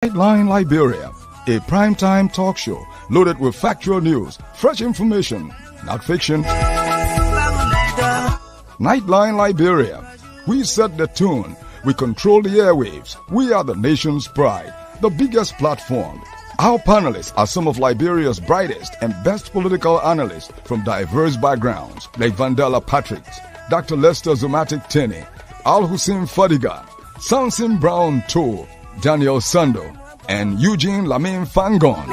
Nightline Liberia, a primetime talk show loaded with factual news, fresh information, not fiction. Nightline Liberia, we set the tune, we control the airwaves, we are the nation's pride, the biggest platform. Our panelists are some of Liberia's brightest and best political analysts from diverse backgrounds, like Vandela Patrick, Dr. Lester Zomatic Tene, Al Hussein Fadiga, Samson Brown Toole, Daniel Sando, and Eugene Lamin Fangon.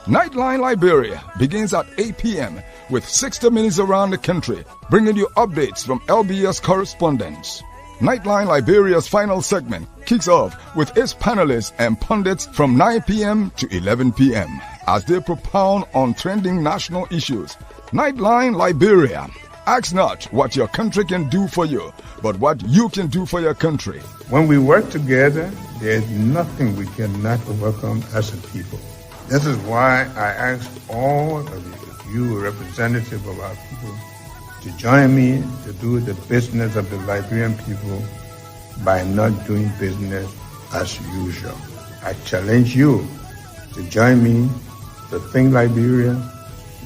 Nightline Liberia begins at 8 p.m. with 60 minutes around the country, bringing you updates from LBS correspondents. Nightline Liberia's final segment kicks off with its panelists and pundits from 9 p.m. to 11 p.m. as they propound on trending national issues. Nightline Liberia. Ask not what your country can do for you, but what you can do for your country. When we work together, there's nothing we cannot overcome as a people. This is why I ask all of you representatives of our people to join me to do the business of the Liberian people by not doing business as usual. I challenge you to join me to think Liberia,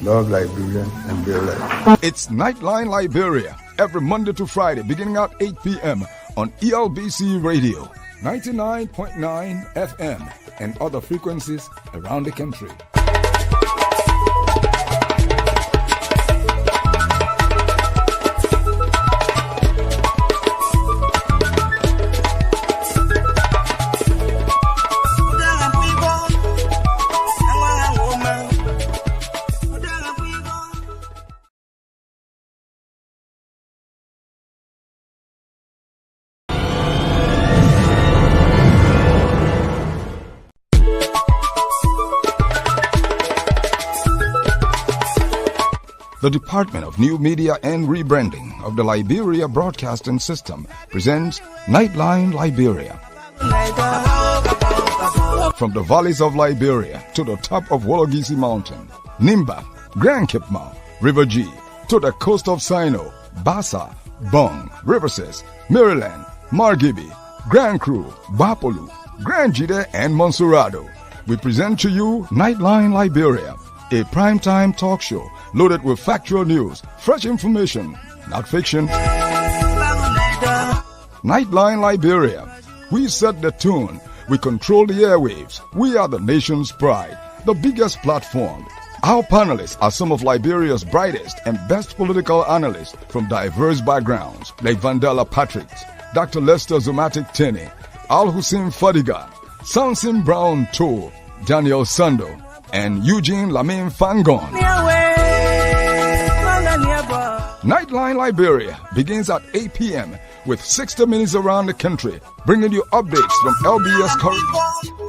love Liberia, and build it. It's Nightline Liberia every Monday to Friday beginning at 8 p.m. on Elbc Radio, 99.9 FM, and other frequencies around the country. The Department of New Media and Rebranding of the Liberia Broadcasting System presents Nightline Liberia. From the valleys of Liberia to the top of Wologisi Mountain, Nimba, Grand Kipmau, River G, to the coast of Sino, Bassa, Bong, Riverses, Maryland, Margibi, Grand Cru, Bapolu, Grand Jide, and Monserrado. We present to you Nightline Liberia, a primetime talk show loaded with factual news, fresh information, not fiction. Nightline Liberia, we set the tune, we control the airwaves, we are the nation's pride, the biggest platform. Our panelists are some of Liberia's brightest and best political analysts from diverse backgrounds, like Vandela Patrick, Dr. Lester Zomatic Tene, Al Hussein Fadiga, Samson Brown Toole, Daniel Sando, and Eugene Lamin Fangon. Nightline Liberia begins at 8 p.m. with 60 minutes around the country, bringing you updates from LBS correspondents.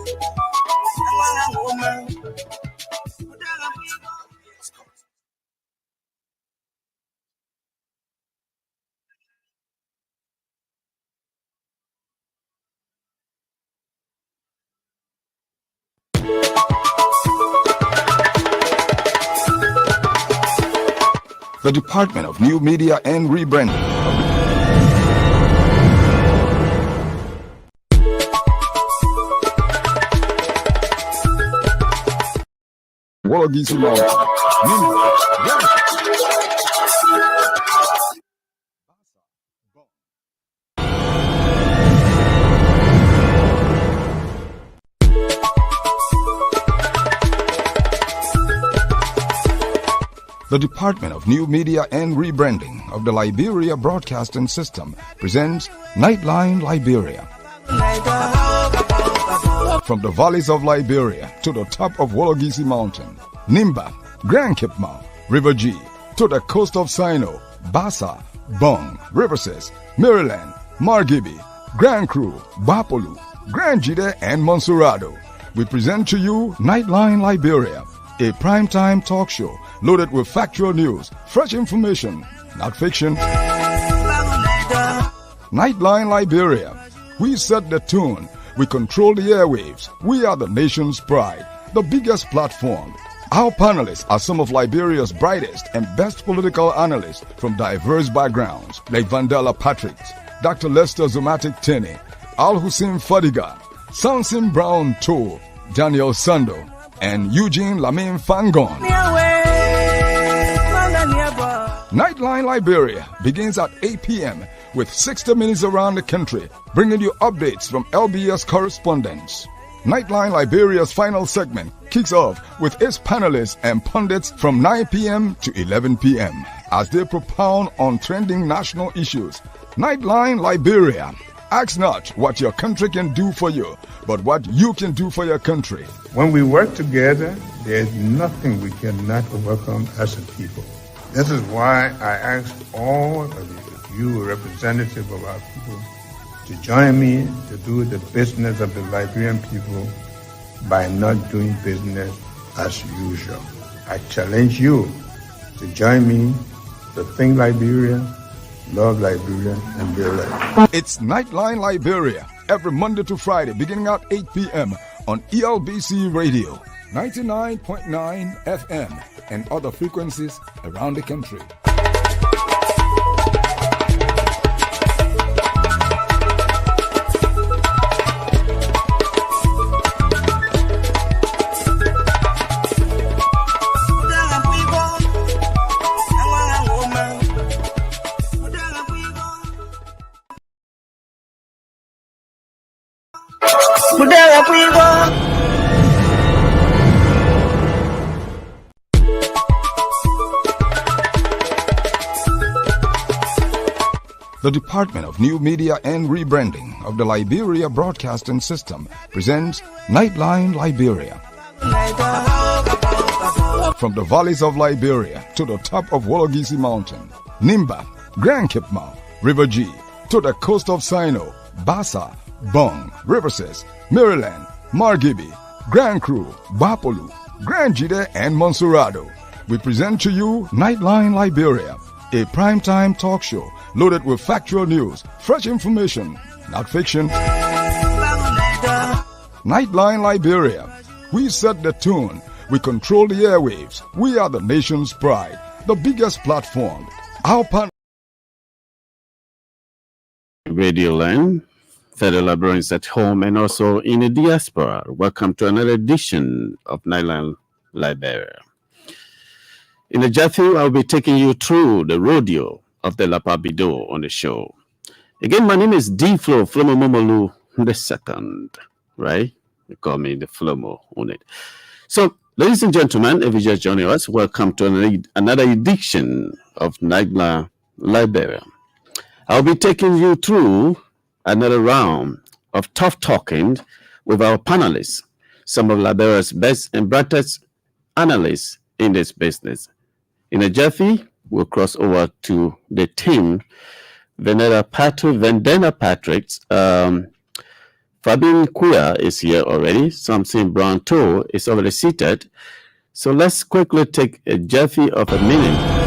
The Department of New Media and Rebranding. Wologisi Mountain, The Department of New Media and Rebranding of the Liberia Broadcasting System presents Nightline Liberia. From the valleys of Liberia to the top of Wologisi Mountain, Nimba, Grand Kipmau, River G, to the coast of Sino, Bassa, Bong, Riverses, Maryland, Margibi, Grand Cru, Bapolu, Grand Jide, and Monserrado. We present to you Nightline Liberia, a primetime talk show loaded with factual news, fresh information, not fiction. Nightline Liberia, we set the tune, we control the airwaves, we are the nation's pride, the biggest platform. Our panelists are some of Liberia's brightest and best political analysts from diverse backgrounds, like Vandela Patrick, Dr. Lester Zomatic Tene, Al Hussein Fadiga, Samson Brown Toh, Daniel Sando, and Eugene Lamin Fangon. Nightline Liberia begins at 8 p.m. with 60 minutes around the country, bringing you updates from LBS correspondents. Nightline Liberia's final segment kicks off with its panelists and pundits from 9 p.m. to 11 p.m. as they propound on trending national issues. Nightline Liberia. Ask not what your country can do for you, but what you can do for your country. When we work together, there is nothing we cannot overcome as a people. This is why I asked all of you representatives of our people to join me to do the business of the Liberian people by not doing business as usual. I challenge you to join me to think Liberia, love Liberia, and build Liberia. It's Nightline Liberia every Monday to Friday beginning at 8 p.m. on Elbc Radio, 99.9 FM, and other frequencies around the country. The Department of New Media and Rebranding of the Liberia Broadcasting System presents Nightline Liberia. From the valleys of Liberia to the top of Wologisi Mountain, Nimba, Grand Cape Mount, River G, to the coast of Sino, Bassa, Bong, Riverses, Maryland, Margibi, Grand Cru, Bapolu, Grand Jide, and Monserrado. We present to you Nightline Liberia, a primetime talk show loaded with factual news, fresh information, not fiction. Nightline Liberia. We set the tune. We control the airwaves. We are the nation's pride, the biggest platform. Our partner. Radio Land, fellow Liberians at home and also in the diaspora. Welcome to another edition of Nightline Liberia. In the Jathu, I'll be taking you through the rodeo of the Lapabido on the show. Again, my name is D-Flow, Flomo Momolu the second, right? They call me the Flomo on it. So, ladies and gentlemen, if you just joining us, welcome to another edition of Nightline Liberia. I'll be taking you through another round of tough talking with our panelists, some of Liberia's best and brightest analysts in this business. In a jiffy, we'll cross over to the team. Vendetta Patrick, Fabian Kuya is here already. Samson Brown Toh is already seated. So let's quickly take a jiffy of a minute.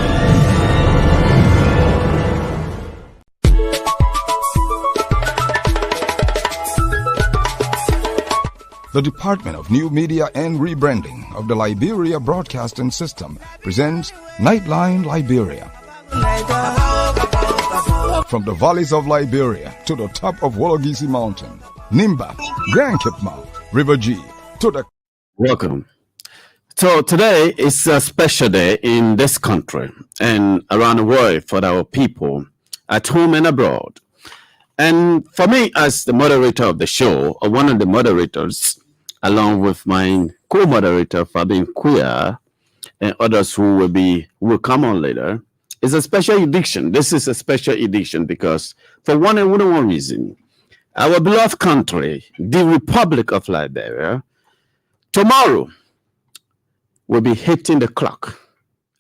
The Department of New Media and Rebranding of the Liberia Broadcasting System presents Nightline Liberia. From the valleys of Liberia to the top of Wologisi Mountain, Nimba, Grand Cape Mount, River G, to the... Welcome. So today is a special day in this country and around the world for our people at home and abroad. And for me, as the moderator of the show, or one of the moderators, along with my co-moderator Fabian Kuya and others who will come on later, is a special edition. This is a special edition because for one and one reason, our beloved country, the Republic of Liberia, tomorrow will be hitting the clock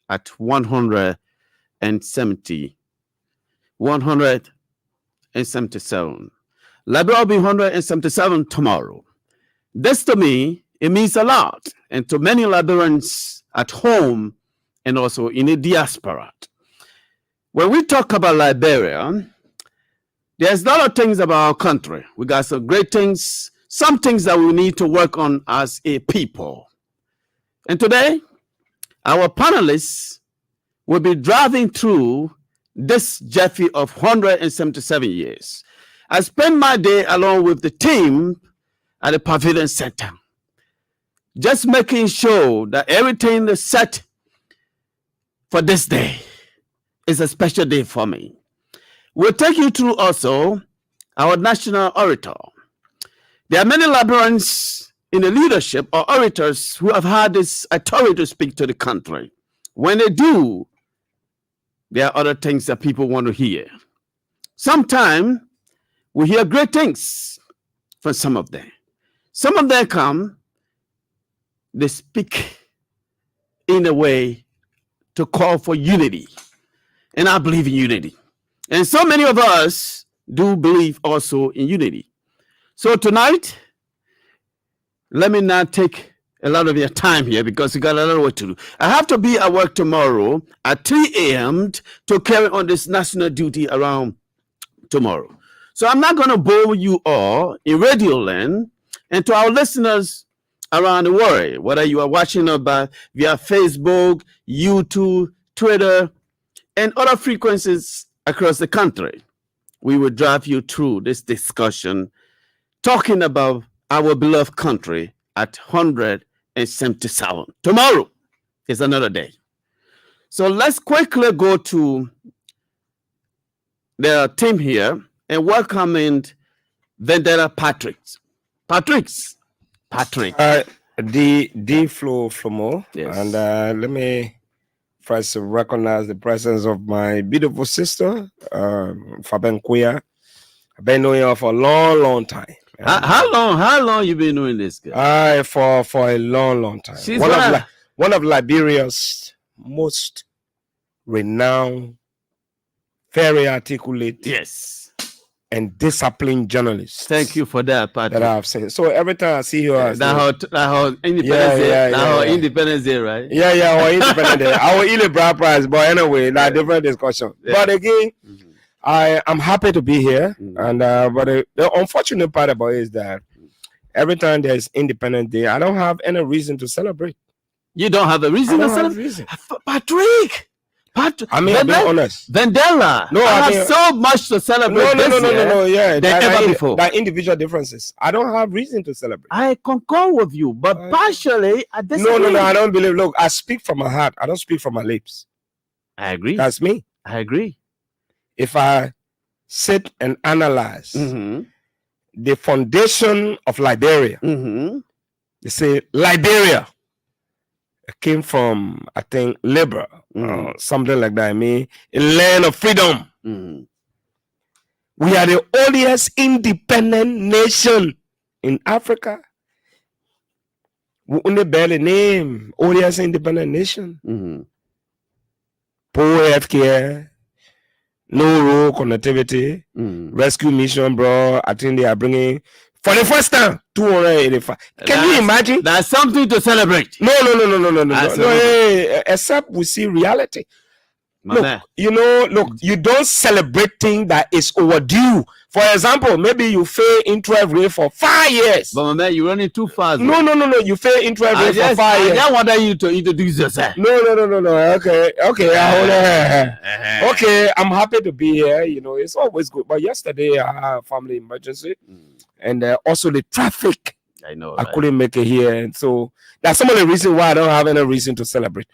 at 177. Liberia will be 177 tomorrow. This to me, it means a lot. And to many Liberians at home and also in the diaspora. When we talk about Liberia, there's a lot of things about our country. We got some great things, some things that we need to work on as a people. And today, our panelists will be driving through this journey of 177 years. I spend my day along with the team at the Pavilion Center, just making sure that everything is set for this day. Is a special day for me. We'll take you through also our national orator. There are many Liberians in the leadership or orators who have had this authority to speak to the country. When they do, there are other things that people want to hear. Sometimes we hear great things from some of them. Some of them come, they speak in a way to call for unity. And I believe in unity. And so many of us do believe also in unity. So tonight, let me not take a lot of your time here because we got a lot of work to do. I have to be at work tomorrow at 3 a.m. to carry on this national duty around tomorrow. So I'm not going to bore you all in Radio Land, and to our listeners around the world, whether you are watching us via Facebook, YouTube, Twitter, and other frequencies across the country, we will drive you through this discussion talking about our beloved country at 177. Tomorrow is another day. So let's quickly go to the team here and welcome in Vendetta Patrick. Patrick. D Flomo. Yes. And let me first recognize the presence of my beautiful sister, Faben Kuya. I've been knowing her for a long time. How long you been doing this, girl? For a long time. She's one of Liberia's most renowned, very articulate, yes, and disciplined journalists. Thank you for that, Patrick. That I've seen. So every time I see her, that Independence Day, right? Yeah, our Independence Day. Our Ile Brad Prize, but anyway, that's different discussion. Yeah. But again, I'm happy to be here, and but the unfortunate part about it is that every time there's Independence Day, I don't have any reason to celebrate. You don't have a reason to celebrate, Patrick. I mean, I'm being honest. Vendella. No, I have so much to celebrate. No. Yeah, than ever before. That individual differences. I don't have reason to celebrate. I concur with you, but partially, I disagree. No. I don't believe. Look, I speak from my heart. I don't speak from my lips. I agree. That's me. I agree. If I sit and analyze the foundation of Liberia, they say Liberia. It came from, I think, Liberia, something like that. I mean, a land of freedom. We are the oldest independent nation in Africa. We only bear the name oldest independent nation. Poor healthcare, no road connectivity, rescue mission, bro. I think they are bringing. For the first time, 285. Can you imagine? That's something to celebrate. No. Except we see reality. Look, you don't celebrate things that is overdue. For example, maybe you fail interest rate for 5 years. But my man, you're running too fast. No. You fail interest rate for 5 years. I want you to introduce yourself. No. Okay. Okay, I'm happy to be here. It's always good. But yesterday I had a family emergency. And also the traffic. I know. I couldn't make it here. And so that's some of the reasons why I don't have any reason to celebrate.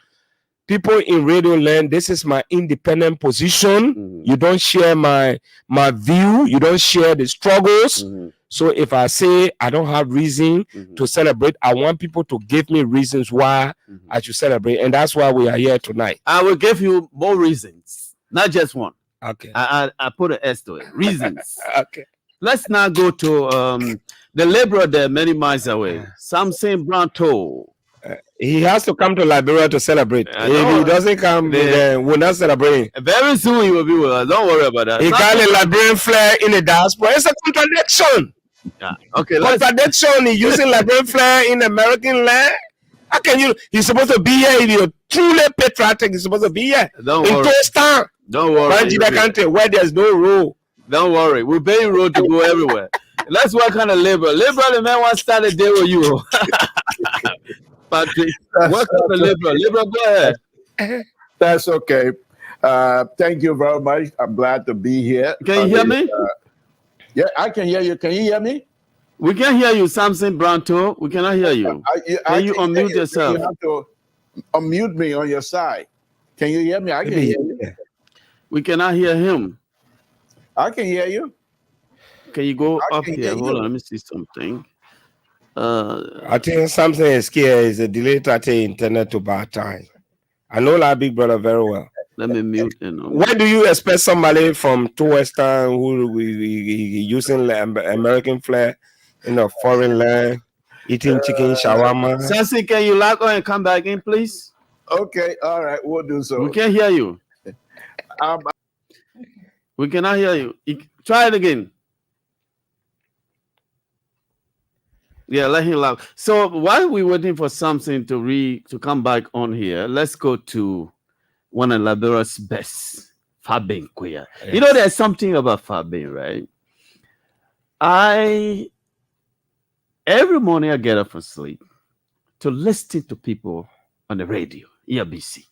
People in Radio Land, this is my independent position. You don't share my view. You don't share the struggles. So if I say I don't have reason to celebrate, I want people to give me reasons why I should celebrate. And that's why we are here tonight. I will give you more reasons, not just one. Okay. I put an S to it. Reasons. Okay. Let's now go to the Liberia there many miles away. Samson Branto. He has to come to Liberia to celebrate. If he doesn't come, we're not celebrating. Very soon he will be with us. Don't worry about that. He got a Liberian flair in the diaspora. It's a contradiction. Yeah. Okay. Contradiction. He's using Liberian flair in American land. How can you? He's supposed to be here. If you're truly patriotic, he's supposed to be here. Don't in worry. Toaston. Don't worry. In that country where there's no road. Don't worry. We're paying road to go everywhere. Let's work on the Liberia. Liberia, the man wants to start a day with you. Patrick, welcome to Liberia. Liberia, go ahead. That's okay. Thank you very much. I'm glad to be here. Can you hear me? Yeah, I can hear you. Can you hear me? We can hear you, Samson Branto. We cannot hear you. Can you unmute yourself? You have to unmute me on your side. Can you hear me? I can hear you. We cannot hear him. I can hear you. Can you go up here? Hold on, let me see something. I think something is scared is a delay at the internet to bad time. I know that Big Brother very well. Let me mute him. When do you expect somebody from two Western who will be using American flair in a foreign land, eating chicken shawarma? Sassy, can you log on and come back in, please? Okay, all right, we'll do so. We can't hear you. We cannot hear you. Try it again. Yeah, let him log. So while we're waiting for something to come back on here, let's go to one of Liberia's best, Fabin Queer. Yes. You know, there's something about Fabin, right? Every morning I get up from sleep to listen to people on the radio, Elbc.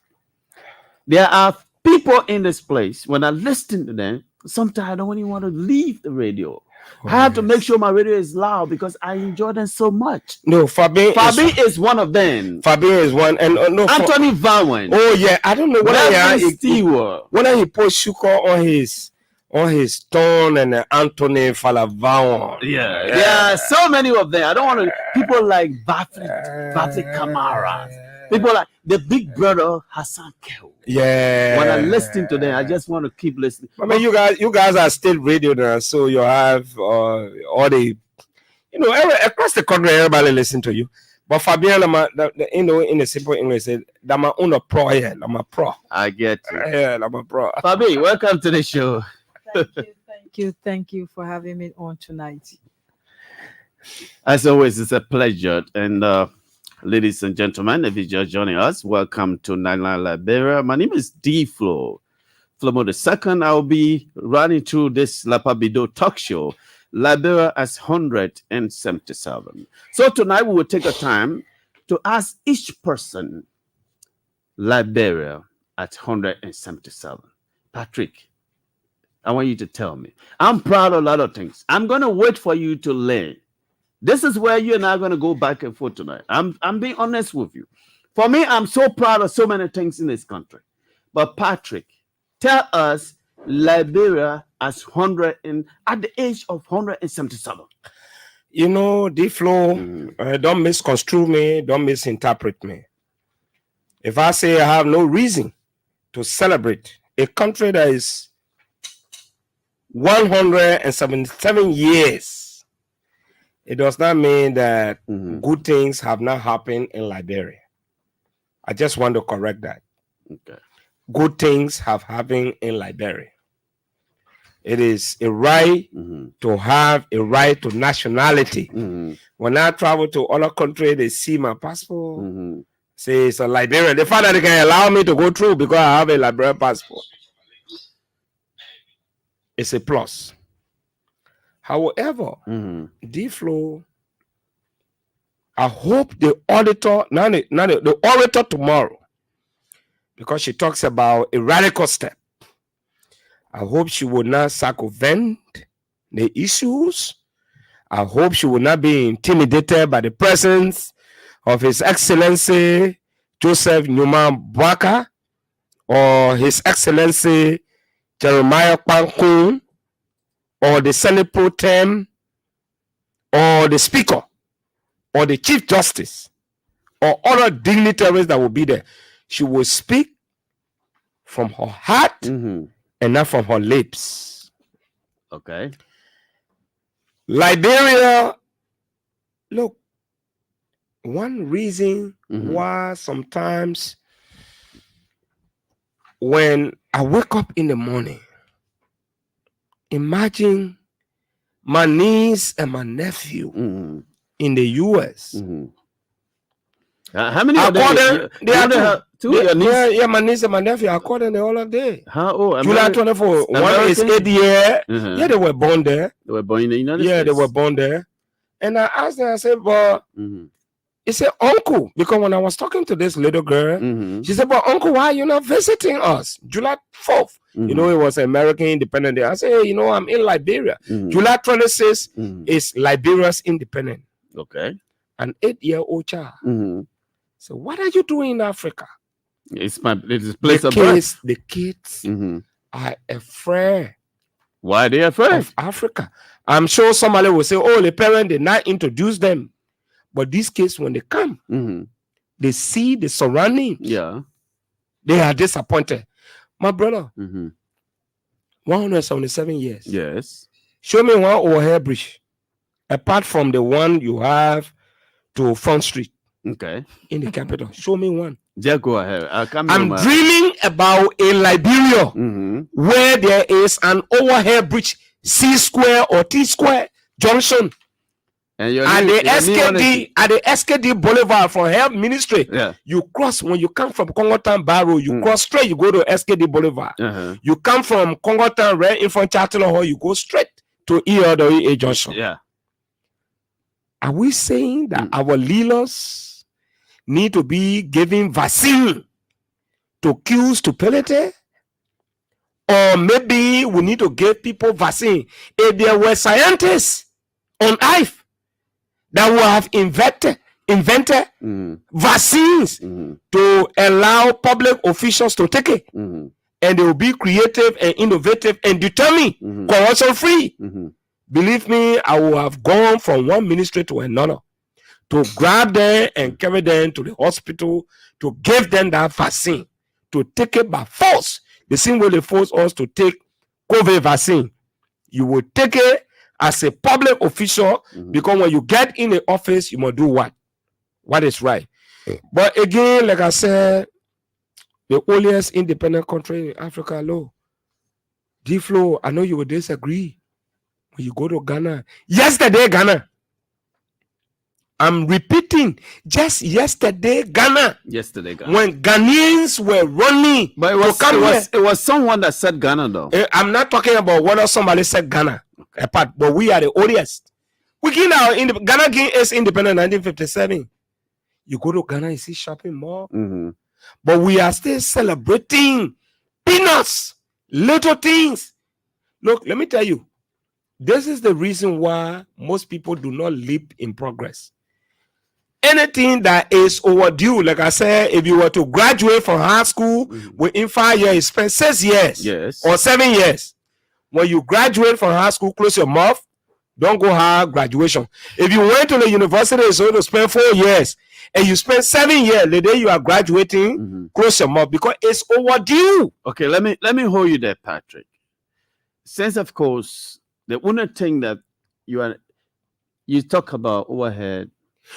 There are people in this place, when I listen to them, sometimes I don't even want to leave the radio. I have to make sure my radio is loud because I enjoy them so much. No, Fabin is one of them. Fabin is one, and no, Anthony Vawen. Oh yeah, I don't know whether he put sugar on his tone and Anthony Vawen. Yeah, there are so many of them. I don't want to. People like Bafli Kamara. People like the Big Brother Hassan Kew. Yeah. When I listen to them, I just want to keep listening. I mean, you guys are still radio now, so you have all the, across the country, everybody listen to you. But Fabian, in a simple English, I'm a pro here. I'm a pro. I get you. Yeah, I'm a pro. Fabi, welcome to the show. Thank you for having me on tonight. As always, it's a pleasure. And ladies and gentlemen, if you're just joining us, welcome to Nightline Liberia. My name is D Flo. Flomo II. I'll be running through this Lapabido talk show, Liberia as 177. So tonight we will take a time to ask each person Liberia at 177. Patrick, I want you to tell me. I'm proud of a lot of things. I'm going to wait for you to learn. This is where you and I are going to go back and forth tonight. I'm being honest with you. For me, I'm so proud of so many things in this country. But Patrick, tell us Liberia as at the age of 177. D-Flow, don't misconstrue me, don't misinterpret me. If I say I have no reason to celebrate a country that is 177 years, it does not mean that good things have not happened in Liberia. I just want to correct that. Okay. Good things have happened in Liberia. It is a right to have a right to nationality. When I travel to other countries, they see my passport, say it's a Liberian. They find that they can allow me to go through because I have a Liberian passport. It's a plus. However, D-Flow, I hope the orator tomorrow, because she talks about a radical step, I hope she will not circumvent the issues. I hope she will not be intimidated by the presence of His Excellency Joseph Newman Bwaka or His Excellency Jeremiah Pankun, or the Senate Pro Tem, or the Speaker, or the Chief Justice, or other dignitaries that will be there. She will speak from her heart and not from her lips. Okay. Liberia, look, one reason why sometimes when I wake up in the morning, imagine my niece and my nephew in the U.S. How many of them? They are two. Yeah, my niece and my nephew are called in the holiday. How old? July 24. One is 8 years. Yeah, they were born there. They were born in the United States. Yeah, they were born there. And I asked them, I said, but He said, Uncle, because when I was talking to this little girl, she said, but Uncle, why are you not visiting us? July 4th. You know, it was American Independence Day. I said, hey, you know, I'm in Liberia. July 26th is Liberia's independence. Okay. An 8-year-old child. So what are you doing in Africa? It's a place of birth. The kids are afraid. Why are they afraid? Of Africa. I'm sure somebody will say, oh, the parent did not introduce them. But these kids, when they come, they see the surroundings. Yeah. They are disappointed. My brother, 177 years. Yes. Show me one overhead bridge, apart from the one you have to Front Street. Okay. In the capital. Show me one. Just go ahead. I'm dreaming about a Liberia where there is an overhead bridge, C square or T square junction. And at the SKD Boulevard from Health Ministry, you cross when you come from Congo Town Barrow, you cross straight, you go to SKD Boulevard. You come from Congo Town right in front of Chancellor Hall, you go straight to ELWA junction. Yeah. Are we saying that our leaders need to be giving vaccine to kill stupidity? Or maybe we need to give people vaccine. If there were scientists on Earth that will have invented vaccines to allow public officials to take it, and they will be creative and innovative and determined, corruption-free. Believe me, I will have gone from one ministry to another to grab them and carry them to the hospital to give them that vaccine, to take it by force. The same way they force us to take COVID vaccine. You will take it as a public official because when you get in the office, you must do what? What is right. But again, like I said, the earliest independent country in Africa, D-Flow, I know you will disagree. When you go to Ghana, yesterday, Ghana. I'm repeating, just yesterday, Ghana. When Ghanaians were running. But it was someone that said Ghana, though. I'm not talking about whether somebody said Ghana. Apart, but we are the oldest. We gained our Ghana gained its independence in 1957. You go to Ghana, you see shopping mall. But we are still celebrating peanuts, little things. Look, let me tell you. This is the reason why most people do not leap in progress. Anything that is overdue, like I said, if you were to graduate from high school within 5 years, you spend 6 years or 7 years. When you graduate from high school, close your mouth. Don't go higher graduation. If you went to the university, it's going to spend 4 years, and you spend 7 years. The day you are graduating, close your mouth because it's overdue. Okay, let me hold you there, Patrick. Since of course the only thing that you talk about overhead.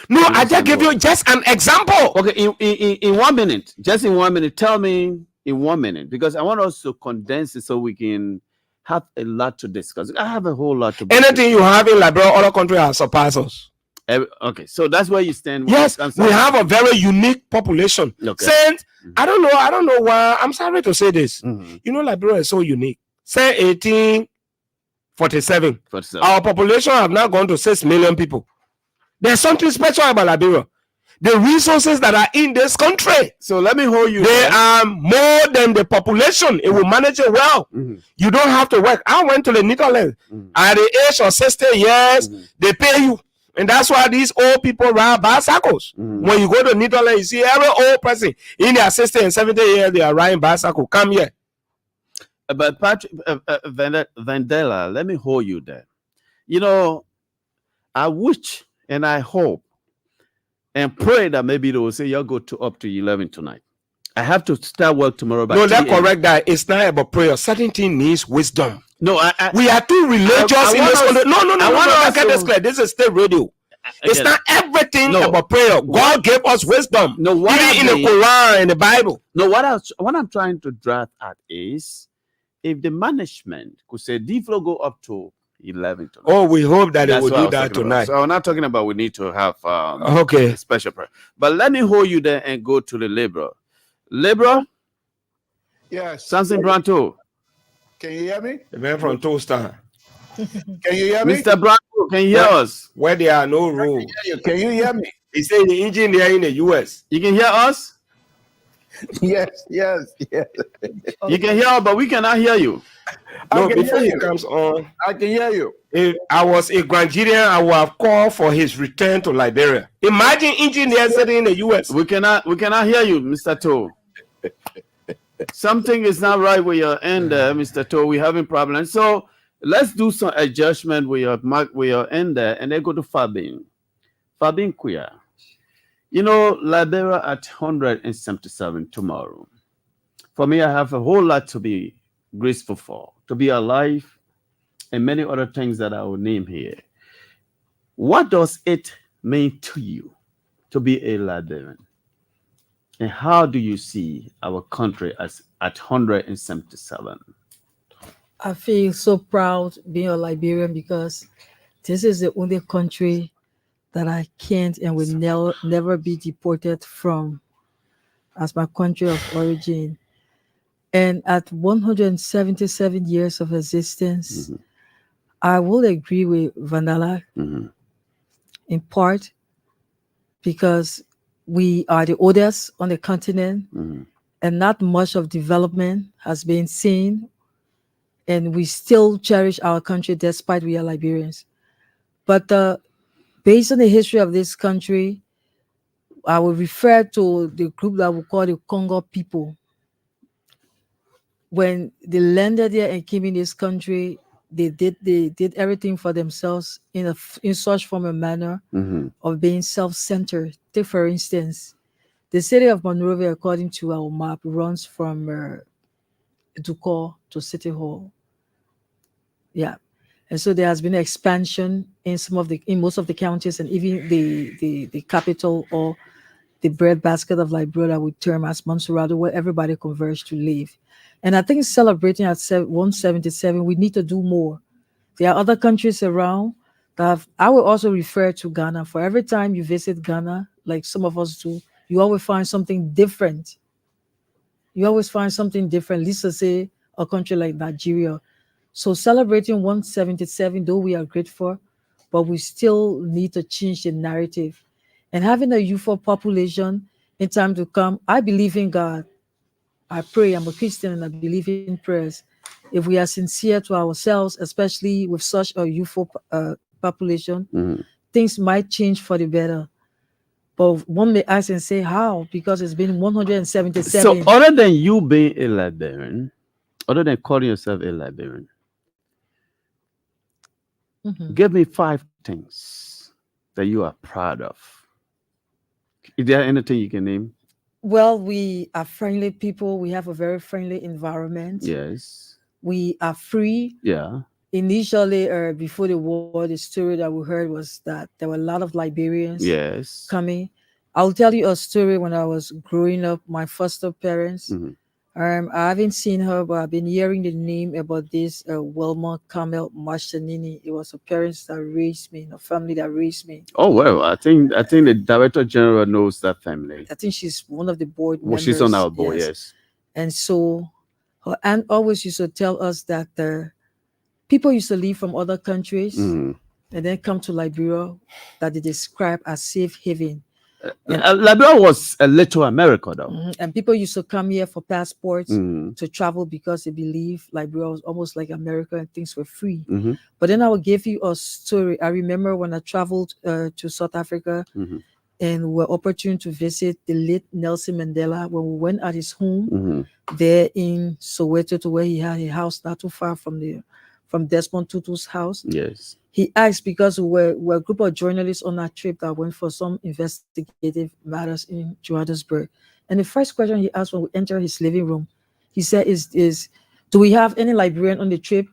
No, I just give you just an example. Okay, in 1 minute, just in 1 minute, tell me in 1 minute because I want us to condense it so we can have a lot to discuss. I have a whole lot to discuss. Anything you have in Liberia, other countries have surpassed us. Okay, so that's where you stand. Yes, we have a very unique population. Okay. Since I don't know why. I'm sorry to say this. You know, Liberia is so unique. Say 1847. Our population have now gone to 6 million people. There's something special about Liberia. The resources that are in this country. So let me hold you. They are more than the population. It will manage it well. You don't have to work. I went to the Netherlands. At the age of 60 years, they pay you. And that's why these old people ride bicycles. When you go to Netherlands, you see every old person in their 60 and 70 years, they are riding bicycle. Come here. But Patrick Vandela, let me hold you there. You know, I wish and I hope and pray that maybe they will say you'll go up to 11 tonight. I have to start work tomorrow. No, that's correct. That it's not about prayer. Certain thing needs wisdom. No, we are too religious in this country. No. I get this clear. This is state radio. It's not everything about prayer. God gave us wisdom. No, even in the Quran, in the Bible. No, what I'm trying to draft at is if the management could say D-Flow go up to 11 tonight. Oh, we hope that it will do that tonight. So I'm not talking about we need to have a special prayer. But let me hold you there and go to the liberal. Liberal? Yes. Samson Branto. Can you hear me? The man from Toaster. Can you hear me? Mr. Branto, can you hear us? Where there are no rules. Can you hear me? He said the engineer in the US. You can hear us? Yes, yes, yes. You can hear us, but we cannot hear you. No, can before hear he you. comes on, I can hear you. if I was a Nigerian, I would have called for his return to Liberia. Imagine engineer sitting in the US. We cannot hear you, Mr. Toe. Something is not right with your end, Mr. Toe. We're having problems. So let's do some adjustment with your end there, and then go to Fabin. Fabin Queer. You know, Liberia at 177 tomorrow. For me, I have a whole lot to be grateful for, to be alive, and many other things that I will name here. What does it mean to you to be a Liberian? And how do you see our country as at 177? I feel so proud being a Liberian because this is the only country that I can't and will never be deported from as my country of origin. And at 177 years of existence, I will agree with Vandala in part because we are the oldest on the continent and not much of development has been seen. And we still cherish our country despite we are Liberians. But based on the history of this country, I will refer to the group that we call the Congo people. When they landed there and came in this country, they did everything for themselves in such form and manner of being self-centered. Take for instance, the city of Monrovia, according to our map, runs from Ducor to City Hall. Yeah. And so there has been expansion in most of the counties, and even the capital or the breadbasket of Liberia that we term as Montserrat, where everybody converged to live. And I think celebrating at 177, we need to do more. There are other countries around that I will also refer to Ghana. For every time you visit Ghana, like some of us do, you always find something different. You always find something different. Let's say a country like Nigeria. So celebrating 177, though we are grateful, but we still need to change the narrative. And having a youthful population in time to come, I believe in God. I pray, I'm a Christian and I believe in prayers. If we are sincere to ourselves, especially with such a youthful population, things might change for the better. But one may ask and say, how? Because it's been 177. So other than you being a Liberian, other than calling yourself a Liberian, give me 5 things that you are proud of. Is there anything you can name? Well, we are friendly people. We have a very friendly environment. Yes. We are free. Yeah. Initially, before the war, the story that we heard was that there were a lot of Liberians coming. I'll tell you a story. When I was growing up, my foster parents, I haven't seen her, but I've been hearing the name about this Wilma Camel Marcianini. It was her parents that raised me, a family that raised me. Oh well, I think the Director General knows that family. I think she's one of the board members. She's on our board, yes. And so her aunt always used to tell us that people used to leave from other countries and then come to Liberia that they describe as safe haven. Liberia was a little America, though. And people used to come here for passports to travel because they believe Liberia was almost like America and things were free. But then I will give you a story. I remember when I traveled to South Africa and we were opportune to visit the late Nelson Mandela when we went at his home there in Soweto, to where he had a house not too far from Desmond Tutu's house. Yes. He asked, because we were a group of journalists on that trip that went for some investigative matters in Johannesburg. And the first question he asked when we entered his living room, he said, is do we have any Liberian on the trip?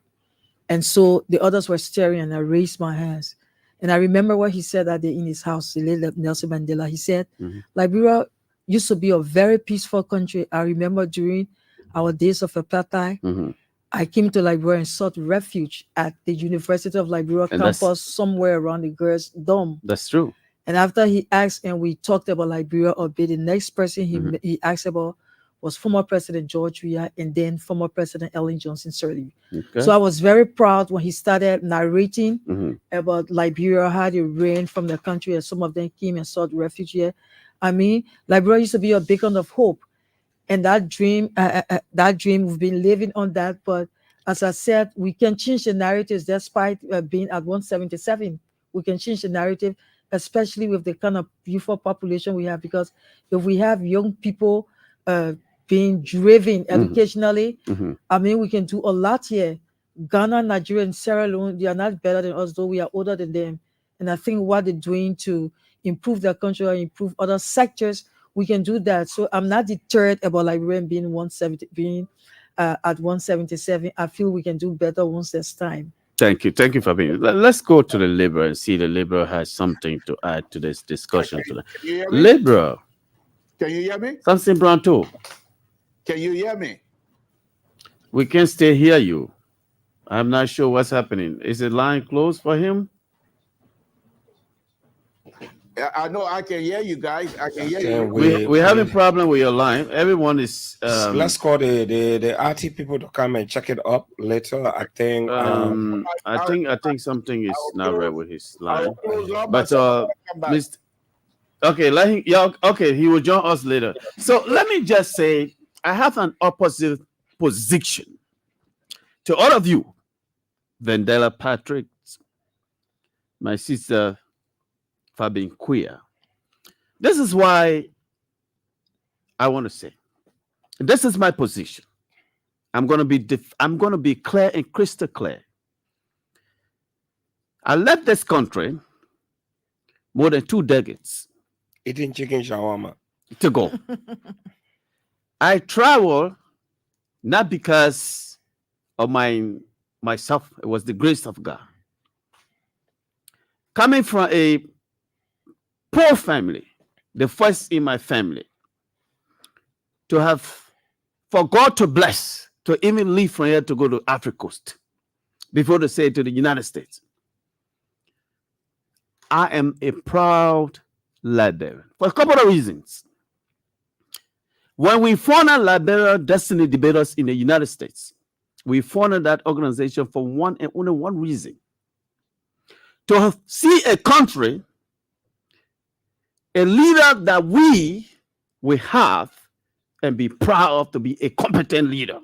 And so the others were staring, and I raised my hands. And I remember what he said that day in his house, the late Nelson Mandela. He said, Liberia used to be a very peaceful country. I remember during our days of apartheid, I came to Liberia and sought refuge at the University of Liberia campus somewhere around the girls' dorm. That's true. And after he asked and we talked about Liberia a bit, the next person he asked about was former President George Weah and then former President Ellen Johnson Sirleaf. Okay. So I was very proud when he started narrating Mm-hmm. about Liberia, how they ran from the country, and some of them came and sought refuge here. I mean, Liberia used to be a beacon of hope, and that dream we've been living on that. But as I said, we can change the narratives despite being at 177. We can change the narrative, especially with the kind of youthful population we have, because if we have young people being driven educationally, I mean, we can do a lot here. Ghana, Nigeria, and Sierra Leone, they are not better than us, though we are older than them. And I think what they're doing to improve their country or improve other sectors, we can do that. So I'm not deterred about Liberia being 170, at 177. I feel we can do better once there's time. Thank you for being. Let's go to the Liberal and see the Liberal has something to add to this discussion today. Liberal, Can you hear me? something brown too. Can you hear me? We can still hear you. I'm not sure what's happening. Is the line closed for him? I know I can hear you guys. I can hear you. We're having problem with your line. Everyone is. Let's call the RT people to come and check it up later. I think. I think something is not right with his line. But Mr. okay, let him. Yeah, okay, he will join us later. So let me just say, I have an opposite position to all of you, Vendela Patrick, my sister Fabian Queer. This is why I want to say, this is my position. I'm going to be clear and crystal clear. I left this country more than 2 decades Eating chicken shawarma. to go. I travel not because of myself. It was the grace of God. Coming from a poor family, the first in my family, for God to bless, to even leave from here to go to Africa coast, before they say to the United States. I am a proud Liberian for a couple of reasons. When we founded Liberia Destiny Debaters in the United States, we founded that organization for one and only one reason: to see a country, a leader that we will have and be proud of, to be a competent leader.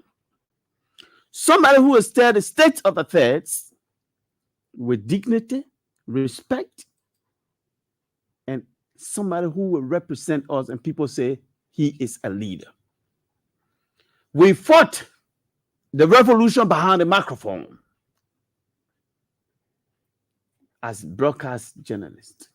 Somebody who will steer the state of affairs with dignity, respect, and somebody who will represent us and people say he is a leader. We fought the revolution behind the microphone as broadcast journalists.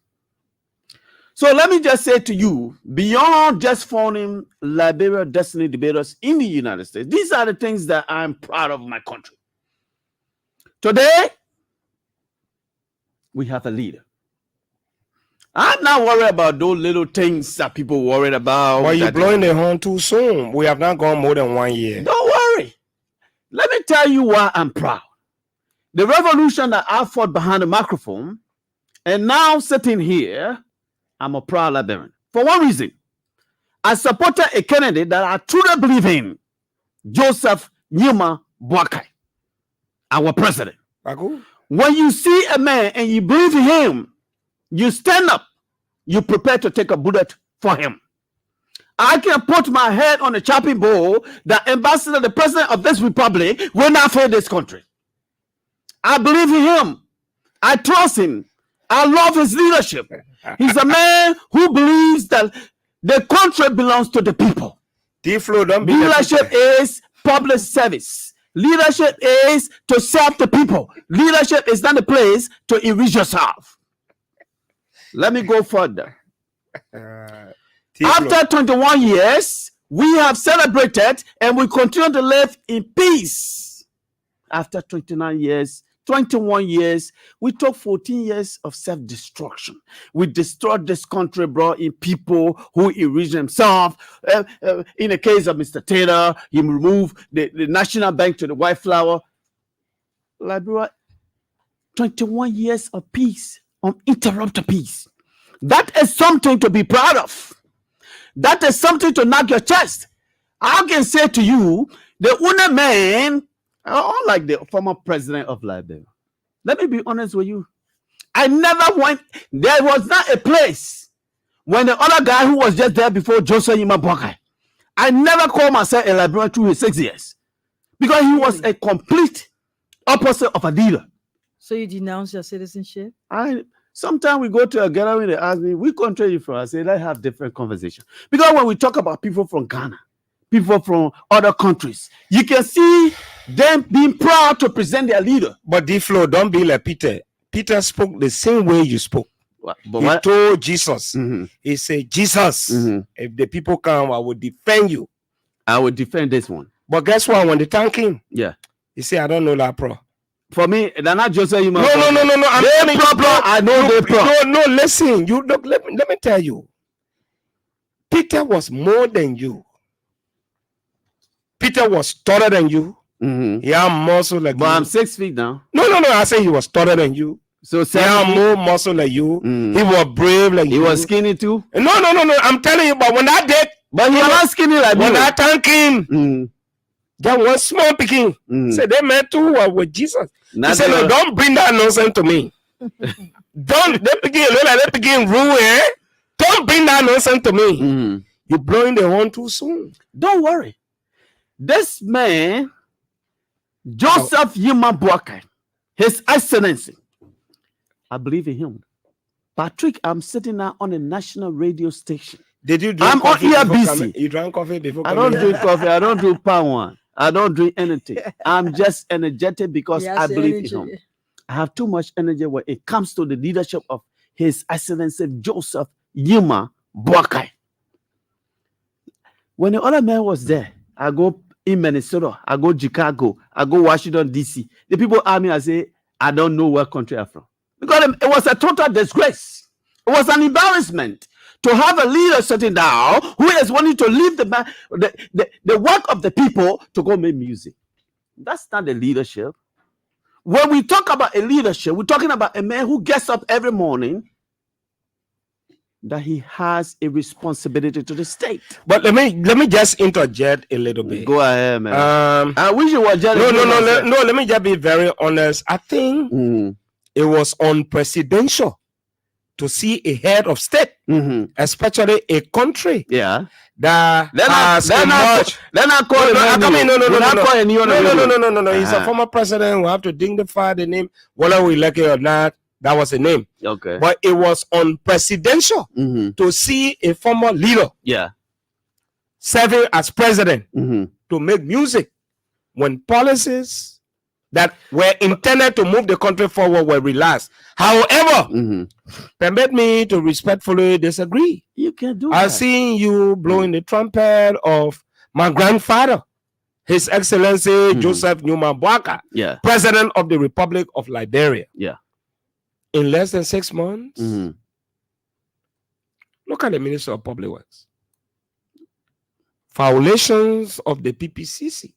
So let me just say to you, beyond just forming Liberia Destiny Debaters in the United States, these are the things that I'm proud of my country. Today, we have a leader. I'm not worried about those little things that people worried about. Well, you're blowing the horn too soon. We have not gone more than 1 year. Don't worry. Let me tell you why I'm proud. The revolution that I fought behind the microphone, and now sitting here, I'm a proud Liberian. For one reason, I supported a candidate that I truly believe in, Joseph Nyuma Boakai, our president. Baku? When you see a man and you believe in him, you stand up, you prepare to take a bullet for him. I can put my head on the chopping board that ambassador, the president of this republic, will not fail this country. I believe in him. I trust him. I love his leadership. He's a man who believes that the country belongs to the people. Leadership is public service. Leadership is to serve the people. Leadership is not a place to enrich yourself. Let me go further. After 21 years, we have celebrated and we continue to live in peace. After 21 years, we took 14 years of self-destruction. We destroyed this country, brought in people who enriched themselves. In the case of Mr. Taylor, he removed the National Bank to the White Flower. Liberia, 21 years of peace, uninterrupted peace. That is something to be proud of. That is something to knock your chest. I can say to you, the Una man, unlike the former president of Liberia, let me be honest with you. I never went, there was not a place when the other guy who was just there before Joseph Yima, I never called myself a Liberian through his 6 years because he was a complete opposite of a leader. So you denounce your citizenship? Sometimes we go to a gallery, they ask me, which country are you from? I say, let's have different conversation. Because when we talk about people from Ghana, people from other countries, you can see them being proud to present their leader. But D-Flow, don't be like Peter. Peter spoke the same way you spoke. He told Jesus, he said, Jesus, if the people come, I will defend you. I will defend this one. But guess what? When they thank him, he said, I don't know that pro. For me, they're not just saying, no. I know they pro. No, listen. You look, let me tell you. Peter was more than you. Peter was taller than you. He had muscle like but you. I'm 6 feet now. No. I say he was taller than you. So he had more muscle like you. He was brave like you. He was skinny too. No. I'm telling you, but when that day, but he was not skinny like when you. I thank him, that was small picking. Say they met too with Jesus. He said, no, don't bring that nonsense to me. They begin rule, eh? Don't bring that nonsense to me. You're blowing the horn too soon. Don't worry. This man, Joseph Yima Boakai, His Excellency, I believe in him. Patrick, I'm sitting now on a national radio station. Did you drink coffee? I'm on Elbc. You drank coffee before? I don't drink coffee. I don't drink palm wine. I don't drink anything. I'm just energetic because I believe in him. I have too much energy when it comes to the leadership of His Excellency Joseph Yima Boakai. When the other man was there, I go in Minnesota, I go Chicago, I go Washington, D.C. The people ask me, I say, I don't know what country I'm from. Because it was a total disgrace. It was an embarrassment to have a leader sitting down who is wanting to leave the work of the people to go make music. That's not the leadership. When we talk about a leadership, we're talking about a man who gets up every morning, that he has a responsibility to the state. But let me just interject a little bit. Go ahead, man. I wish you were just no. Let me just be very honest. I think it was unprecedented to see a head of state, especially a country, that has emerged. No. He's a former president. We have to dignify the name, whether we like it or not. That was the name. Okay. But it was unprecedented to see a former leader serving as president to make music when policies that were intended to move the country forward were relaxed. However, permit me to respectfully disagree. You can do I've seen you blowing the trumpet of my grandfather, His Excellency Joseph Yima Boakai, President of the Republic of Liberia. In less than 6 months, look at the Minister of Public Works. Violations of the PPCC.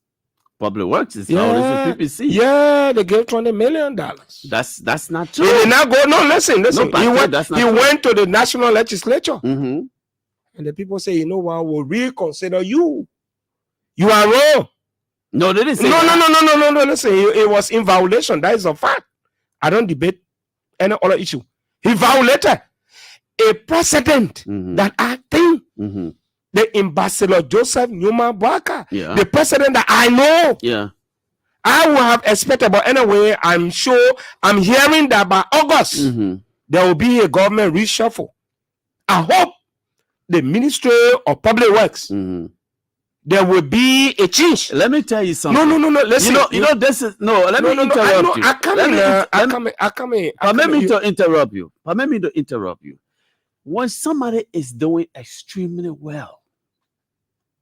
Public Works is violation of PPC. Yeah, they gave $20 million. That's not true. He did not go. No, listen. No, he went to the national legislature. And the people say, you know what, we'll reconsider you. You are wrong. No, they didn't say No. Listen, it was in violation. That is a fact. I don't debate any other issue. He violated a precedent that I think the ambassador Joseph Yima Boakai, the president that I know, I would have expected. But anyway, I'm sure I'm hearing that by August there will be a government reshuffle. I hope the Ministry of Public Works there will be a change. Let me tell you something. No. Listen, you know this is Let me interrupt you. I come in. Permit me to interrupt you. Permit me to interrupt you. When somebody is doing extremely well,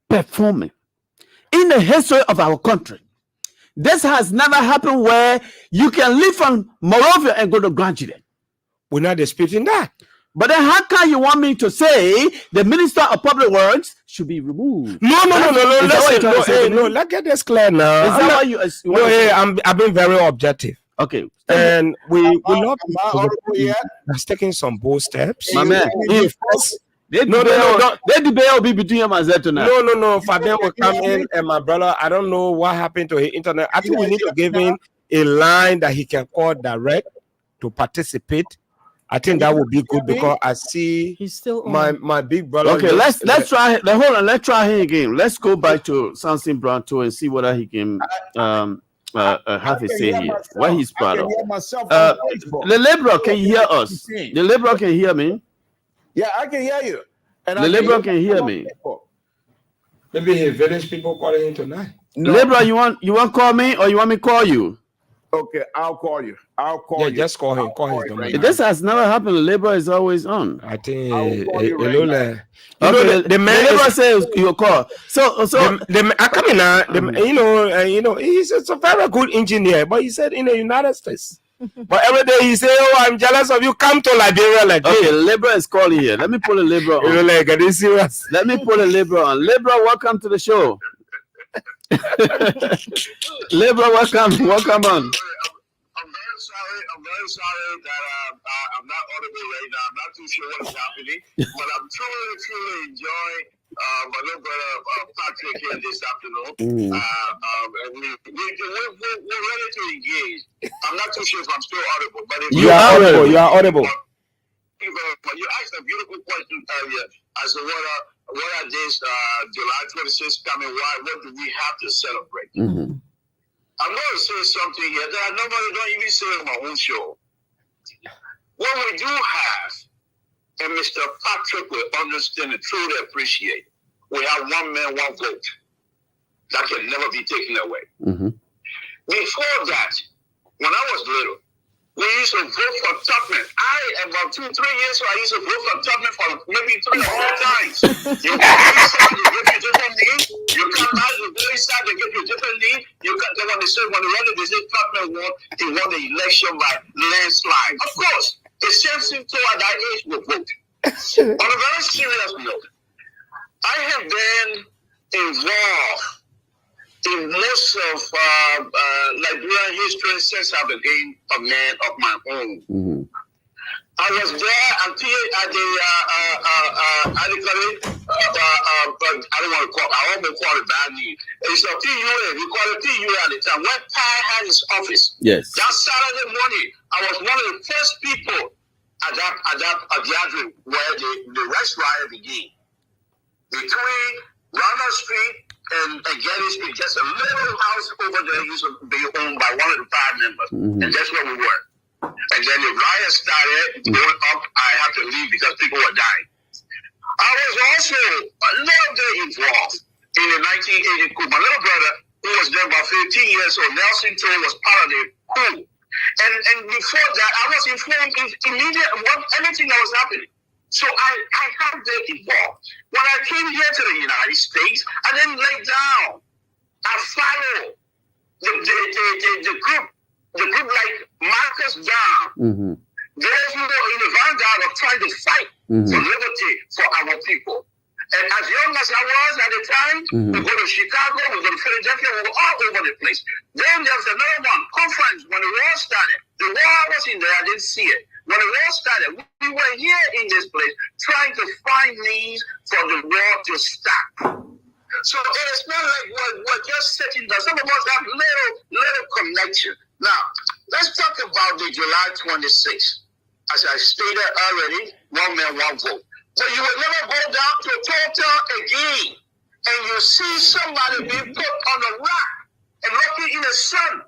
performing in the history of our country, this has never happened where you can leave from Morovia and go to Granjide. We're not disputing that. But then how can you want me to say the Minister of Public Works should be removed? No. Let's get this clear now. Is that what you I've been very objective. Okay. And we love that's taking some bold steps. My man, No. They debate will be between him and Z tonight. No. Fabian will come in, and my brother, I don't know what happened to his internet. I think we need to give him a line that he can call direct to participate. I think that would be good because I see he's still on. my big brother. Okay, let's try. Hold on, let's try him again. Let's go back to Samson Brown too and see whether he can have a say here. What he's proud of. The Liberal, can you hear us? The Liberal can hear me. Yeah, I can hear you. And the Liberal can hear me. Maybe his village people calling him tonight. No. Liberal, you want to call me or you want me to call you? Okay, I'll call you. You. Just call him. Call his number. This has never happened. Liberal is always on. I think the Liberal says you call. So I come in now. He's a very good engineer, but he said in the United States. But every day he say, "Oh, I'm jealous of you. Come to Liberia like this." Okay, Liberal is calling here. Let me pull a Liberal on. Like, are you serious? Let me pull a Liberal on. Liberal, welcome to the show. Liberal, welcome on. I'm very sorry that I'm not audible right now. I'm not too sure what's happening, but I'm truly enjoying my little brother Patrick here this afternoon. And we're ready to engage. I'm not too sure if I'm still audible, but if you are audible. But you asked a beautiful question earlier as to what are these July 26th coming? What do we have to celebrate? I'm going to say something here that I normally don't even say on my own show. What we do have, and Mr. Patrick will understand and truly appreciate, we have one man, one vote. That can never be taken away. Before that, when I was little, we used to vote for Tubman. About 2-3 years ago, I used to vote for Tubman for maybe 3 or 4 times. You go inside, they give you different name. You come back, you go inside, they give you different name. You got the one they say, when the rally, they say Tubman won, he won the election by landslide. Of course, the same people at that age will vote. On a very serious note, I have been involved in most of Liberian history since I became a man of my own. I was there at the I don't want to call it, I won't call it bad name. It's a PUA, we call it PUA at the time. When Pai had his office, yes. That Saturday morning, I was one of the first people at that gathering where the rest riot began. Between Ronald Street and Getty Street, just a little house over there used to be owned by one of the 5 members. And that's where we were. And then the riot started going up. I had to leave because people were dying. I was also a little bit involved in the 1980 coup. My little brother, who was there about 15 years old, Nelson Toll, was part of the coup. And before that, I was informed immediately about anything that was happening. So I have been involved. When I came here to the United States, I didn't lay down. I followed the group like Marcus down. Those who were in the vanguard of trying to fight for liberty for our people. And as young as I was at the time, we go to Chicago, we go to Philadelphia, we were all over the place. Then there was another one, conference, when the war started. The war was in there, I didn't see it. When the war started, we were here in this place trying to find means for the war to stop. So it's not like we're just sitting there. Some of us have little connection. Now, let's talk about the July 26th. As I stated already, one man, one vote. But you will never go down to Tulsa again and you see somebody being put on a rock and working in the sun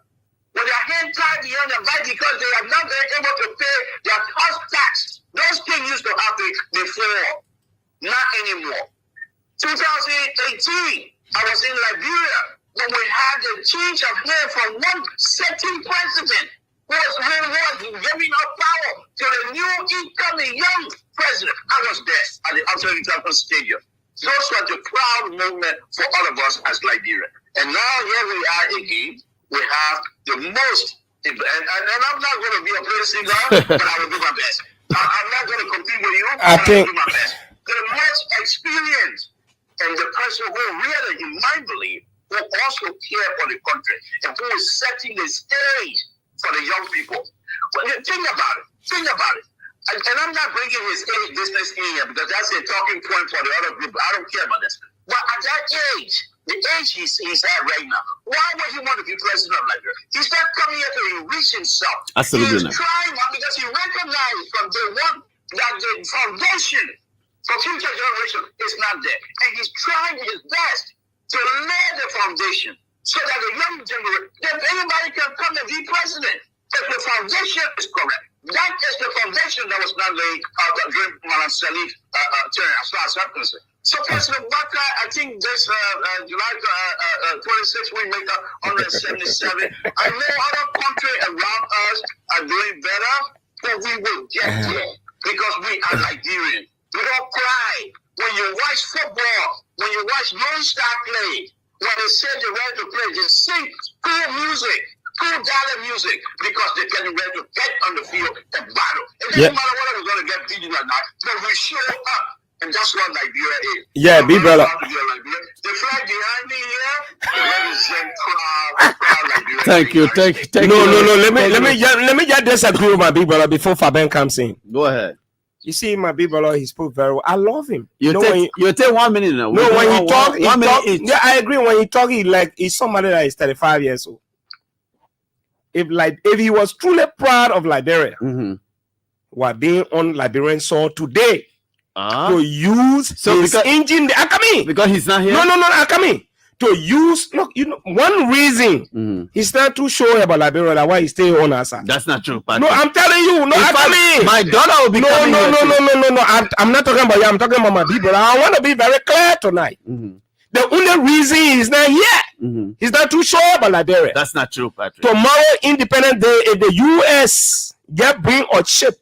with their hand tied behind their back because they have not been able to pay their house tax. Those things used to happen before, not anymore. 2018, I was in Liberia when we had the change of hand from one setting president who was giving up power to the new incoming young president. I was there at the Outer International Stadium. Those were the proud moment for all of us as Liberia. And now here we are again. We have the most, and I'm not going to be a policy guy, but I will do my best. I'm not going to compete with you, but I will do my best. The most experienced and the person who really, in my belief, who also care for the country and who is setting the stage for the young people. Well, think about it. And I'm not bringing his business in here because that's a talking point for the other group. I don't care about this. But at that age, the age he's at right now, why would he want to be president of Liberia? He's not coming here to enrich himself. Absolutely. He's trying because he recognized from day one that the foundation for future generation is not there. And he's trying his best to lay the foundation so that the young generation, that anybody can come and be president. If the foundation is correct. That is the foundation that was not laid during Malam Salih's term, as far as I'm concerned. So President Baka, I think this July 26th, we make up 177. I know other countries around us are doing better, but we will get there because we are Nigerian. We don't cry. When you watch football, when you watch Lone Star play, when they say they're ready to play, they sing cool music, cool dollar music, because they're getting ready to get on the field and battle. It doesn't matter whether we're going to get beaten or not, but we show up. And that's what Liberia is. Yeah, big brother. The flag behind me here represents proud Liberia. Thank you. No. Let me just disagree with my big brother before Fabian comes in. Go ahead. You see, my big brother, he spoke very well. I love him. You take 1 minute now. No, when he talk, one minute each. Yeah, I agree. When he talk, he's somebody that is 35 years old. If he was truly proud of Liberia, what being on Liberian soil today, to use his engine, because he's not here. No, Akami. To use, look, one reason he's not too sure about Liberia, that's why he stay on us. That's not true, Patrick. No, I'm telling you, no, Akami. My daughter will be coming No. here. I'm not talking about you. I'm talking about my people. I want to be very clear tonight. The only reason he's not here, he's not too sure about Liberia. That's not true, Patrick. Tomorrow, Independence Day, if the U.S. bring a ship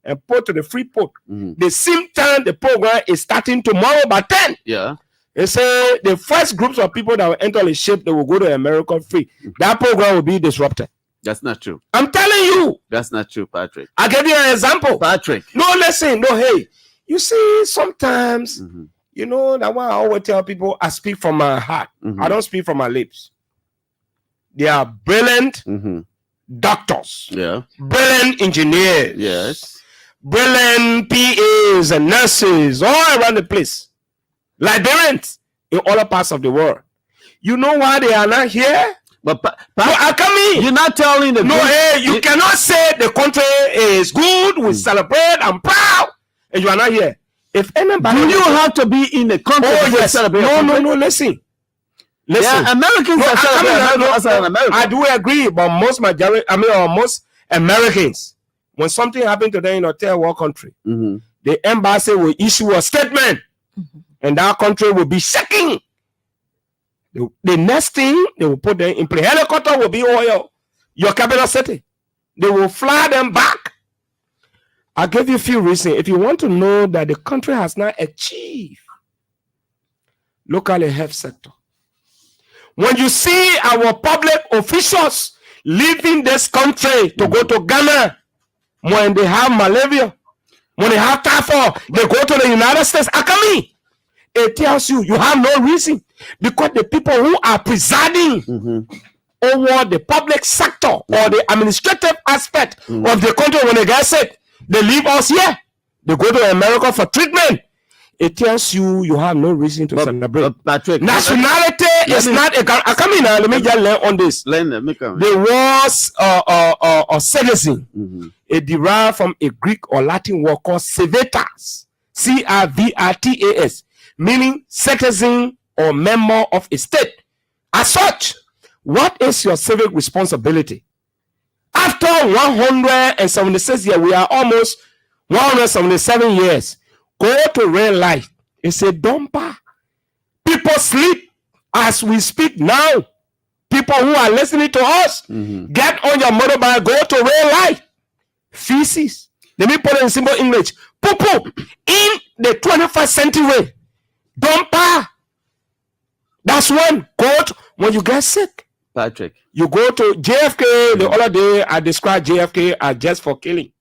and put to the free port, the same time the program is starting tomorrow by 10. Yeah. They say the first groups of people that will enter the ship, they will go to America free. That program will be disrupted. That's not true. I'm telling you. That's not true, Patrick. I'll give you an example. Patrick. No, listen. No, hey. You see, sometimes, that why I always tell people I speak from my heart. I don't speak from my lips. They are brilliant doctors. Yeah. Brilliant engineers. Yes. Brilliant PAs and nurses all around the place. Liberians in other parts of the world. You know why they are not here? But you're not telling them. No, you cannot say the country is good, we celebrate, I'm proud, and you are not here. If anybody, do you have to be in the country to celebrate? No, listen. Yeah, Americans are celebrating outside America. I do agree, but most Americans, when something happened to them in a third world country, the embassy will issue a statement. And that country will be shaking. The next thing they will put them in play. Helicopter will be over your capital city. They will fly them back. I'll give you a few reasons. If you want to know that the country has not achieved, look at the health sector. When you see our public officials leaving this country to go to Ghana, when they have malaria, when they have typhoid, they go to the United States. Akami. It tells you have no reason, because the people who are presiding over the public sector or the administrative aspect of the country, when they get sick, they leave us here. They go to America for treatment. It tells you have no reason to celebrate. Patrick, nationality is not a. Come in now. Let me just learn on this. There was a citizen. It derived from a Greek or Latin word called civitas, CIVITAS, meaning citizen or member of a state. As such, what is your civic responsibility? After 176 years, we are almost 177 years. Go to real life. It's a dumper. People sleep as we speak now. People who are listening to us, get on your motorbike, go to real life. Feces. Let me put it in simple English. Poo-poo. In the 21st century. Dumper. That's one. Quote, when you get sick, Patrick, you go to JFK. The other day, I described JFK as just for killing.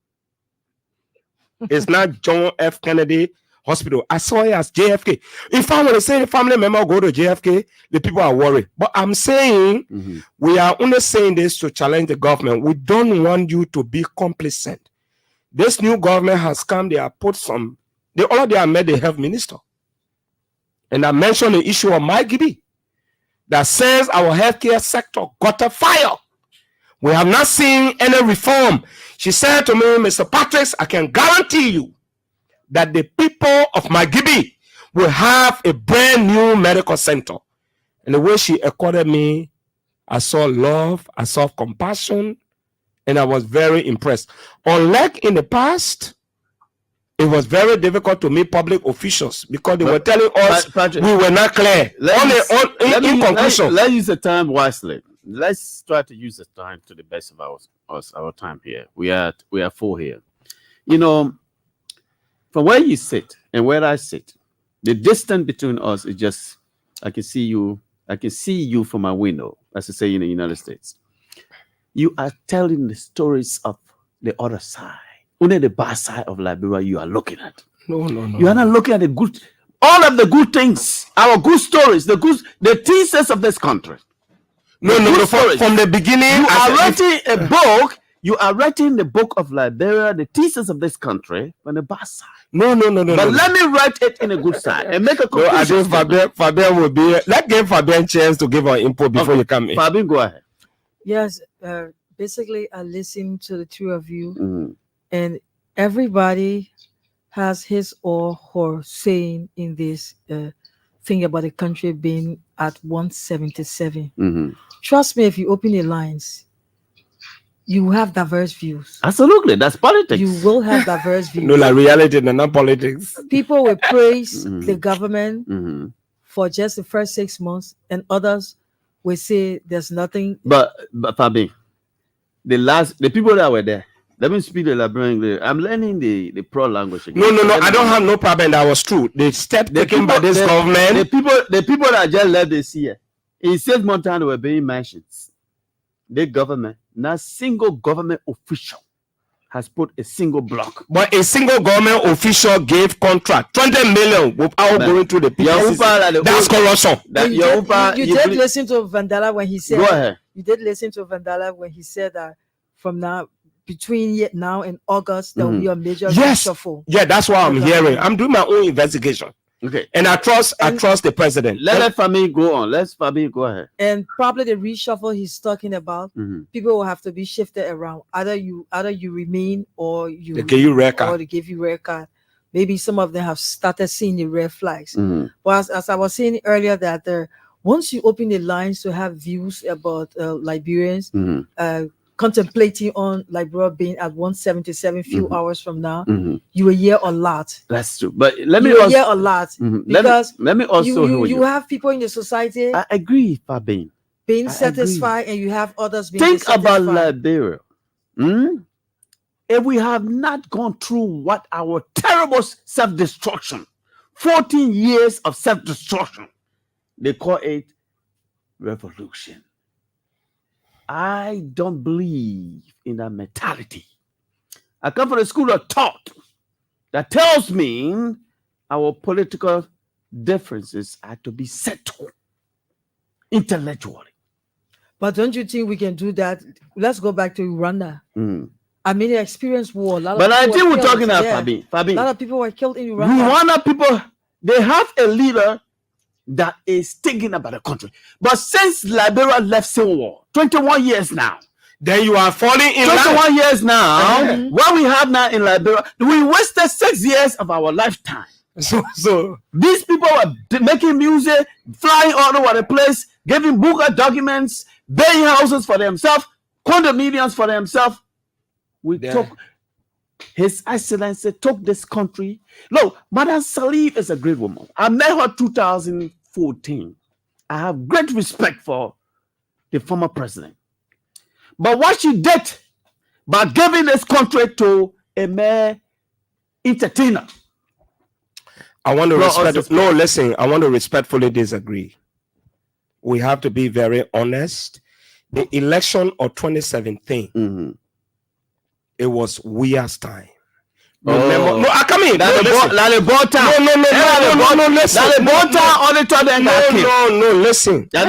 It's not John F. Kennedy Hospital. I saw it as JFK. If I want to say the family member go to JFK, the people are worried. But I'm saying we are only saying this to challenge the government. We don't want you to be complacent. This new government has come. They have put some. They already have met the health minister, and I mentioned the issue of my GB that says our healthcare sector got a fire. We have not seen any reform. She said to me, Mr. Patrick, I can guarantee you that the people of Magibi will have a brand new medical center. And the way she accorded me, I saw love, I saw compassion, and I was very impressed. Unlike in the past, it was very difficult to meet public officials because they were telling us Patrick, we were not clear. In conclusion, let's use the time wisely. Let's try to use the time to the best of our time here. We are full here. You know, from where you sit and where I sit, the distance between us is just, I can see you from my window, as they say in the United States. You are telling the stories of the other side. Only the bad side of Liberia you are looking at. No. You are not looking at the good, all of the good things, our good stories, the thesis of this country. No. From the beginning, you are writing a book. You are writing the book of Liberia, the thesis of this country, on the bad side. No. But let me write it in a good side and make a conclusion. I think Fabian will be. Let's give Fabian a chance to give our input before you come in. Fabian, go ahead. Yes. Basically, I listened to the two of you, and everybody has his or her saying in this thing about the country being at 177. Trust me, if you open the lines, you have diverse views. Absolutely, that's politics. You will have diverse views. No, like reality, not politics. People will praise the government for just the first 6 months, and others will say there's nothing. But Fabi, the people that were there. Let me speak the Liberian English. I'm learning the pro language again. No. I don't have no problem. That was true. The step taken by this government. The people that just left this year in 6 months time were being mentioned. The government, not single government official has put a single block. But a single government official gave contract 20 million without going through the PCC. That's corruption. You did listen to Vandala when he said. Go ahead. You did listen to Vandala when he said that from now. Between now and August, there will be a major reshuffle. Yeah, that's what I'm hearing. I'm doing my own investigation. Okay. And I trust the president. Let Fabi go on. Let Fabi go ahead. And probably the reshuffle he's talking about, people will have to be shifted around. Either you remain or they give you red card. Or they give you red card. Maybe some of them have started seeing the red flags. But as I was saying earlier, that once you open the lines to have views about Liberians, contemplating on Liberia being at 177 few hours from now, you will hear a lot. That's true. But let me hear a lot because let me also you have people in the society. I agree, Fabian. Being satisfied, and you have others being Think about Liberia. If we have not gone through what our terrible self-destruction, 14 years of self-destruction, they call it revolution. I don't believe in that mentality. I come from a school of thought that tells me our political differences are to be settled intellectually. But don't you think we can do that? Let's go back to Rwanda. I mean, they experienced war. But I think we're talking about Fabi. A lot of people were killed in Rwanda. Rwanda people, they have a leader that is thinking about the country. But since Liberia left Civil War, 21 years now, then you are falling in 21 years now, what we have now in Liberia, we wasted 6 years of our lifetime. So these people were making music, flying all over the place, giving Buga documents, buying houses for themselves, condominiums for themselves. We took, His Excellency took this country. Look, Madam Salif is a great woman. I met her 2014. I have great respect for the former president. But what she did by giving this country to a mere entertainer. I want to I want to respectfully disagree. We have to be very honest. The election of 2017, it was Weir's time. Remember? No, I come in. No, listen. Let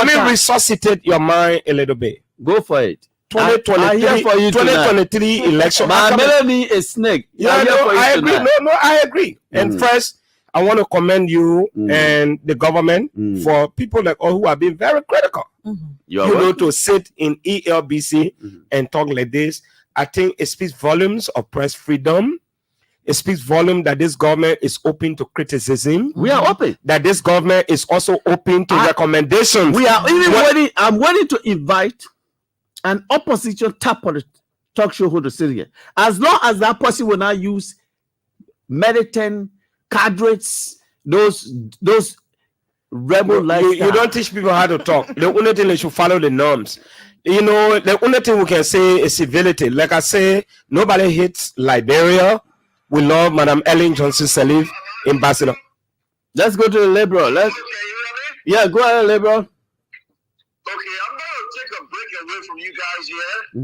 me resuscitate your mind a little bit. Go for it. 2023 election. Melanie is snake. Yeah, I agree. I agree. And first, I want to commend you and the government for people like who have been very critical. You know, to sit in ELBC and talk like this. I think it speaks volumes of press freedom. It speaks volume that this government is open to criticism. We are open. That this government is also open to recommendations. We are even ready. I'm ready to invite an opposition talk show who to sit here. As long as that person will not use militant cadres, those rebel lifestyle. You don't teach people how to talk. The only thing they should follow the norms. You know, the only thing we can say is civility. Like I say, nobody hates Liberia. We love Madam Ellen Johnson Sirleaf in Barcelona. Let's go to the liberal. Yeah, go ahead, liberal. Okay, I'm going to take a break away from you guys here,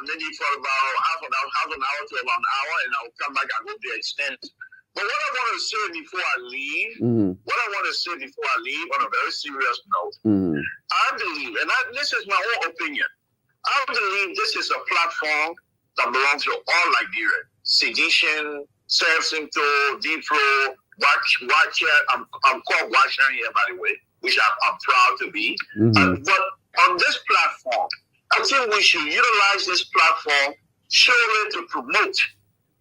maybe for about half an hour to about an hour, and I'll come back and go to extend. But what I want to say before I leave, on a very serious note, I believe, and this is my own opinion, I believe this is a platform that belongs to all Liberians. Sedition, self-symptom, deep flow, watcher. I'm called Watcher here, by the way, which I'm proud to be. But on this platform, I think we should utilize this platform surely to promote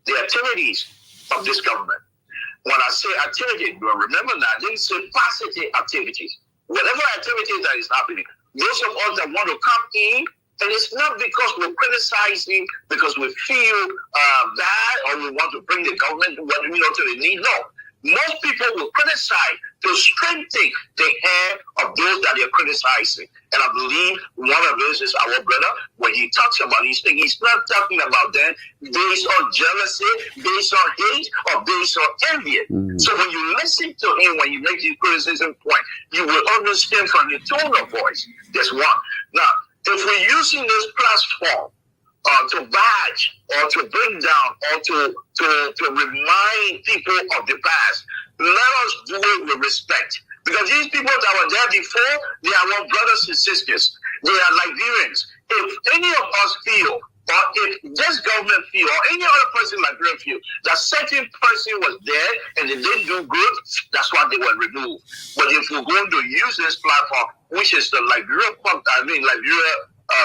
the activities of this government. When I say activity, remember now, I didn't say positive activities. Whatever activity that is happening, those of us that want to come in, and it's not because we're criticizing, because we feel bad or we want to bring the government to the need. No. Most people will criticize to strengthen the hand of those that they're criticizing. And I believe one of those is our brother. When he talks about these things, he's not talking about them based on jealousy, based on hate, or based on envy. So when you listen to him, when you make his criticism point, you will understand from the tone of voice. That's one. Now, if we're using this platform to badge or to bring down or to remind people of the past, let us do it with respect. Because these people that were there before, they are our brothers and sisters. They are Liberians. If any of us feel, or if this government feel, or any other person in Liberia feel, that certain person was there and they didn't do good, that's why they were removed. But if we're going to use this platform, which is the Liberia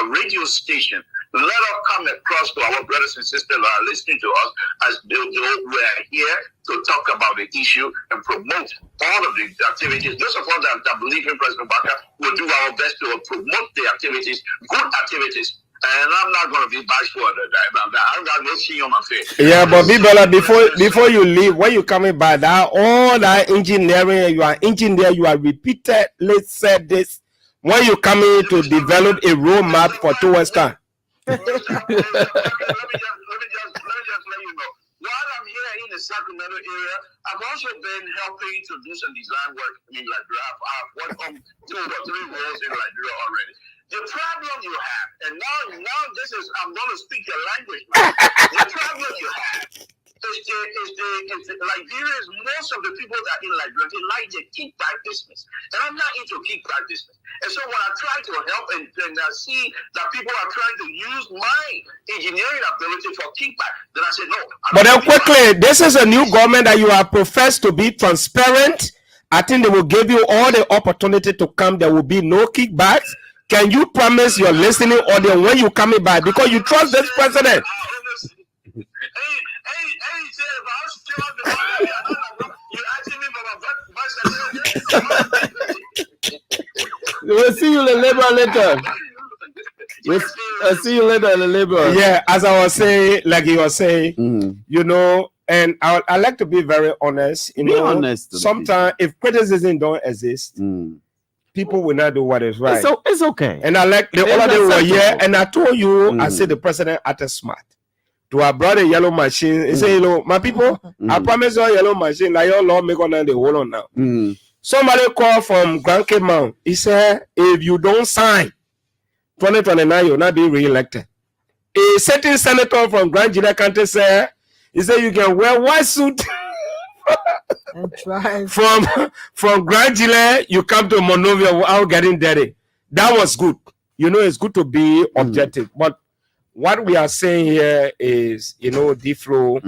radio station, let us come across to our brothers and sisters that are listening to us as we are here to talk about the issue and promote all of the activities. Those of us that believe in President Baka will do our best to promote the activities, good activities. And I'm not going to be bashful about that. I'm not see on my face. Yeah, but Bibola, before you leave, when you coming by that, all that engineering, you are engineer, you are repeatedly said this. When you coming to develop a roadmap for towards time. Let me just let you know. While I'm here in the Sacramento area, I've also been helping to do some design work in Liberia. I've worked on 2 or 3 roles in Liberia already. The problem you have, and now this is, I'm going to speak your language now. The problem you have is the Liberians, most of the people that are in Liberia, they like the kickback business. And I'm not into kickback business. And so when I try to help and I see that people are trying to use my engineering ability for kickback, then I say no. But then quickly, this is a new government that you are professed to be transparent. I think they will give you all the opportunity to come. There will be no kickbacks. Can you promise your listening audience when you coming by, because you trust this president? We'll see you in the labor later. I'll see you later in the labor. Yeah, as I was saying, like you were saying, you know, and I like to be very honest. You know, honest. Sometimes if criticism don't exist, people will not do what is right. So it's okay. And I like the other day we were here, and I told you, I said the president acted smart. To I brought a yellow machine. He said, you know, my people, I promise you a yellow machine, like your law make on the hold on now. Somebody called from Grand Cape Mount. He said, if you don't sign 2029, you'll not be re-elected. A certain senator from Grand Gila County said, he said you can wear white suit from Grand Gila, you come to Monrovia without getting dirty. That was good. it's good to be objective. But what we are saying here is, D-Flow,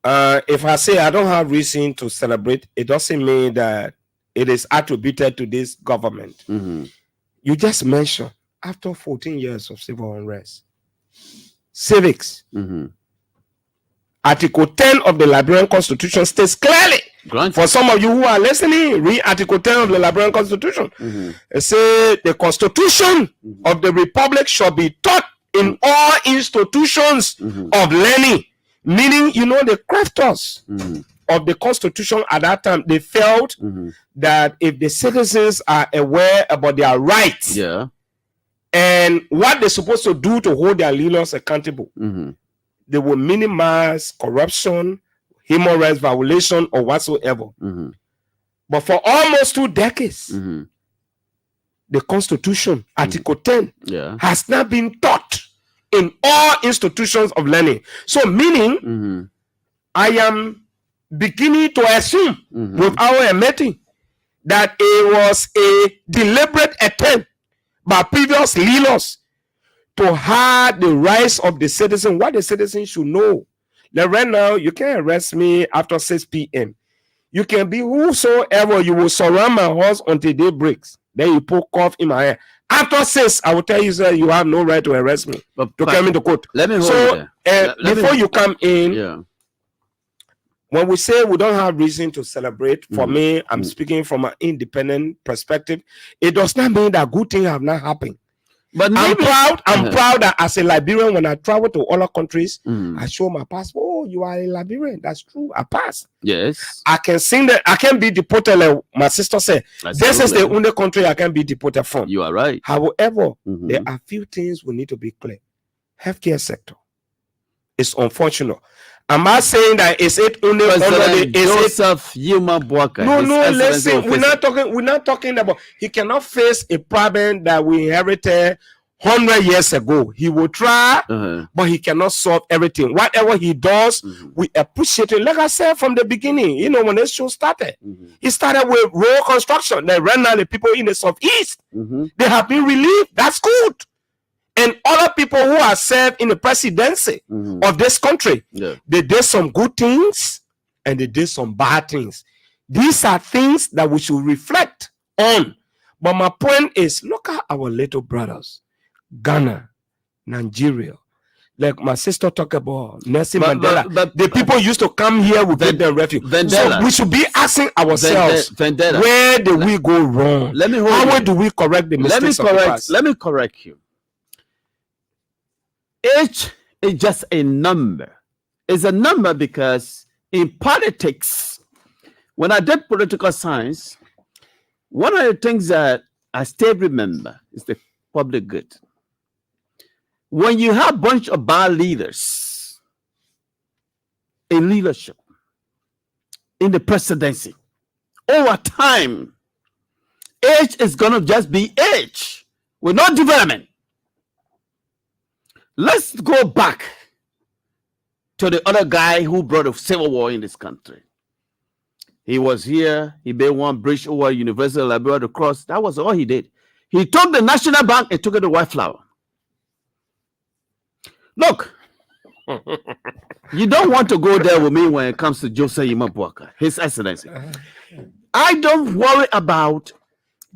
if I say I don't have reason to celebrate, it doesn't mean that it is attributed to this government. You just mentioned after 14 years of civil unrest, civics. Article 10 of the Liberian Constitution states clearly. For some of you who are listening, read Article 10 of the Liberian Constitution. It says the Constitution of the Republic shall be taught in all institutions of learning. Meaning, the crafters of the Constitution at that time, they felt that if the citizens are aware about their rights and what they're supposed to do to hold their leaders accountable, they will minimize corruption, human rights violation, or whatsoever. But for almost 2 decades, the Constitution, Article 10, has not been taught in all institutions of learning. So meaning, I am beginning to assume, without admitting, that it was a deliberate attempt by previous leaders to hide the rights of the citizen, what the citizen should know. Like right now, you can't arrest me after 6 p.m. You can be whosoever. You will surround my house until day breaks. Then you put cough in my hair. After 6, I will tell you, sir, you have no right to arrest me, to come into court. Let me hold so, before you come in, when we say we don't have reason to celebrate, for me, I'm speaking from an independent perspective. It does not mean that good things have not happened. But I'm proud that as a Liberian, when I travel to other countries, I show my passport. Oh, you are a Liberian. That's true. I pass. Yes. I can sing that. I can be deported. Like my sister said, this is the only country I can be deported from. You are right. However, there are few things we need to be clear. Healthcare sector. It's unfortunate. Am I saying that is it only Joseph Yuma Bwaka? No, listen, we're not talking about he cannot face a problem that we inherited 100 years ago. He will try, but he cannot solve everything. Whatever he does, we appreciate it. Like I said from the beginning, when this show started, he started with road construction. Then right now the people in the southeast, they have been relieved. That's good. And other people who are served in the presidency of this country, they did some good things and they did some bad things. These are things that we should reflect on. But my point is, look at our little brothers, Ghana, Nigeria. Like my sister talked about Nelson Mandela. But the people used to come here with their refuge. So we should be asking ourselves, where did we go wrong? How do we correct the mistakes of the past? Let me correct you. Age is just a number. It's a number because in politics, when I did political science, one of the things that I still remember is the public good. When you have a bunch of bad leaders in leadership, in the presidency, over time, age is going to just be age with no development. Let's go back to the other guy who brought a civil war in this country. He was here. He made one bridge over University of Liberia to cross. That was all he did. He took the National Bank and took it to White Flower. Look, you don't want to go there with me when it comes to Joseph Imabwaka, His Excellency. I don't worry about,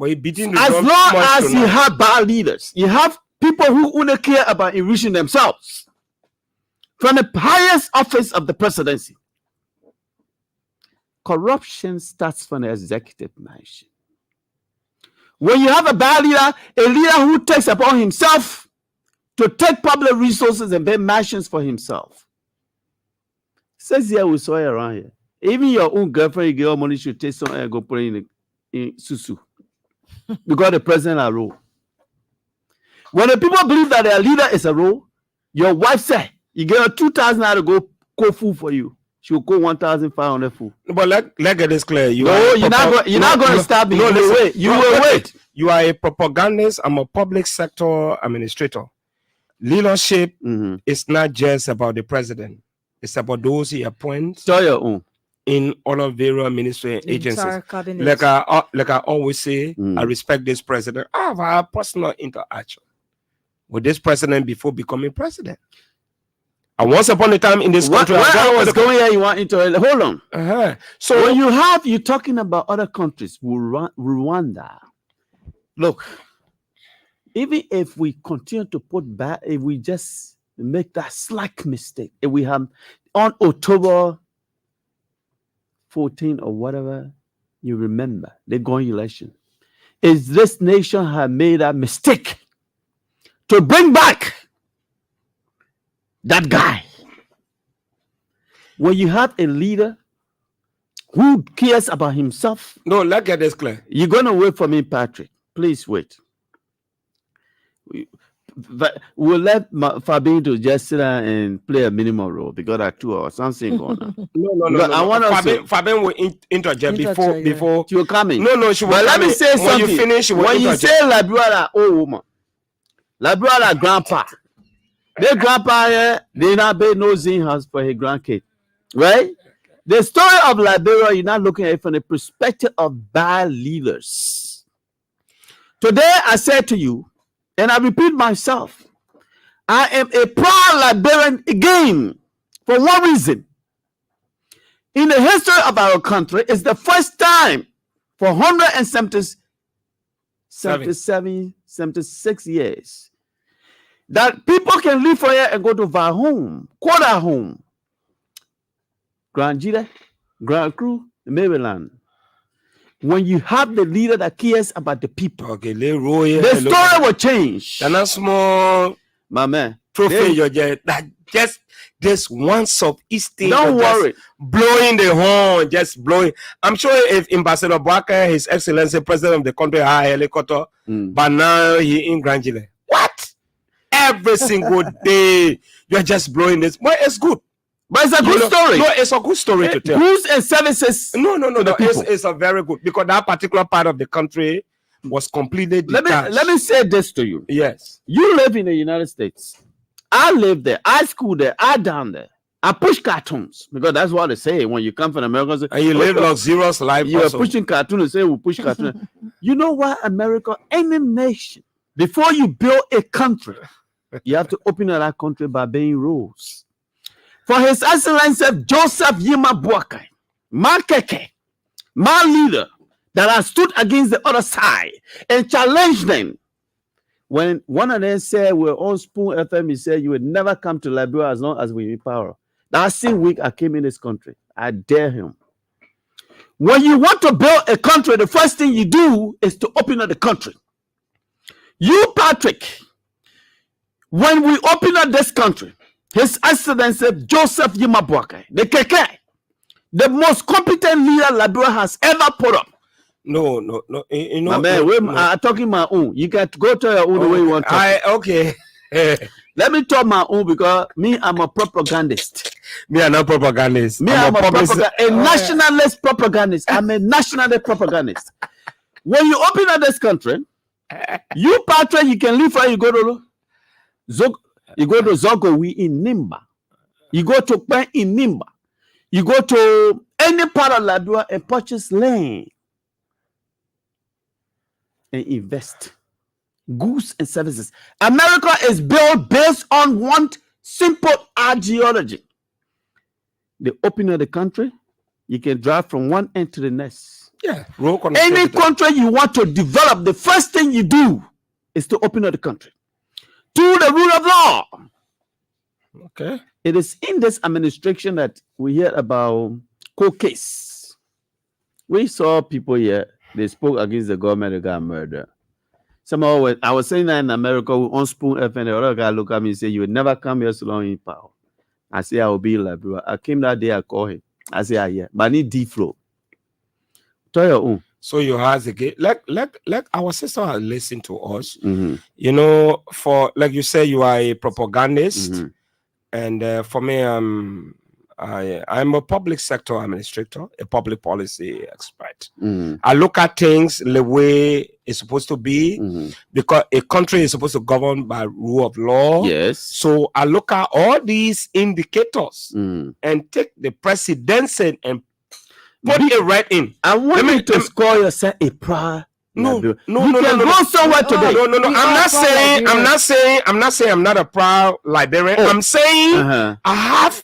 as long as you have bad leaders, you have people who only care about enriching themselves from the highest office of the presidency. Corruption starts from the executive mansion. When you have a bad leader, a leader who takes upon himself to take public resources and build mansions for himself. Says here we saw it around here. Even your own girlfriend, you get your money, should take some and go put it in susu. Because the president are rule. When the people believe that their leader is a role, your wife said, you get her 2,000 to go cook food for you. She will cook 1,500 food. But let get this clear. You're not going to stop me. You will wait. You are a propagandist. I'm a public sector administrator. Leadership is not just about the president. It's about those he appoints. Tell your own. in all of various ministry and The agencies. entire cabinet. Like I always say, I respect this president. I have a personal interaction with this president before becoming president. And once upon a time in this country, where I was going here, you want into it. Hold on. So when you're talking about other countries, Rwanda. Look, even if we continue to put back, if we just make that slight mistake, if we have on October 14 or whatever, you remember the going election, is this nation have made a mistake to bring back that guy. When you have a leader who cares about himself. No, let's get this clear. You're going to wait for me, Patrick. Please wait. We'll let Fabien to just sit down and play a minimal role because there are 2 hours. Something going on. No. I want Fabien will interject before you're coming. No, she will. But let me say something. When you finish, when you say Liberia, oh woman, Liberia grandpa, their grandpa here, they not build no zine house for his grandkid, right? The story of Liberia, you're not looking at it from the perspective of bad leaders. Today, I said to you, and I repeat myself, I am a proud Liberian again for one reason. In the history of our country, it's the first time for 76 years that people can leave from here and go to their home, call their home. Grand Jide, Grand Cru, Maryland. When you have the leader that cares about the people, the story will change. And a small, my man, trophy, that just this one southeastern. Don't worry, blowing the horn, just blowing. I'm sure if Ambassador Bwaka, His Excellency President of the country, had a helicopter, but now he in Grand Jile. What? Every single day, you're just blowing this. Well, it's good. But it's a good story. No, it's a good story to tell. Goods and services. No. It's a very good, because that particular part of the country was completely detached. Let me say this to you. Yes. You live in the United States. I live there. I school there. I down there. I push cartoons because that's what they say when you come from America. And you live luxurious life. You are pushing cartoons. Say we push cartoons. You know why America, any nation, before you build a country, you have to open up that country by obeying rules. For His Excellency Joseph Yima Boakai, my keke, my leader, that I stood against the other side and challenged them. When one of them said we're on Spoon FM, he said you would never come to Liberia as long as we in power. That same week I came in this country. I dare him. When you want to build a country, the first thing you do is to open up the country. You, Patrick, when we open up this country, His Excellency Joseph Yima Boakai, the Keke, the most competent leader Liberia has ever put up. No. You know, my man, I'm talking my own. You got to go to your own the way you want to. Okay. Let me talk my own because me, I'm a propagandist. Me, I'm not propagandist. Me, I'm a nationalist propagandist. I'm a nationalist propagandist. When you open up this country, you, Patrick, you can leave where you go to Zogowi in Nimba. You go to Pen in Nimba. You go to any part of Liberia and purchase land and invest. Goods and services. America is built based on one simple ideology. They open up the country, you can drive from one end to the next. Yeah. Any country you want to develop, the first thing you do is to open up the country to the rule of law. Okay. It is in this administration that we hear about court case. We saw people here, they spoke against the government, they got murdered. Somehow, I was saying that in America, on Spoon FM, the other guy look at me and say, you would never come here so long in power. I say, I will be in Liberia. I came that day, I called him. I say, yeah, but I need D-flow. Tell your own. So you has again, like our sister has listened to us. Mm-hmm. You know, for like you say, you are a propagandist, Mm-hmm. and for me, I'm a public sector administrator, a public policy expert. Mm-hmm. I look at things the way it's supposed to be, Mm-hmm. because a country is supposed to govern by rule of law. Yes. So I look at all these indicators Mm-hmm. and take the presidency and Put it right in. I want you to score yourself a proud. No. You can go somewhere today. No. I'm not saying I'm not a proud Liberian. I'm saying I have,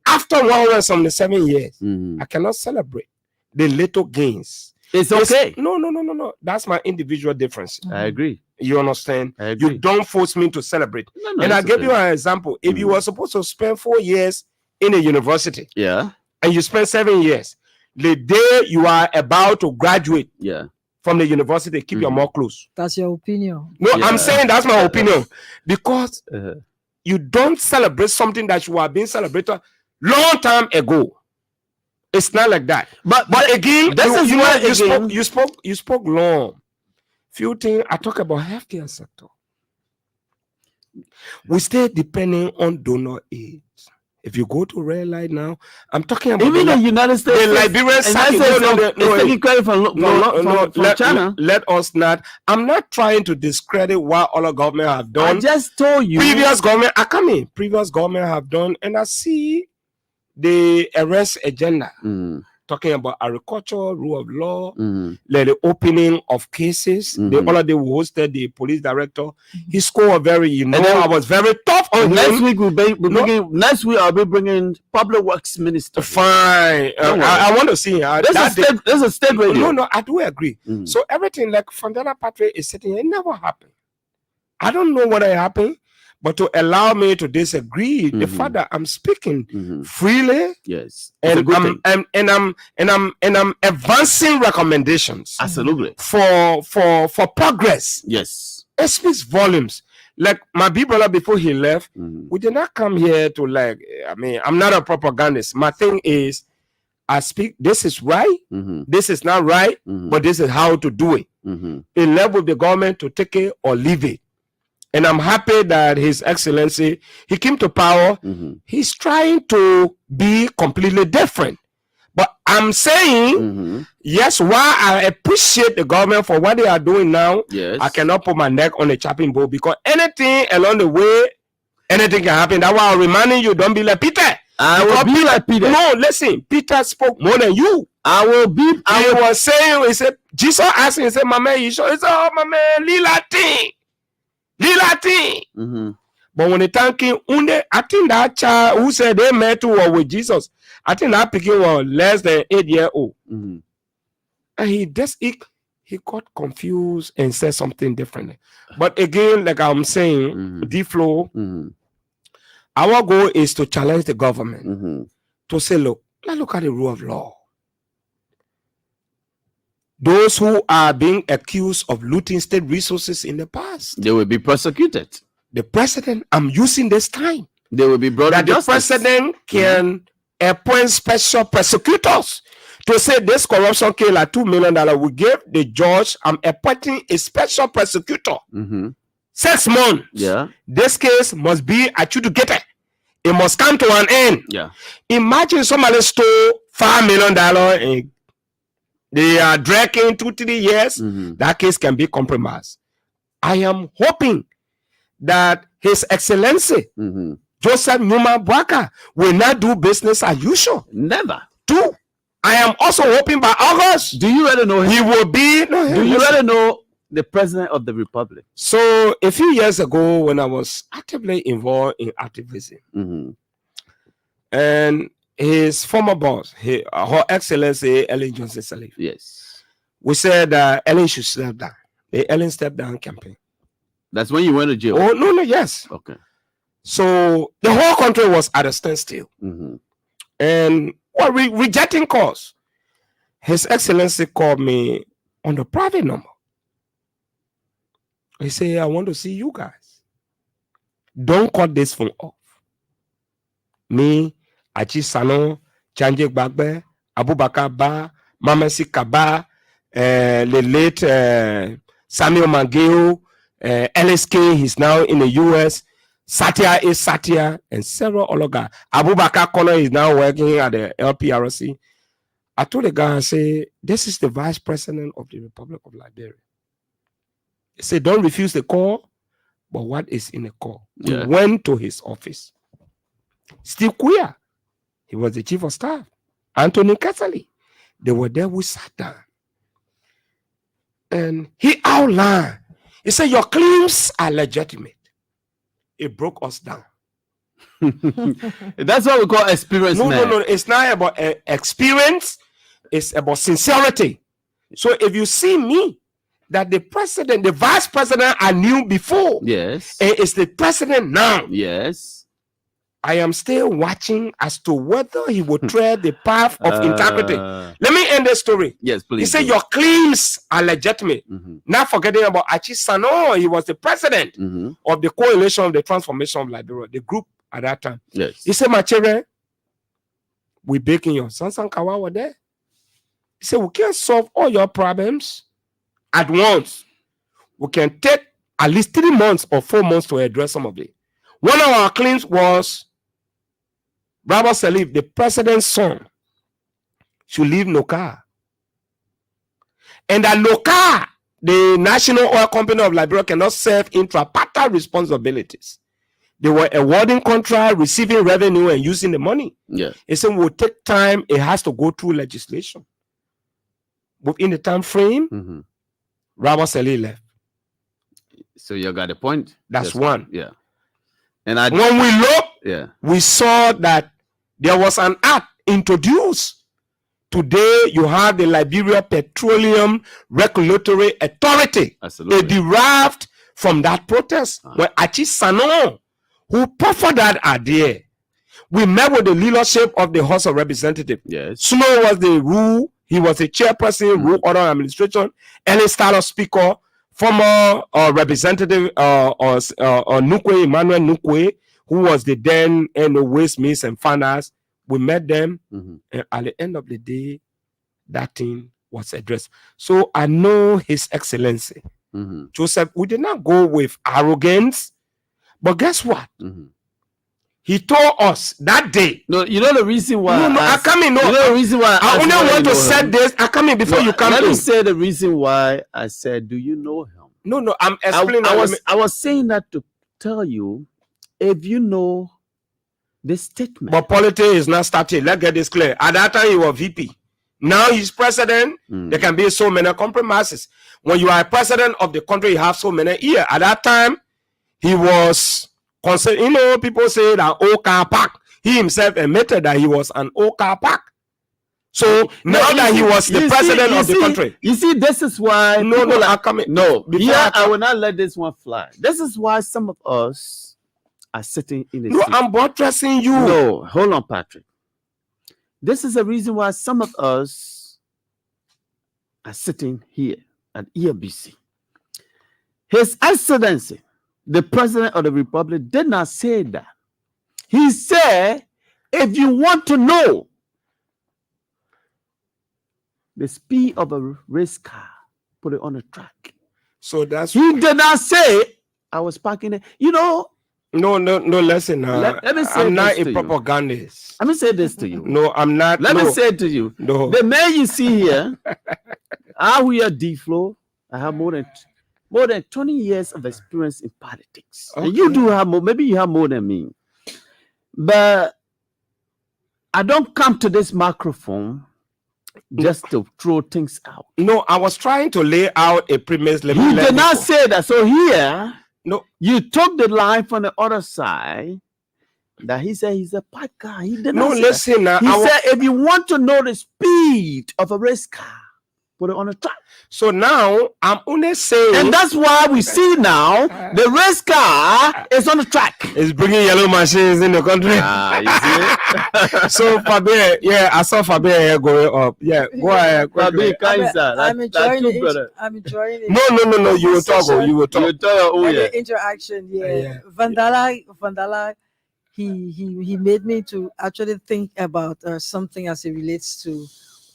after 177 years, I cannot celebrate the little gains. It's okay. No. That's my individual difference. I agree. You understand? I agree. You don't force me to celebrate. No, and I give you an example. If you were supposed to spend 4 years in a university, and you spend 7 years, the day you are about to graduate, from the university, keep your mouth closed. That's your opinion. No, I'm saying that's my opinion, because you don't celebrate something that you are being celebrated long time ago. It's not like that. But again, you spoke long. Few things I talk about healthcare sector. We still depending on donor aid. If you go to red light now, I'm talking about even the United States, the Liberian side. Taking credit from China. Let us not. I'm not trying to discredit what other government have done. I just told you. Previous government have done, and I see the arrest agenda. Talking about agriculture, rule of law, the opening of cases. The other day we hosted the police director. He scored I was very tough on next him. Week next week I'll be bringing public works minister. Fine. I want to see. There's a state radio. No, I do agree. So everything like Fandana Patrick is sitting, it never happened. I don't know what happened. But to allow me to disagree, the fact that I'm speaking freely, and I'm advancing recommendations, absolutely, for progress. Yes, it speaks volumes. Like my big brother before he left, we did not come here to I'm not a propagandist. My thing is, I speak. This is right. This is not right. But this is how to do it. In level with the government to take it or leave it. And I'm happy that His Excellency, he came to power. He's trying to be completely different. But I'm saying, yes, while I appreciate the government for what they are doing now, I cannot put my neck on the chopping board, because anything along the way, anything can happen. That's why I'm reminding you, don't be like Peter. I will be like Peter. No, listen, Peter spoke more than you. I was saying, he said, Jesus asked him, he said, my man, you sure? He said, oh, my man, Lila thing. But when the tanking, I think that child who said they met with Jesus, I think that picking was less than 8-year-old. And he got confused and said something different. But again, like I'm saying, D-Flow, our goal is to challenge the government to say, look, let's look at the rule of law. Those who are being accused of looting state resources in the past, they will be prosecuted. The president, I'm using this time, they will be brought to justice. The president can appoint special prosecutors to say this corruption case like $2 million. We give the judge, I'm appointing a special prosecutor. 6 months. This case must be adjudicated. It must come to an end. Imagine somebody stole $5 million and they are dragging 2-3 years. That case can be compromised. I am hoping that His Excellency Joseph Numa Bwaka will not do business as usual. Never. 2. I am also hoping by August. Do you already know him? He will be. Do you already know the President of the Republic? So a few years ago, when I was actively involved in activism, and his former boss, Her Excellency Ellen Johnson Sirleaf. Yes. We said Ellen should step down. The Ellen step down campaign. That's when you went to jail. Oh, no, yes. Okay. So the whole country was at a standstill. And rejecting calls. His Excellency called me on the private number. He said, I want to see you guys. Don't cut this phone off. Me, Achi Sano, Chanje Gbagbe, Abubakar Ba, Mamasi Kaba, the late Samuel Mangeo, LSK, he's now in the US. Satya is Satya, and several other guys. Abubakar Kono is now working at the LPRC. I told the guy, I said, this is the Vice President of the Republic of Liberia. He said, don't refuse the call, but what is in the call? He went to his office. Steve Kuya, he was the Chief of Staff. Anthony Kasali, They were there. We sat down. And he outlined. He said, your claims are legitimate. It broke us down. That's what we call experience. No. It's not about experience. It's about sincerity. So if you see me, that the president, the vice president I knew before, yes, and it's the president now, yes, I am still watching as to whether he will tread the path of integrity. Let me end the story. Yes, please. He said your claims are legitimate. Not forgetting about Achi Sano. He was the president of the Coalition of the Transformation of Liberia, the group at that time. Yes. He said, my children, we baking your Sansan Kawa were there. He said, we can't solve all your problems at once. We can take at least 3 months or 4 months to address some of it. One of our claims was Rabbi Salif, the president's son, should leave Noka. And that Noka, the National Oil Company of Liberia, cannot serve intra-party responsibilities. They were awarding contract, receiving revenue, and using the money. Yeah. It said, will take time. It has to go through legislation. Within the time frame, Rabbi Salif left. So you got a point. That's one. Yeah. And when we looked, we saw that there was an act introduced. Today, you have the Liberia Petroleum Regulatory Authority. Absolutely. It derived from that protest when Achi Sano, who proffered that idea, we met with the leadership of the House of Representatives. Yes. Suno was the rule. He was the chairperson, rule order administration, Ellen Style speaker, former representative Nukwe, Emmanuel Nukwe, who was the then Waste, Means and Finance. We met them, and at the end of the day, that thing was addressed. So I know His Excellency, Joseph, we did not go with arrogance, but guess what? He told us that day. No, you know the reason why. No, I come in. No, you know the reason why. I only want to set this. I come in before you come in. Let me say the reason why I said, do you know him? No, I'm explaining. I was saying that to tell you, if you know this statement. But politics is not starting. Let's get this clear. At that time, he was VP. Now he's president. There can be so many compromises. When you are president of the country, you have so many years. At that time, he was. You know, people say that old car park. He himself admitted that he was an old car park. So now that he was the president of the country. You see, this is why. No, I come in. No, I will not let this one fly. This is why some of us are sitting in the seat. I'm buttressing you. No, hold on, Patrick. This is the reason why some of us are sitting here at Elbc. His Excellency, the President of the Republic, did not say that. He said, if you want to know the speed of a race car, put it on the track. So that's he did not say I was parking it. You know. No. Listen. Let me say I'm not this a propagandist. Let me say this to you. No, I'm not. Let me say it to you. No. The man you see here, we are D-Flow. I have more than 20 years of experience in politics. Okay. And you do have more, maybe you have more than me. But I don't come to this microphone just to throw things out. No, I was trying to lay out a premise. He did not say that. So here, you took the line from the other side that he said he's a park guy. He did not say listen that. now. He said if you want to know the speed of a race car, put it on the track. So now I'm only saying, and that's why we see now the race car is on the track. It's bringing yellow machines in the country. You see? So Fabien, I saw Fabien here going up. Yeah, go ahead. I'm enjoying it. I'm enjoying it. No. You will talk. You will talk. Interaction. Yeah. Vandala. He made me to actually think about something as it relates to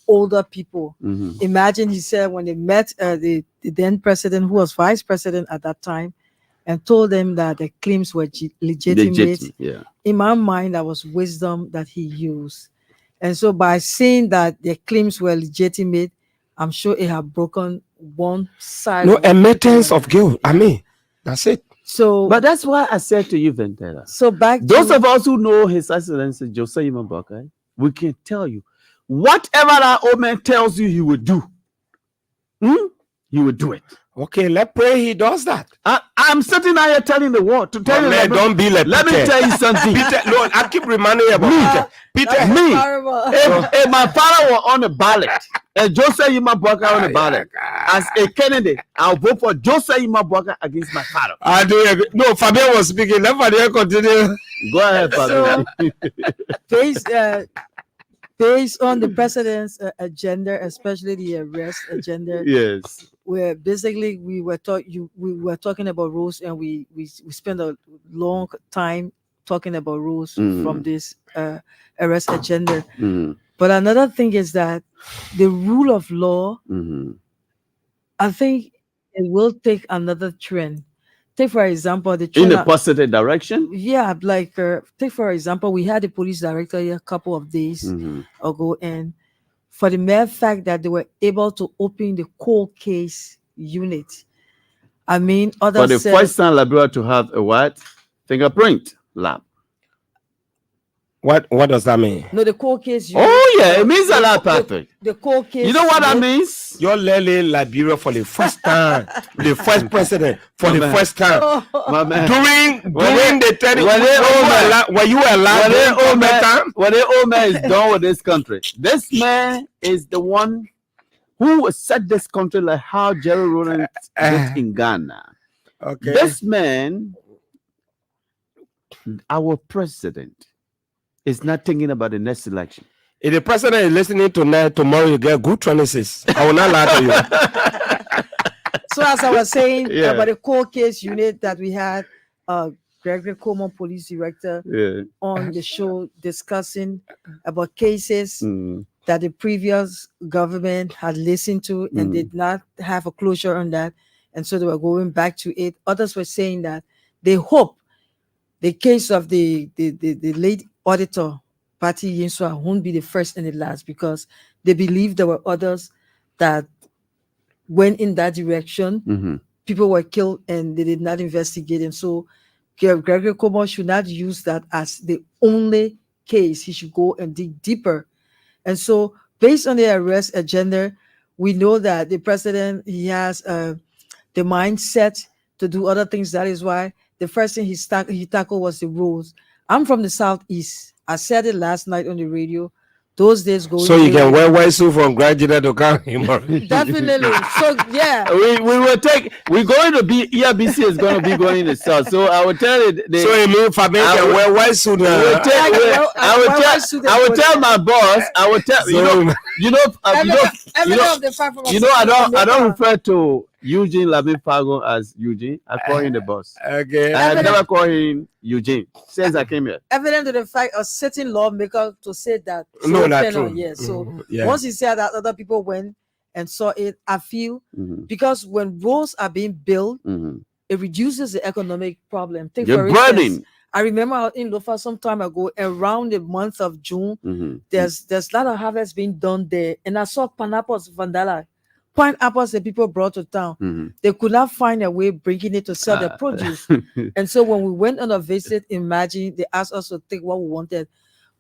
older people. Imagine, he said, when they met the then president, who was vice president at that time, and told them that the claims were legitimate. In my mind, that was wisdom that he used. And so by saying that the claims were legitimate, I'm sure it had broken one side. No admittance of guilt. I mean, that's it. So, but that's why I said to you, Vendetta. So back those of us who know His Excellency Joseph Imambaka, we can tell you, Whatever that old man tells you he would do, he would do it. Okay, let's pray he does that. I'm sitting here telling the world to tell you. Man, don't be like Let Peter. me tell you something. Peter, no, I keep reminding you about Peter. Peter, me. If my father were on the ballot and Joseph Imabwaka on the ballot as a candidate, I'll vote for Joseph Imabwaka against my father. I do agree. No, Fabian was speaking. Let Fabian continue. Go ahead, Fabian. Based on the president's agenda, especially the arrest agenda, yes, where basically we were talking about rules, and we spent a long time talking about rules from this arrest agenda. But another thing is that the rule of law, I think it will take another trend. Take for example the in a positive direction. Yeah, like take for example, we had the police director here a couple of days ago, and for the mere fact that they were able to open the cold case unit, I mean, others for the first time Liberia to have a what? Fingerprint lab. What does that mean? No, the cold case unit. Oh yeah, it means a lot, Patrick. The cold case. You know what that means? You're learning Liberia for the first time. The first president for the first time. My man. During the 30 were you alive? When the old man is done with this country, this man is the one who set this country like how Jerry Rawlings did in Ghana. Okay. This man, our president, is not thinking about the next election. If the president is listening tonight, tomorrow you get good 26. I will not lie to you. So as I was saying about the cold case unit that we had, Gregory Coleman, police director, on the show discussing about cases that the previous government had listened to and did not have a closure on that, and so they were going back to it. Others were saying that they hope the case of the late auditor Patty Yinswa won't be the first and the last, because they believe there were others that went in that direction. People were killed and they did not investigate, and so Gregory Coleman should not use that as the only case. He should go and dig deeper. And so based on the arrest agenda, we know that the president, he has the mindset to do other things. That is why the first thing he tackled was the roads. I'm from the Southeast. I said it last night on the radio. Those days go. So you can wear white suit from graduate to come. Definitely. So yeah. We're going to be Elbc is going to be going in the south. So I will tell you. So you mean Fabian can wear white suit? I will tell my boss. I will tell I don't refer to Eugene Labin Fago as Eugene. I call him the boss. Okay. I never call him Eugene since I came here. Evident to the fact of certain lawmaker to say that. No, not true. Yes. So once he said that, other people went and saw it. I feel because when roads are being built, it reduces the economic problem. Take for instance, I remember in Lofa some time ago, around the month of June, there's a lot of harvest being done there, and I saw pineapples, Vandala. Pineapples that people brought to town, they could not find a way bringing it to sell their produce. And so when we went on a visit, imagine they asked us to take what we wanted.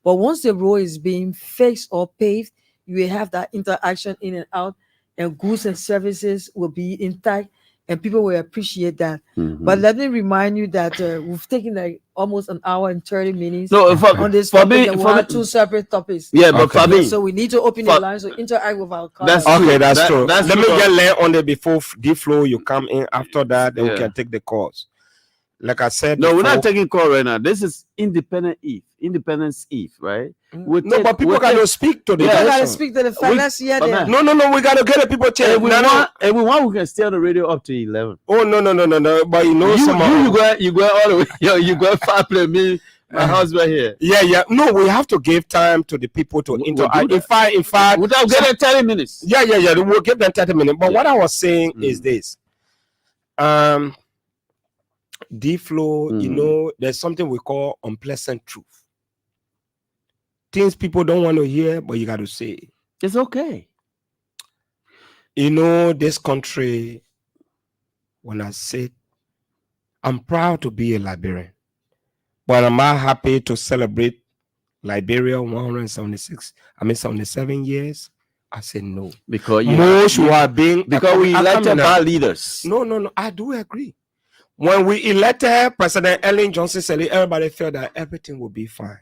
But once the road is being fixed or paved, you will have that interaction in and out, and goods and services will be intact, and people will appreciate that. But let me remind you that we've taken like almost an hour and 30 minutes on this topic, and we have two separate topics. Yeah, but for me, so we need to open the lines to interact with our colleagues. That's true. Let me get laid on there before D-Flow, you come in. After that, then we can take the calls. Like I said, no, we're not taking call right now. This is Independence Eve, right? But people gotta speak to the. People gotta speak to the fellas here. No, we gotta get the people checked. Everyone we can stay on the radio up to 11. Oh no! But you know, you go all the way. You go far play me. My husband here. Yeah. No, we have to give time to the people to interact. In fact, without getting 30 minutes. Yeah. We'll give them 30 minutes. But what I was saying is this. D-Flow, you know, there's something we call unpleasant truth. Things people don't want to hear, but you got to say. It's okay. You know, this country, when I say, I'm proud to be a Liberian, but I'm not happy to celebrate Liberia 77 years. I said no. Because we elected bad leaders. No. I do agree. When we elected President Ellen Johnson Sirleaf, everybody felt that everything would be fine.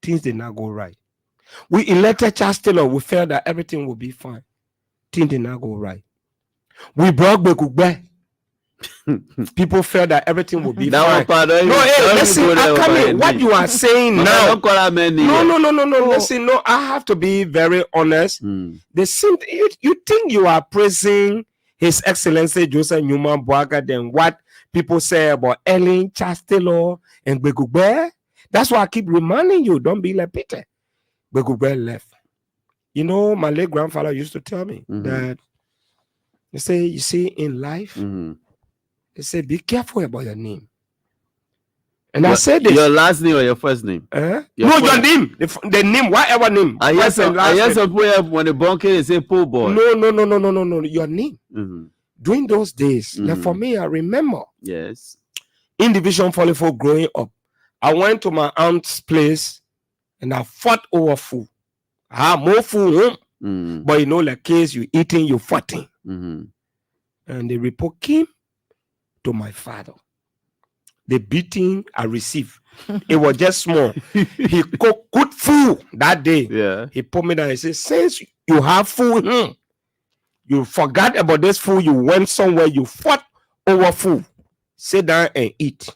Things did not go right. We elected Charles Taylor, we felt that everything would be fine. Things did not go right. We brought Bekugbe. People felt that everything would be fine. Listen, what you are saying now. No. Listen, no, I have to be very honest. The same, you think you are praising His Excellency Joseph Newman Boaga than what people say about Ellen, Charles Taylor, and Bekugbe? That's why I keep reminding you, don't be like Peter. Bekugbe left. You know, my late grandfather used to tell me that, you see, in life, they say, be careful about your name. And I said this. Your last name or your first name? Your name. The name, whatever name. I hear some people when the bunker they say poor boy. No. Your name. During those days, like for me, I remember. Yes. In Division 44 growing up, I went to my aunt's place and I fought over food. I have more food. But you know, like case you eating, you fighting. And the report came to my father. The beating I received, it was just small. He cooked good food that day. Yeah. He put me down and said, since you have food, you forgot about this food, you went somewhere, you fought over food. Sit down and eat.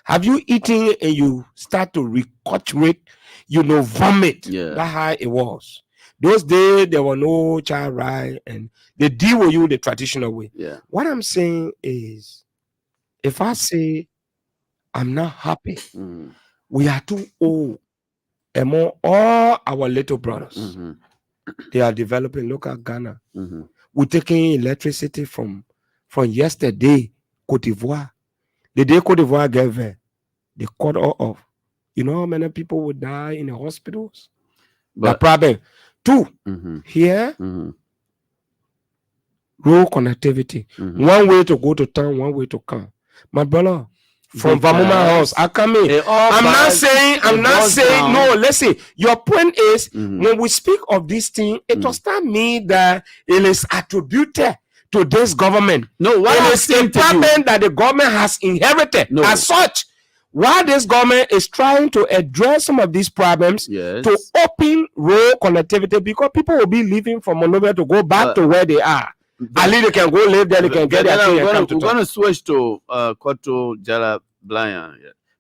Have you eaten and you start to recuperate, vomit? Yeah. That's how it was. Those days, there were no child right, and they deal with you the traditional way. Yeah. What I'm saying is, if I say I'm not happy, we are too old among all our little brothers. They are developing local Ghana. We're taking electricity from yesterday, Cote d'Ivoire. The day Cote d'Ivoire gave there, they cut all off. You know how many people would die in the hospitals? The problem. Two, here, road connectivity. One way to go to town, one way to come. My brother, from Vamuma House, I come in. I'm not saying, no, listen. Your point is, when we speak of this thing, it does not mean that it is attributed to this government. No, what it is a problem that the government has inherited as such. While this government is trying to address some of these problems to open road connectivity, because people will be leaving from Monrovia to go back to where they are. At least they can go live there, they can get their thing. We're going to switch to Koto Jala Blaya.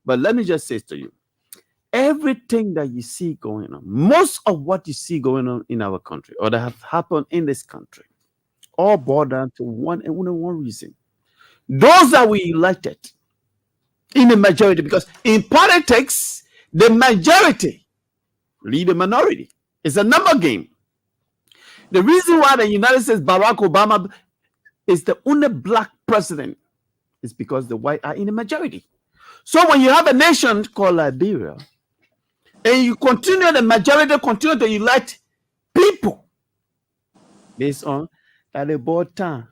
But let me just say to you, everything that you see going on, most of what you see going on in our country or that have happened in this country, all boiled down to one reason. Those that we elected in the majority, because in politics, the majority lead the minority. It's a number game. The reason why the United States, Barack Obama, is the only black president is because the white are in the majority. So when you have a nation called Liberia, and you the majority continue to elect people based on that they bought time.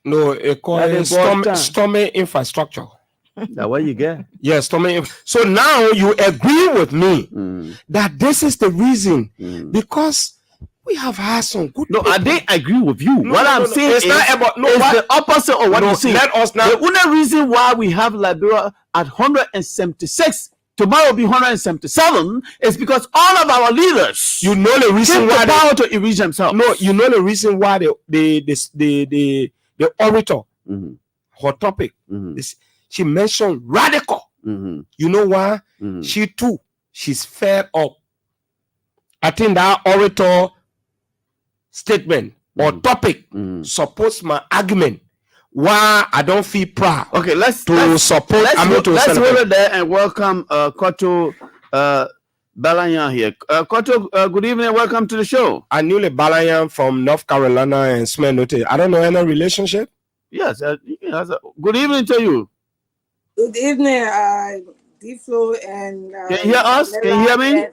No, it calls storming infrastructure. That's what you get. Yes, storming. So now you agree with me that this is the reason because we have had some good. No, I didn't agree with you. What I'm saying is the opposite of what you say. Let us now. The only reason why we have Liberia at 176, tomorrow will be 177, is because all of our leaders. You know the reason why power to erase themselves. No, you know the reason why the orator, her topic, she mentioned radical. You know why? She too, she's fed up. I think that orator statement or topic supports my argument why I don't feel proud. Okay, let's support. Let's hold it there and welcome Koto Balayan here. Koto, good evening. Welcome to the show. I knew the Balayan from North Carolina and Smenote. I don't know any relationship. Yes. Good evening to you. Good evening, D-Flow and. Can you hear us? Can you hear me?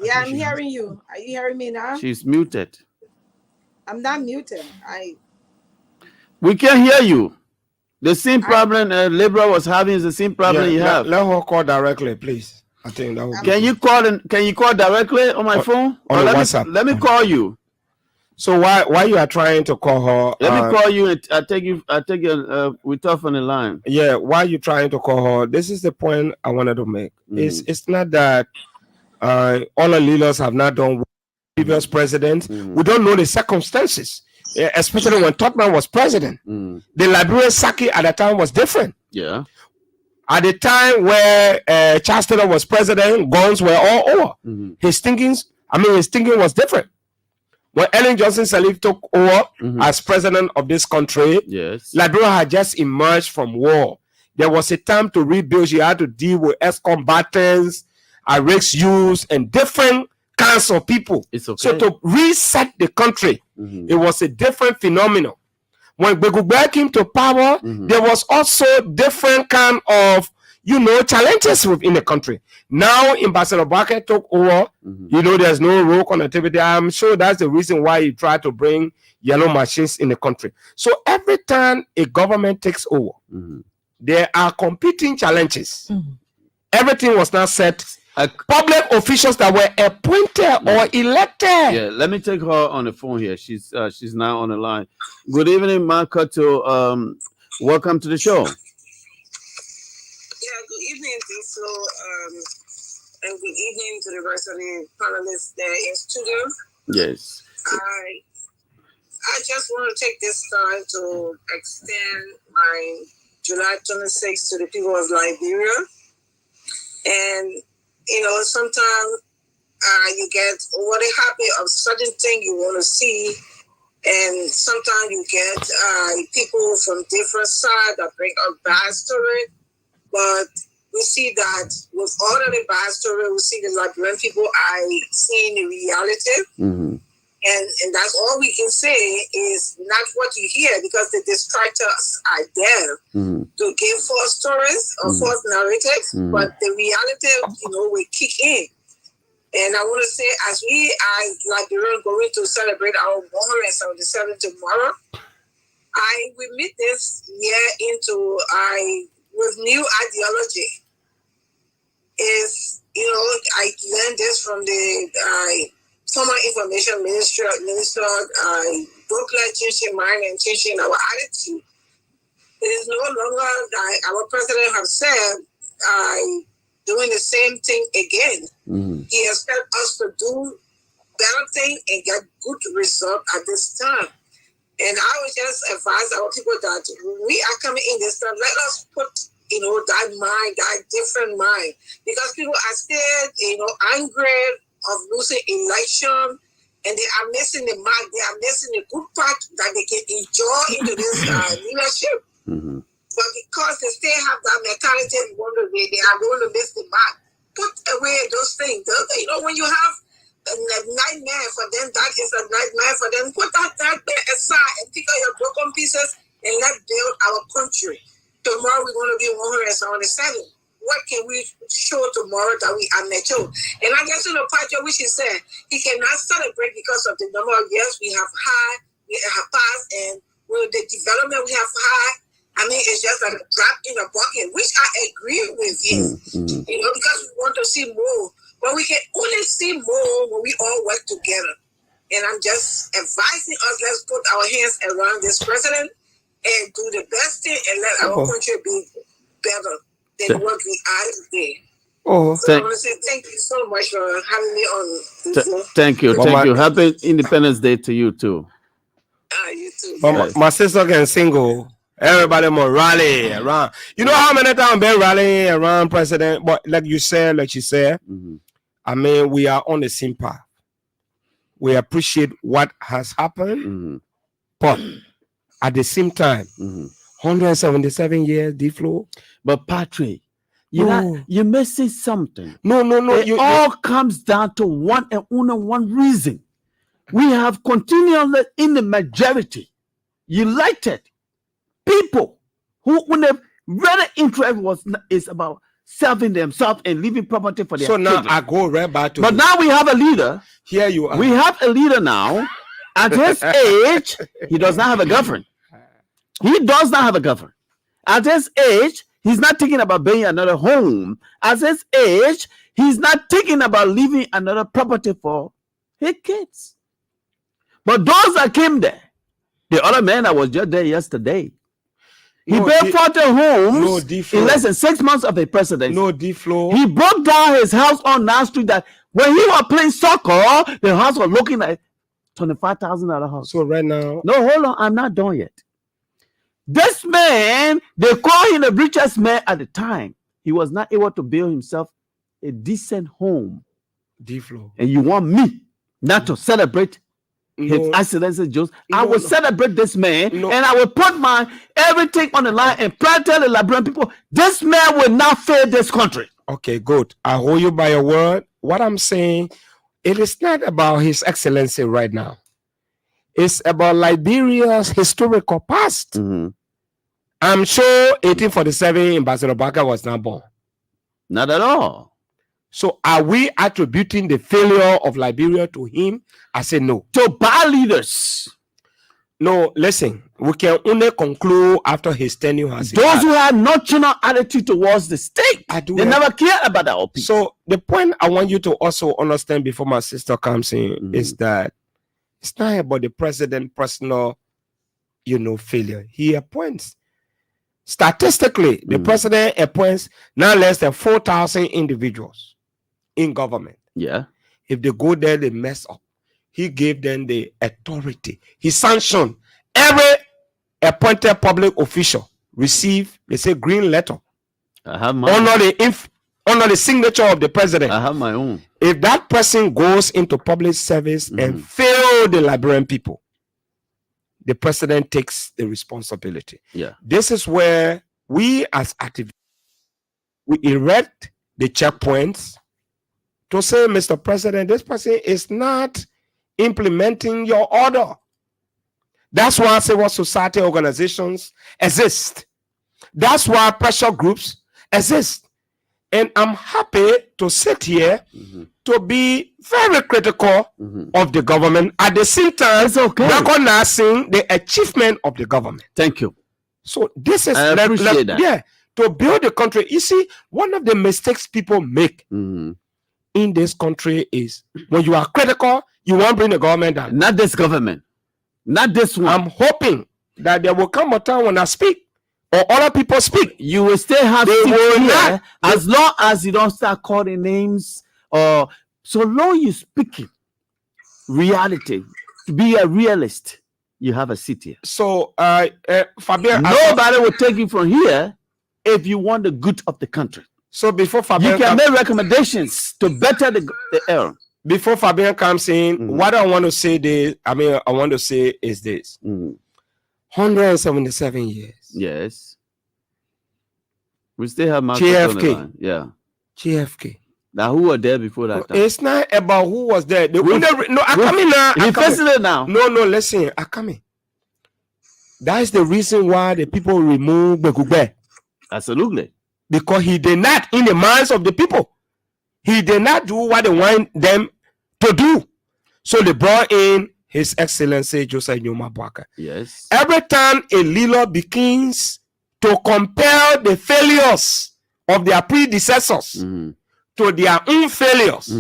Yeah, I'm hearing you. Are you hearing me now? She's muted. I'm not muted. We can't hear you. The same problem Liberia was having is the same problem you have. Let her call directly, please. I think that would Can you call directly on my phone? On Or WhatsApp. Let me call you. So why you are trying to call her? Let me call you and I take you we talk on the line. Yeah, why you trying to call her? This is the point I wanted to make. It's not that all the leaders have not done previous presidents. We don't know the circumstances, especially when Tottenham was president. The Liberian Saki at the time was different. Yeah. At the time where Charles Taylor was president, guns were all over. His thinking was different. When Ellen Johnson Sirleaf took over as president of this country, yes, Liberia had just emerged from war. There was a time to rebuild. She had to deal with ex-combatants, Iraq's youths, and different kinds of people. It's okay. So to reset the country, it was a different phenomenon. When Begubert came to power, there was also different kind of challenges within the country. Now, Ambassador Barker took over. There's no road connectivity. I'm sure that's the reason why he tried to bring yellow machines in the country. So every time a government takes over, there are competing challenges. Everything was not set. Public officials that were appointed or elected. Yeah, let me take her on the phone here. She's now on the line. Good evening, Marco. Welcome to the show. Yeah, good evening, Tiflo, and good evening to the rest of the panelists there in studio. Yes. I just want to take this time to extend my July 26th to the people of Liberia. And, sometimes you get overly happy of certain thing you want to see. And sometimes you get people from different sides that bring up bad story. But we see that with all of the bad story, we see the Liberian people are seeing the reality. And that's all we can say is not what you hear, because the distractors are there to give false stories or false narratives, but the reality, will kick in. And I want to say, as we as Liberians going to celebrate our 177 tomorrow, we meet this year into with new ideology. I learned this from the former information minister, Brooklyn changing mind and changing our attitude. It is no longer that our president has said, doing the same thing again. He expects us to do better things and get good results at this time. And I would just advise our people that we are coming in this time, let us put that mind, that different mind, because people are still angry of losing election, and they are missing the mark. They are missing the good part that they can enjoy into this leadership. But because they still have that mentality, they are going to miss the mark. Put away those things. When you have a nightmare for them, that is a nightmare for them. Put that nightmare aside and pick up your broken pieces and let's build our country. Tomorrow we're going to be 177. What can we show tomorrow that we are mature? And I guess Pacho, which he said, he cannot celebrate because of the number of years we have passed, and with the development we have had. I mean, it's just like a drop in a bucket, which I agree with him. Because we want to see more, but we can only see more when we all work together. And I'm just advising us, let's put our hands around this president and do the best thing and let our country be better than what we are today. So I want to say thank you so much for having me on. Thank you. Thank you. Happy Independence Day to you too. You too. My sister can single. Everybody more rally around. You know how many times been rallying around president? But like she said, I mean, we are on the same path. We appreciate what has happened, but at the same time, 177 years, D-Flow. But Patrick, you may say something. No. It all comes down to one reason. We have continually in the majority elected people who, when their real interest is about serving themselves and leaving property for their children. So now I go right back to. But now we have a leader. Here you are. We have a leader now. At his age, he does not have a government. He does not have a government. At his age, he's not thinking about building another home. At his age, He's not thinking about leaving another property for his kids. But those that came there, the other man that was just there yesterday, he built 40 homes in less than 6 months of a presidency. No, D-Flow. He broke down his house on that street that when he was playing soccer, the house was looking at $25,000 house. So right now. No, hold on. I'm not done yet. This man, they call him the richest man at the time. He was not able to build himself a decent home. D-Flow. And you want me not to celebrate his excellency Joseph? I will celebrate this man, and I will put my everything on the line and tell the Liberian people, this man will not fail this country. Okay, good. I hold you by your word. What I'm saying, it is not about his excellency right now. It's about Liberia's historical past. I'm sure 1847 Ambassador Barker was not born. Not at all. So are we attributing the failure of Liberia to him? I say no. To bad leaders. No, listen, we can only conclude after his tenure has those who have national attitude towards the state. They never care about our people. So the point I want you to also understand before my sister comes in is that it's not about the president's personal, failure. He appoints. Statistically, the president appoints not less than 4,000 individuals in government. Yeah. If they go there, they mess up. He gave them the authority. He sanctioned every appointed public official receive, they say, green letter. I have my under the signature of the president. I have my own. If that person goes into public service and fail the Liberian people, the president takes the responsibility. Yeah. This is where we as activists, we erect the checkpoints to say, Mr. President, this person is not implementing your order. That's why civil society organizations exist. That's why pressure groups exist. And I'm happy to sit here to be very critical of the government, at the same time recognizing the achievement of the government. Thank you. So this is I appreciate that. Yeah, to build the country. You see, one of the mistakes people make in this country is when you are critical, you want to bring the government down. Not this government. Not this one. I'm hoping that there will come a time when I speak or other people speak. You will still have to here as long as you don't start calling names, or so long you speaking reality. To be a realist, you have a seat here. So Fabian, nobody will take you from here if you want the good of the country. So before Fabian, you can make recommendations to better the air. Before Fabian comes in, what I want to say is this: 177 years. Yes. We still have JFK. Yeah. JFK. Now, who were there before that time? It's not about who was there. I come in now. No, listen, I come in. That is the reason why the people remove Begugbe. Absolutely. Because he did not, in the minds of the people, he did not do what they want them to do. So they brought in His Excellency Joseph Nyoma Bwaka. Yes. Every time a leader begins to compare the failures of their predecessors to their own failures,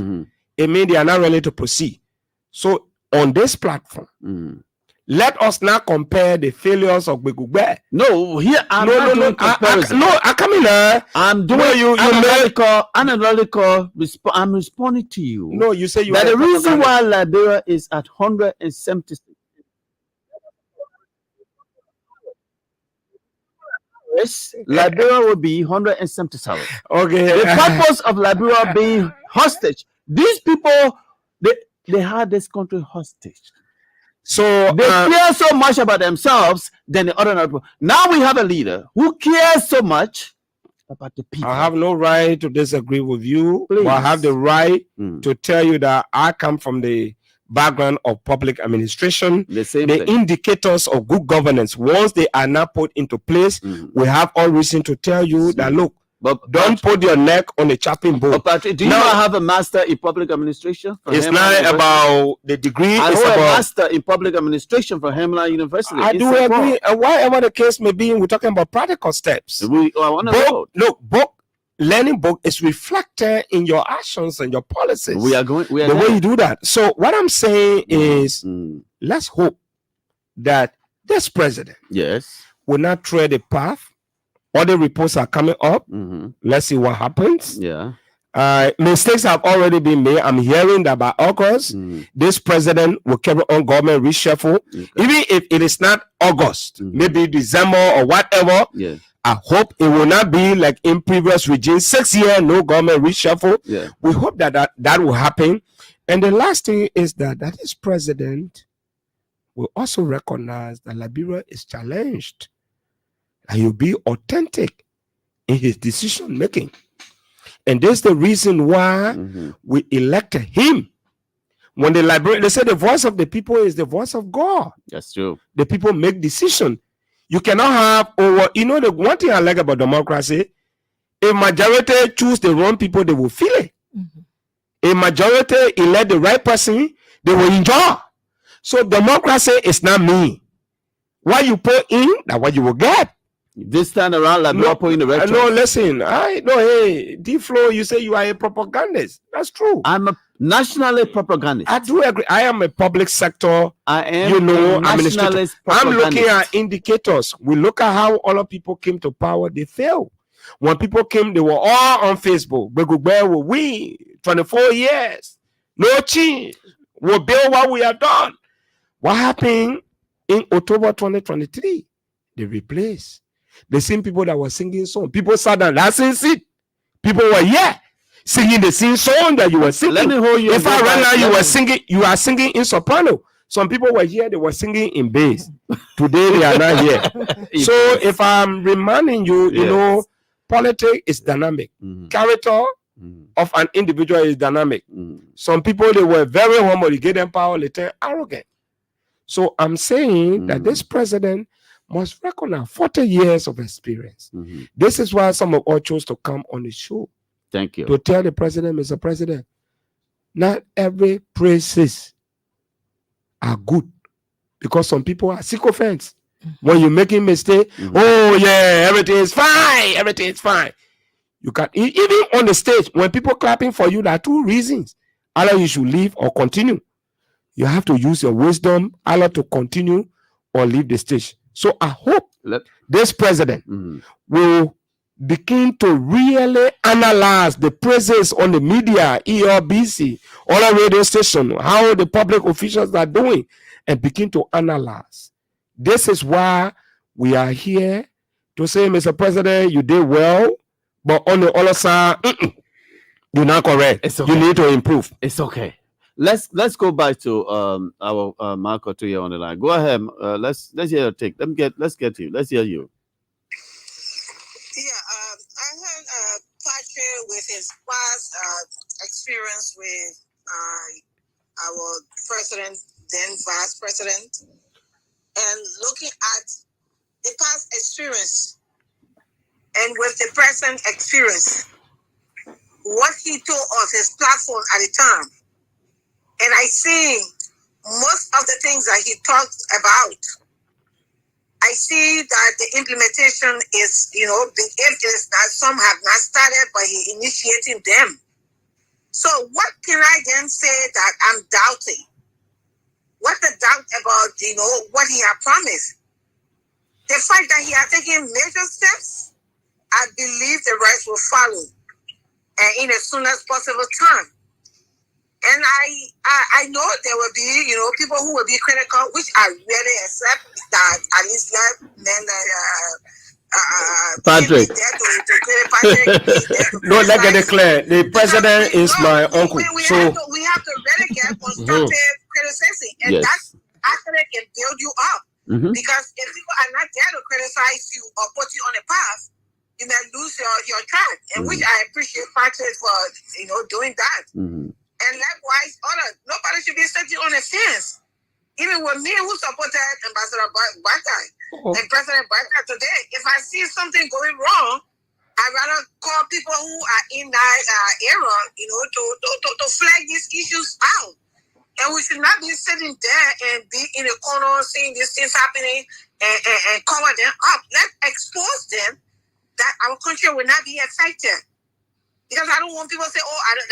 it means they are not ready to proceed. So on this platform, let us not compare the failures of Begugbe. No, here I'm not doing comparison. I come in there. I'm doing analytical. I'm responding to you. No, you say you. That the reason why Liberia is at 176. Liberia will be 177. Okay. The purpose of Liberia being hostage. These people, they had this country hostage. So they care so much about themselves than the other people. Now we have a leader who cares so much about the people. I have no right to disagree with you, but I have the right to tell you that I come from the background of public administration. The indicators of good governance, once they are not put into place, we have all reason to tell you that, look, don't put your neck on a chopping board. Patrick, do you not have a master in public administration? It's not about the degree. I it's hold about a master in public administration from Hemla University. I do agree. Whatever the case may be, we're talking about practical steps. Look, learning book is reflected in your actions and your policies. We are the way you do that. So what I'm saying is, let's hope that this president, will not tread the path. Other reports are coming up. Let's see what happens. Mistakes have already been made. I'm hearing that by August, this president will carry on government reshuffle. Even if it is not August, maybe December or whatever. I hope it will not be like in previous regimes, 6 years, no government reshuffle. We hope that will happen. And the last thing is that this president will also recognize that Liberia is challenged. And he'll be authentic in his decision making. And that's the reason why we elected him. When they say the voice of the people is the voice of God. That's true. The people make decisions. You cannot have the one thing I like about democracy, a majority choose the wrong people, they will feel it. A majority elect the right person, they will enjoy. So democracy is not me. What you put in, that's what you will get. This time around, like no, putting the red. No, listen. Hey, D-Flow, you say you are a propagandist. That's true. I'm a nationalist propagandist. I do agree. I am a public sector. I am a nationalist propagandist. I'm looking at indicators. We look at how all of people came to power. They failed. When people came, they were all on Facebook. We 24 years. No change. We'll build what we have done. What happened in October 2023? They replaced. The same people that were singing song. People sat down, that's it. People were singing the same song that you were singing. Let me hold you. If I right now you are singing in soprano. Some people were here, they were singing in bass. Today they are not here. So if I'm reminding you, you know, politics is dynamic. Character of an individual is dynamic. Some people, they were very humble, you gave them power, they turn arrogant. So I'm saying that this president must recognize 40 years of experience. This is why some of us chose to come on the show. Thank you. To tell the president, Mr. President, not every praises are good, because some people are sycophants. When you're making mistake, oh yeah, everything is fine. Everything is fine. You can even on the stage when people clapping for you, there are two reasons: either you should leave or continue. You have to use your wisdom, either to continue or leave the stage. So I hope this president will begin to really analyze the praises on the media, Elbc, all the radio station, how the public officials are doing, and begin to analyze. This is why we are here to say, Mr. President, you did well, but on the other side, you're not correct. It's okay. You need to improve. It's okay. Let's go back to our Marco to you on the line. Go ahead. Let's hear your take. Let's get you. Let's hear you. Yeah, I heard Patrick with his past experience with our president, then vice president, and looking at the past experience and with the present experience, what he told us, his platform at the time. And I see most of the things that he talked about. I see that the implementation is, if it is not, some have not started, but he initiating them. So what can I then say that I'm doubting? What the doubt about, what he had promised? The fact that he has taken major steps, I believe the rest will follow, and in as soon as possible time. And I know there will be, people who will be critical, which I really accept that at least let men Patrick. No, let me declare. The president is my uncle. We have to really get constructive criticism, and that actually can build you up. Because if people are not there to criticize you or put you on a path, you may lose your track. And which I appreciate Patrick for doing that. And likewise, nobody should be sitting on the fence. Even with me, who supported Ambassador Bartai and President Bartai today, if I see something going wrong, I'd rather call people who are in that era, to flag these issues out. And we should not be sitting there and be in a corner seeing these things happening and cover them up. Let's expose them that our country will not be affected. Because I don't want people to say, oh, they're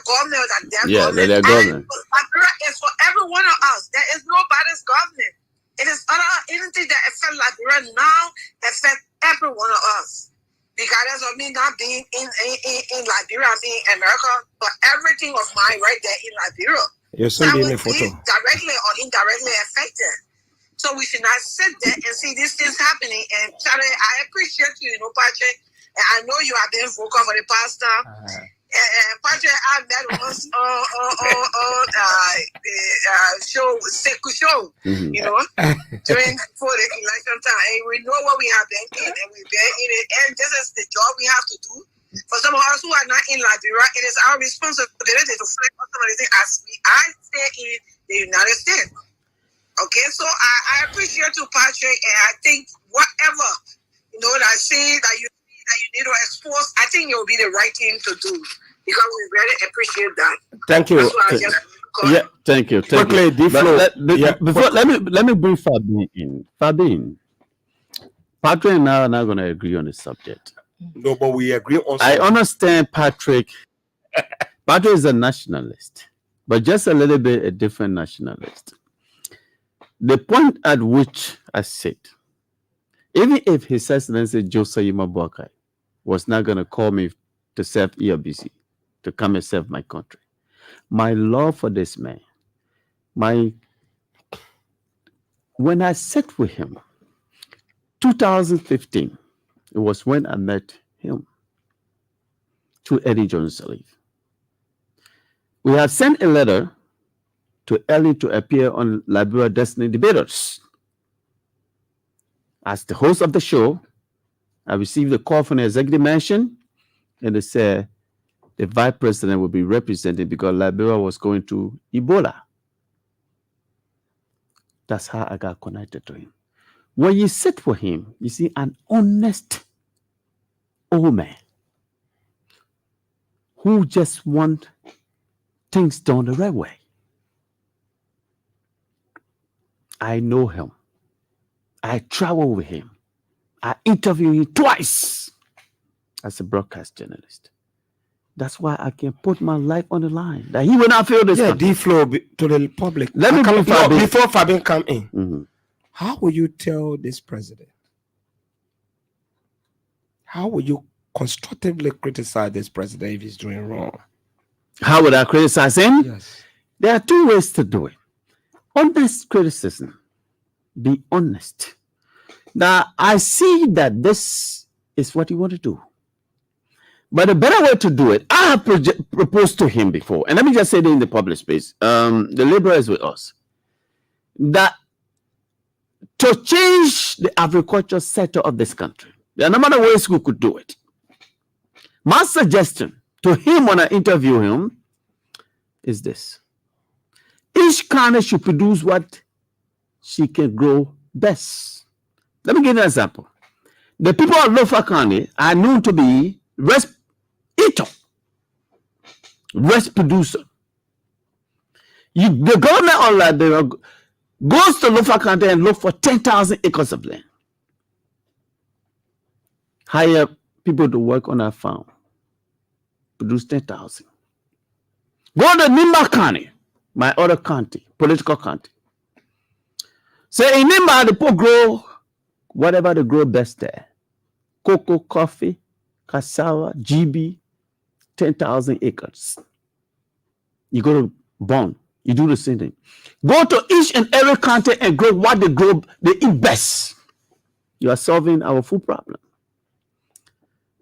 government, that they're government. Liberia is for every one of us. There is nobody's government. It is anything that affects Liberia now affects every one of us. Regardless of me not being in Liberia, being in America, but everything of mine right there in Liberia. You're sending a photo. Directly or indirectly affected. So we should not sit there and see these things happening. And Charlie, I appreciate you, Patrick. And I know you have been vocal for the past time. And Patrick, I met once on show, during for the election time. And we know what we have been in, and we've been in it. And this is the job we have to do. For some of us who are not in Liberia, it is our responsibility to fight for some of the things as I stay in the United States. Okay, so I appreciate you, Patrick, and I think whatever that say that you need to expose, I think it will be the right thing to do because we really appreciate that. Thank you. Thank you. Quickly, before let me bring Fabian in. Fabian, Patrick and I are not going to agree on the subject. No, but we agree on. I understand Patrick. Patrick is a nationalist, but just a little bit a different nationalist. The point at which I said, even if His Excellency Joseph Boakai was not going to call me to serve Elbc, to come and serve my country, my love for this man, when I sat with him, 2015, it was when I met him to Eddie Jones Salif. We had sent a letter to Ellie to appear on Liberia Destiny Debaters. As the host of the show, I received a call from the executive mansion, and they said the vice president would be represented because Liberia was going through Ebola. That's how I got connected to him. When you sit with him, you see an honest old man who just want things done the right way. I know him. I travel with him. I interview him twice as a broadcast journalist. That's why I can put my life on the line. That he will not feel this. D-flow to the public. Let me bring Fabian. Before Fabian come in, how will you tell this president? How will you constructively criticize this president if he's doing wrong? How would I criticize him? Yes. There are two ways to do it. Honest criticism. Be honest. Now, I see that this is what you want to do. But a better way to do it, I have proposed to him before, and let me just say it in the public space. The Liberia is with us. That to change the agricultural sector of this country, there are no matter ways we could do it. My suggestion to him when I interview him is this. Each county should produce what she can grow best. Let me give you an example. The people of Lofa County are known to be rest producer. The government of Liberia goes to Lofa County and look for 10,000 acres of land. Hire people to work on our farm. Produce 10,000. Go to Nimba County, my other county, political county. Say in Nimba, the people grow whatever they grow best there. Cocoa, coffee, cassava, GB, 10,000 acres. You go to Bond, you do the same thing. Go to each and every county and grow what they grow, they eat best. You are solving our food problem.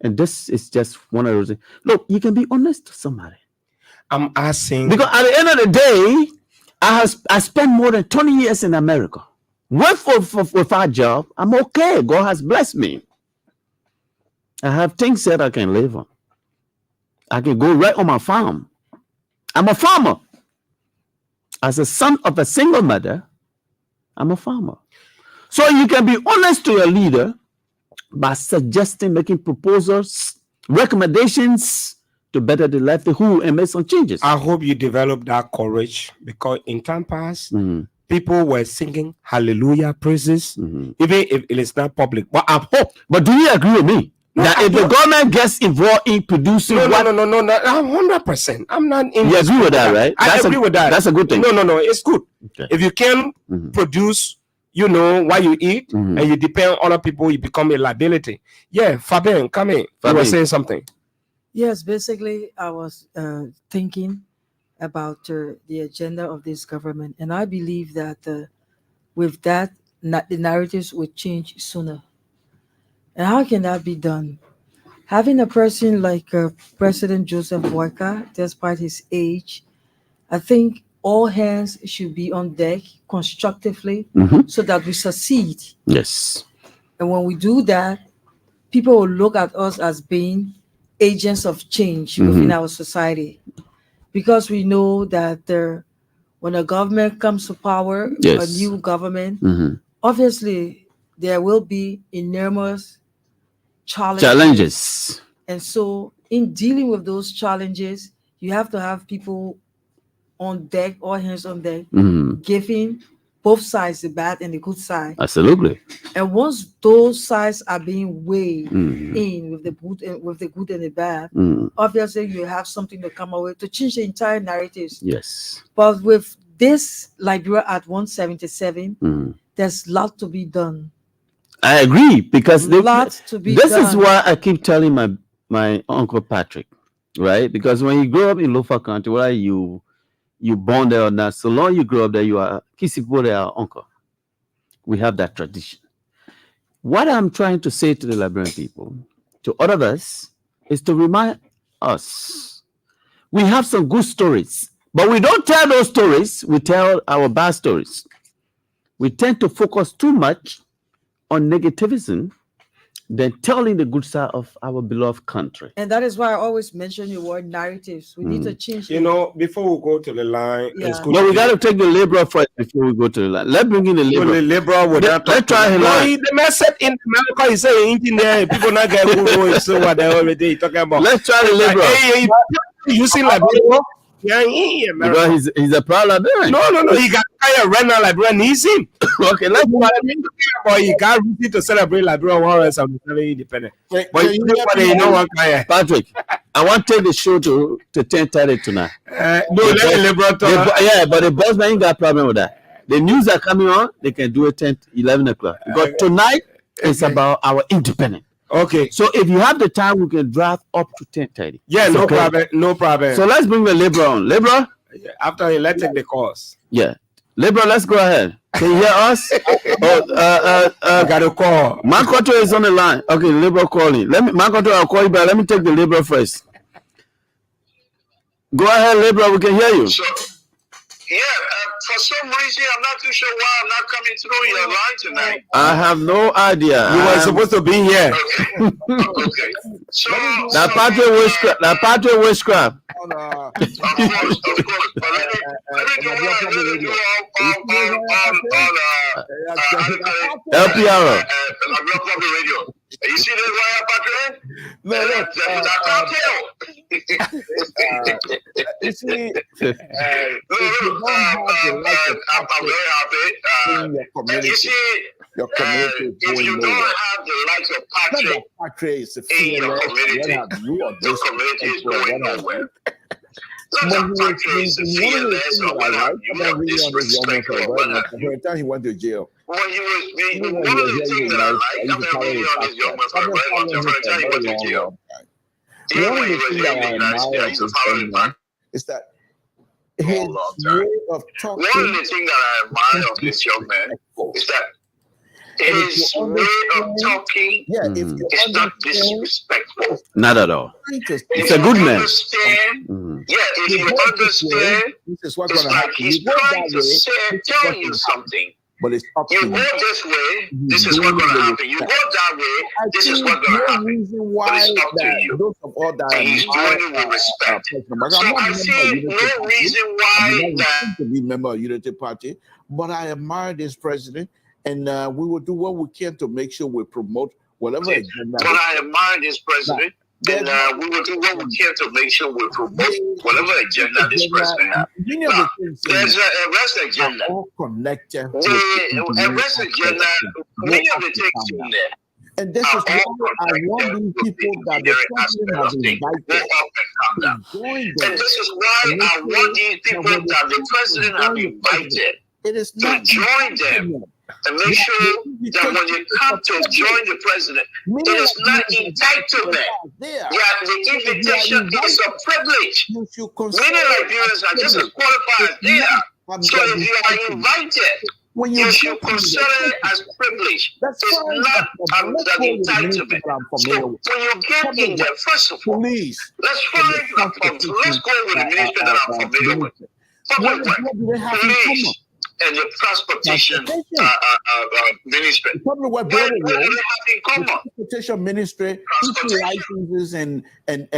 And this is just one of those things. Look, you can be honest to somebody. I'm asking. Because at the end of the day, I spent more than 20 years in America. Work for our job. I'm okay. God has blessed me. I have things that I can live on. I can go right on my farm. I'm a farmer. As a son of a single mother, I'm a farmer. So you can be honest to your leader by suggesting, making proposals, recommendations to better the livelihood and make some changes. I hope you develop that courage because in time past, people were singing hallelujah praises, even if it is not public. But I hope. But do you agree with me? Now, if the government gets involved in producing no, 100%. I'm not in. You agree with that, right? I agree with that. That's a good thing. No, it's good. Okay. If you can produce, what you eat, and you depend on other people, you become a liability. Yeah, Fabian, come in. You were saying something. Yes, basically, I was thinking about the agenda of this government, and I believe that with that, the narratives would change sooner. And how can that be done? Having a person like President Joseph Boyka, despite his age, I think all hands should be on deck constructively so that we succeed. Yes. And when we do that, people will look at us as being agents of change within our society. Because we know that when a government comes to power, a new government, obviously there will be enormous challenges. And so in dealing with those challenges, you have to have people on deck, all hands on deck, giving both sides, the bad and the good side. Absolutely. And once those sides are being weighed in with the good and the bad, obviously you have something to come up with to change the entire narratives. Yes. But with this Liberia at 177, there's a lot to be done. I agree, because this is why I keep telling my Uncle Patrick, right? Because when you grow up in Lofa Country, whether you born there or not, so long you grow up there, you are Kisipore, our uncle. We have that tradition. What I'm trying to say to the Liberian people, to all of us, is to remind us, we have some good stories, but we don't tell those stories, we tell our bad stories. We tend to focus too much on negativism than telling the good side of our beloved country. And that is why I always mention the word narratives. We need to change before we go to the line, it's good. No, we got to take the Liberal first before we go to the line. Let's bring in the Liberal. Let's try him. The message in America is saying in there, people not get who so what they already talking about. Let's try the Liberal. You see Liberia? Yeah, because he's a proud Liberian. No. He got kind of right now Liberian needs him. Okay, let's but he got ready to celebrate Liberia 177 independent. But Patrick, I want to take the show to 10:30 tonight. Let the Liberal talk. Yeah, but the boss man ain't got a problem with that. The news are coming on, they can do it 10, 11 o'clock. Because tonight it's about our independent. Okay. So if you have the time, we can draft up to 10:30. Yeah, no problem. So let's bring the Liberal on. Liberal? After let's take the calls. Yeah. Liberal, let's go ahead. Can you hear us? Got a call. Makoto is on the line. Okay, Liberal calling. Makoto, I'll call you back. Let me take the Liberal first. Go ahead, Liberal. We can hear you. For some reason, I'm not too sure why I'm not coming through your line tonight. I have no idea. You were supposed to be here. Okay. So that Patrick witchcraft. Of course. But let me do what I really do on LPR. Public radio. You see this wire, Patrick? No. You see, I'm very happy. You see, your community if you don't have the likes of Patrick in your community, your community is going nowhere. Not that Patrick is fearless or whatever. You have disrespect or whatever. He went to jail. When he was one of the things that I like, I'm not really on this young man for a very long time. For a time, he went to jail. Even when he was young, he's a following man. Is that his way of talking? One of the things that I admire of this young man is that his way of talking is not disrespectful. Not at all. It's a good man. If you understand, it's like he's trying to tell you something. But it's up to you go this way, this is what's going to happen. You go that way, this is what's going to happen. But it's up to you. And he's doing it with respect. So I see no reason why that. To be a member of Unity Party, but I admire this president, and we will do what we can to make sure we promote whatever agenda. But I admire this president. And we will do what we can to make sure we promote whatever agenda this president has. Now, there's a rest agenda. All connected. The rest agenda, many of the things in there. And this is why I want these people that the president has invited to join them. And this is why I want these people that the president has invited to join them and make sure that when you come to join the president, it is not entitlement. The invitation is a privilege. Many Liberians are just as qualified as they are. So if you are invited, you should consider it as privilege. It's not an entitlement. So when you get in there, first of all, let's follow it from, let's go with the ministry that I'm familiar with. Public work, police, and the transportation ministry. What do they have in common? Transportation ministry, licenses and what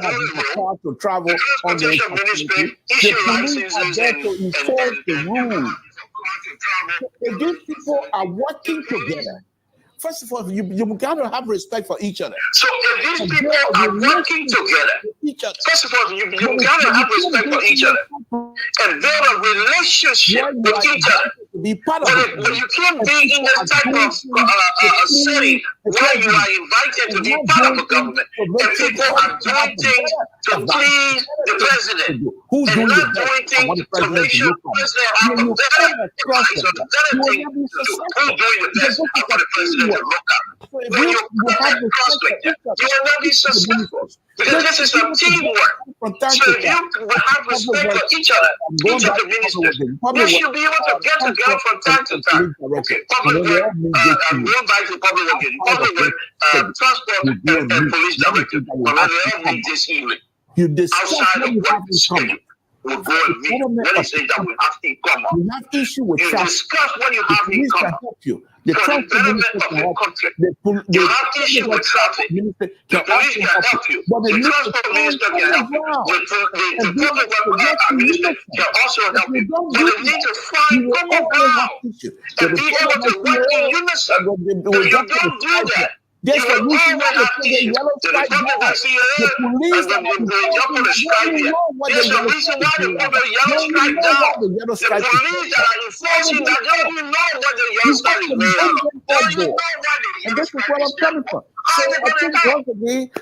have you cars to travel on the ministry, issue licenses to enforce the rules. If these people are working together, first of all, you got to have respect for each other. So if these people are working together, first of all, you got to have respect for each other and build a relationship with each other. But you can't be in this type of setting where you are invited to be part of a government and people are doing things to please the president and not doing things to make sure the president has a better advice or a better thing to do. Who's doing the best for the president to look at? When you put that conflict there, you will not be successful. Because this is a teamwork. So if you have respect for each other, each of the ministers, you should be able to get together from time to time. Okay, public work, going back to public work, public work, transport and police director. But they all meet this evening. Outside of work schedule. We'll go and meet. Let us say that we have in common. You have issue with you discuss what you have in common. The for the betterment of the country. You have issue with traffic. The police can help you. The transport minister can help you. The public welfare minister can also help you. But they need to find common ground and be able to work in unison. If you don't do that, you will always have issues. The Republic will see it, and then they jump on the strike here. There's a reason why they put the yellow stripe down. The police that are enforcing that don't even know what the yellow stripe is made of. They don't even know what the yellow stripe is made of. So I think once again,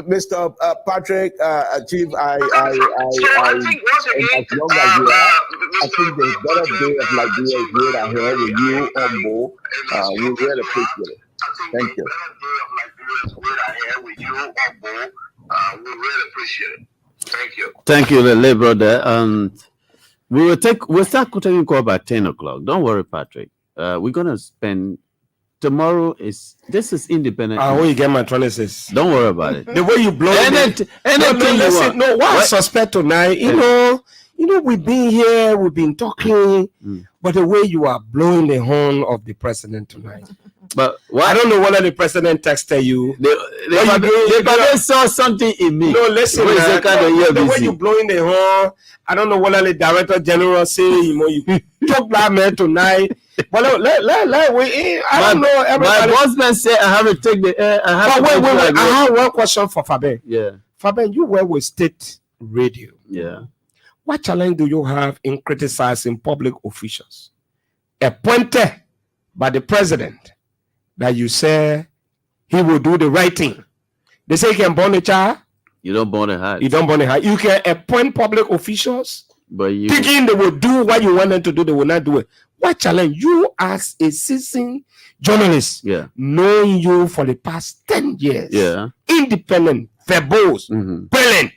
Mr. Patrick, Chief, I think once again, as long as you are, I think the better day of Liberia is great ahead with you on board. We really appreciate it. Thank you. We really appreciate it. Thank you. Thank you, Lele, brother. We'll start taking call by 10 o'clock. Don't worry, Patrick. We're gonna spend tomorrow this is independent. Where you get my 26? Don't worry about it. The way you blow it. No, what I suspect tonight, you know, we've been here, we've been talking, but the way you are blowing the horn of the president tonight. But I don't know whether the president texted you. They saw something in me. No, listen, the way you blowing the horn, I don't know whether the director general say, you took that man tonight. But I don't know. Everybody. My boss man said I have to take the air. I have one question for Fabian. Yeah. Fabian, you were with State Radio. Yeah. What challenge do you have in criticizing public officials appointed by the president that you say he will do the right thing? They say you can burn a child. You don't burn a heart. You don't burn a heart. You can appoint public officials, but you thinking they will do what you want them to do, they will not do it. What challenge you as a seasoned journalist, knowing you for the past 10 years, independent, verbose, brilliant,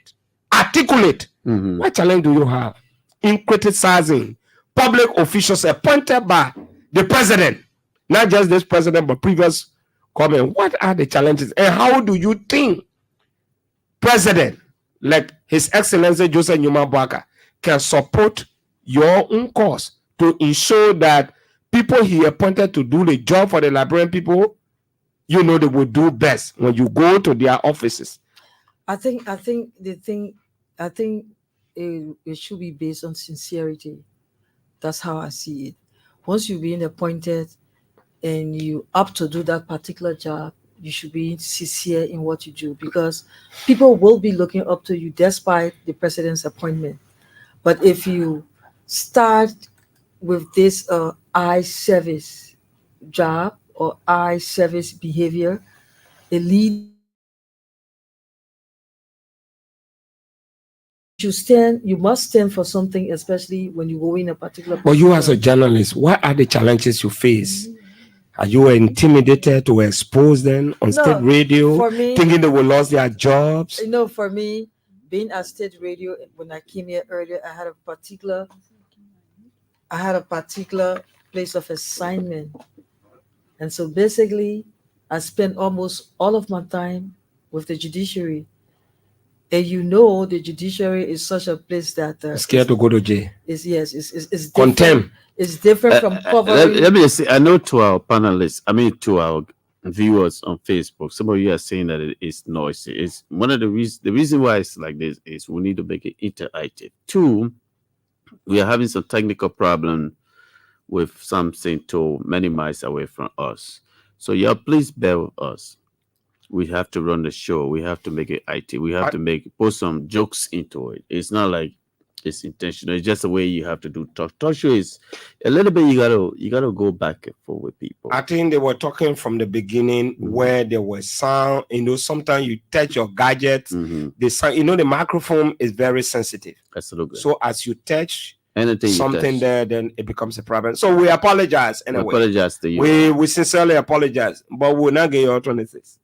articulate. What challenge do you have in criticizing public officials appointed by the president? Not just this president, but previous comment. What are the challenges? And how do you think president, like His Excellency Joseph Numa Bwaka, can support your own cause to ensure that people he appointed to do the job for the Liberian people, they will do best when you go to their offices? I think it should be based on sincerity. That's how I see it. Once you've been appointed and you up to do that particular job, you should be sincere in what you do, because people will be looking up to you despite the president's appointment. But if you start with this eye service job or eye service behavior. A leader you must stand for something, especially when you go in a particular. But you as a journalist, what are the challenges you face? Are you intimidated to expose them on state radio, for me, thinking they will lose their jobs? For me, being at state radio, when I came here earlier, I had a particular place of assignment. And so basically, I spent almost all of my time with the judiciary. And the judiciary is such a place that scared to go to jail. It's different. Contempt. It's different from covering. Let me just say, I know to our panelists, to our viewers on Facebook, some of you are saying that it is noisy. It's one of the reason why it's like this is we need to make it interactive. 2, we are having some technical problem with something to many miles away from us. So please bear with us. We have to run the show. We have to make it IT. We have to put some jokes into it. It's not like it's intentional. It's just the way you have to do talk. Talk show is a little bit. You gotta go back and forth with people. I think they were talking from the beginning where there was sound. Sometimes you touch your gadget. The sound. The microphone is very sensitive. Absolutely. So as you touch anything something there, then it becomes a problem. So we apologize anyway. We apologize to you. We sincerely apologize, but we'll not get your 26.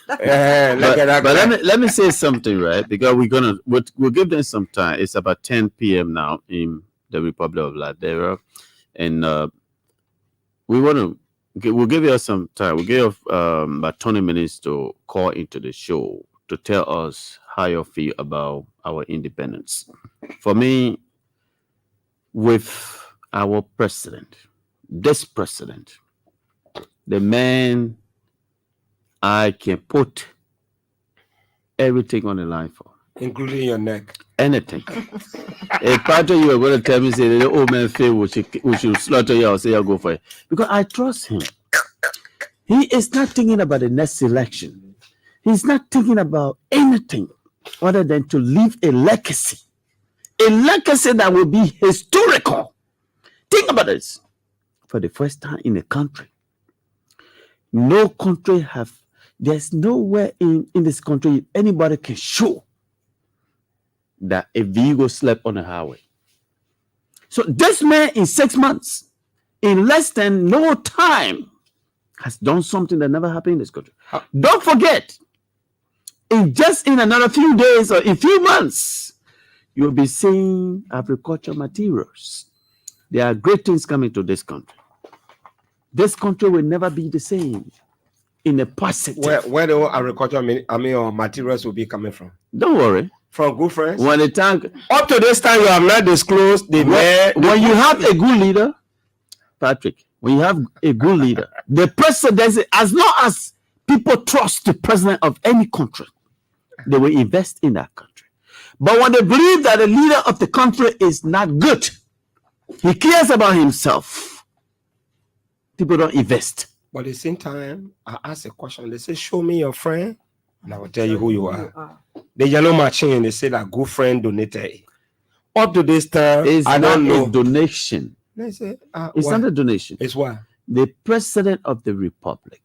But let me say something, right? Because we'll give them some time. It's about 10 p.m. now in the Republic of Liberia, and we'll give you some time. We'll give you about 20 minutes to call into the show to tell us how you feel about our independence. For me, with our president, this president, the man I can put everything on the line for, including your neck. Anything. A part of you are going to tell me, say, the old man feel we should slaughter you, I'll say, I'll go for it. Because I trust him. He is not thinking about the next election. He's not thinking about anything other than to leave a legacy that will be historical. Think about this. For the first time in the country, no country there's nowhere in this country anybody can show that a vehicle slept on the highway. So this man in 6 months, in less than no time, has done something that never happened in this country. Don't forget, in another few days or in few months, you'll be seeing agricultural materials. There are great things coming to this country. This country will never be the same. In a positive. Where the agricultural materials will be coming from? Don't worry. From good friends. When the tank up to this time, you have not disclosed the when you have a good leader, Patrick. When you have a good leader, the president, as long as people trust the president of any country, they will invest in that country. But when they believe that the leader of the country is not good, he cares about himself, people don't invest. But at the same time, I ask a question. They say, show me your friend, and I will tell you who you are. The yellow machine, they say that good friend donated. Up to this time, I don't know. A donation. They say, it's not a donation. It's what? The president of the republic.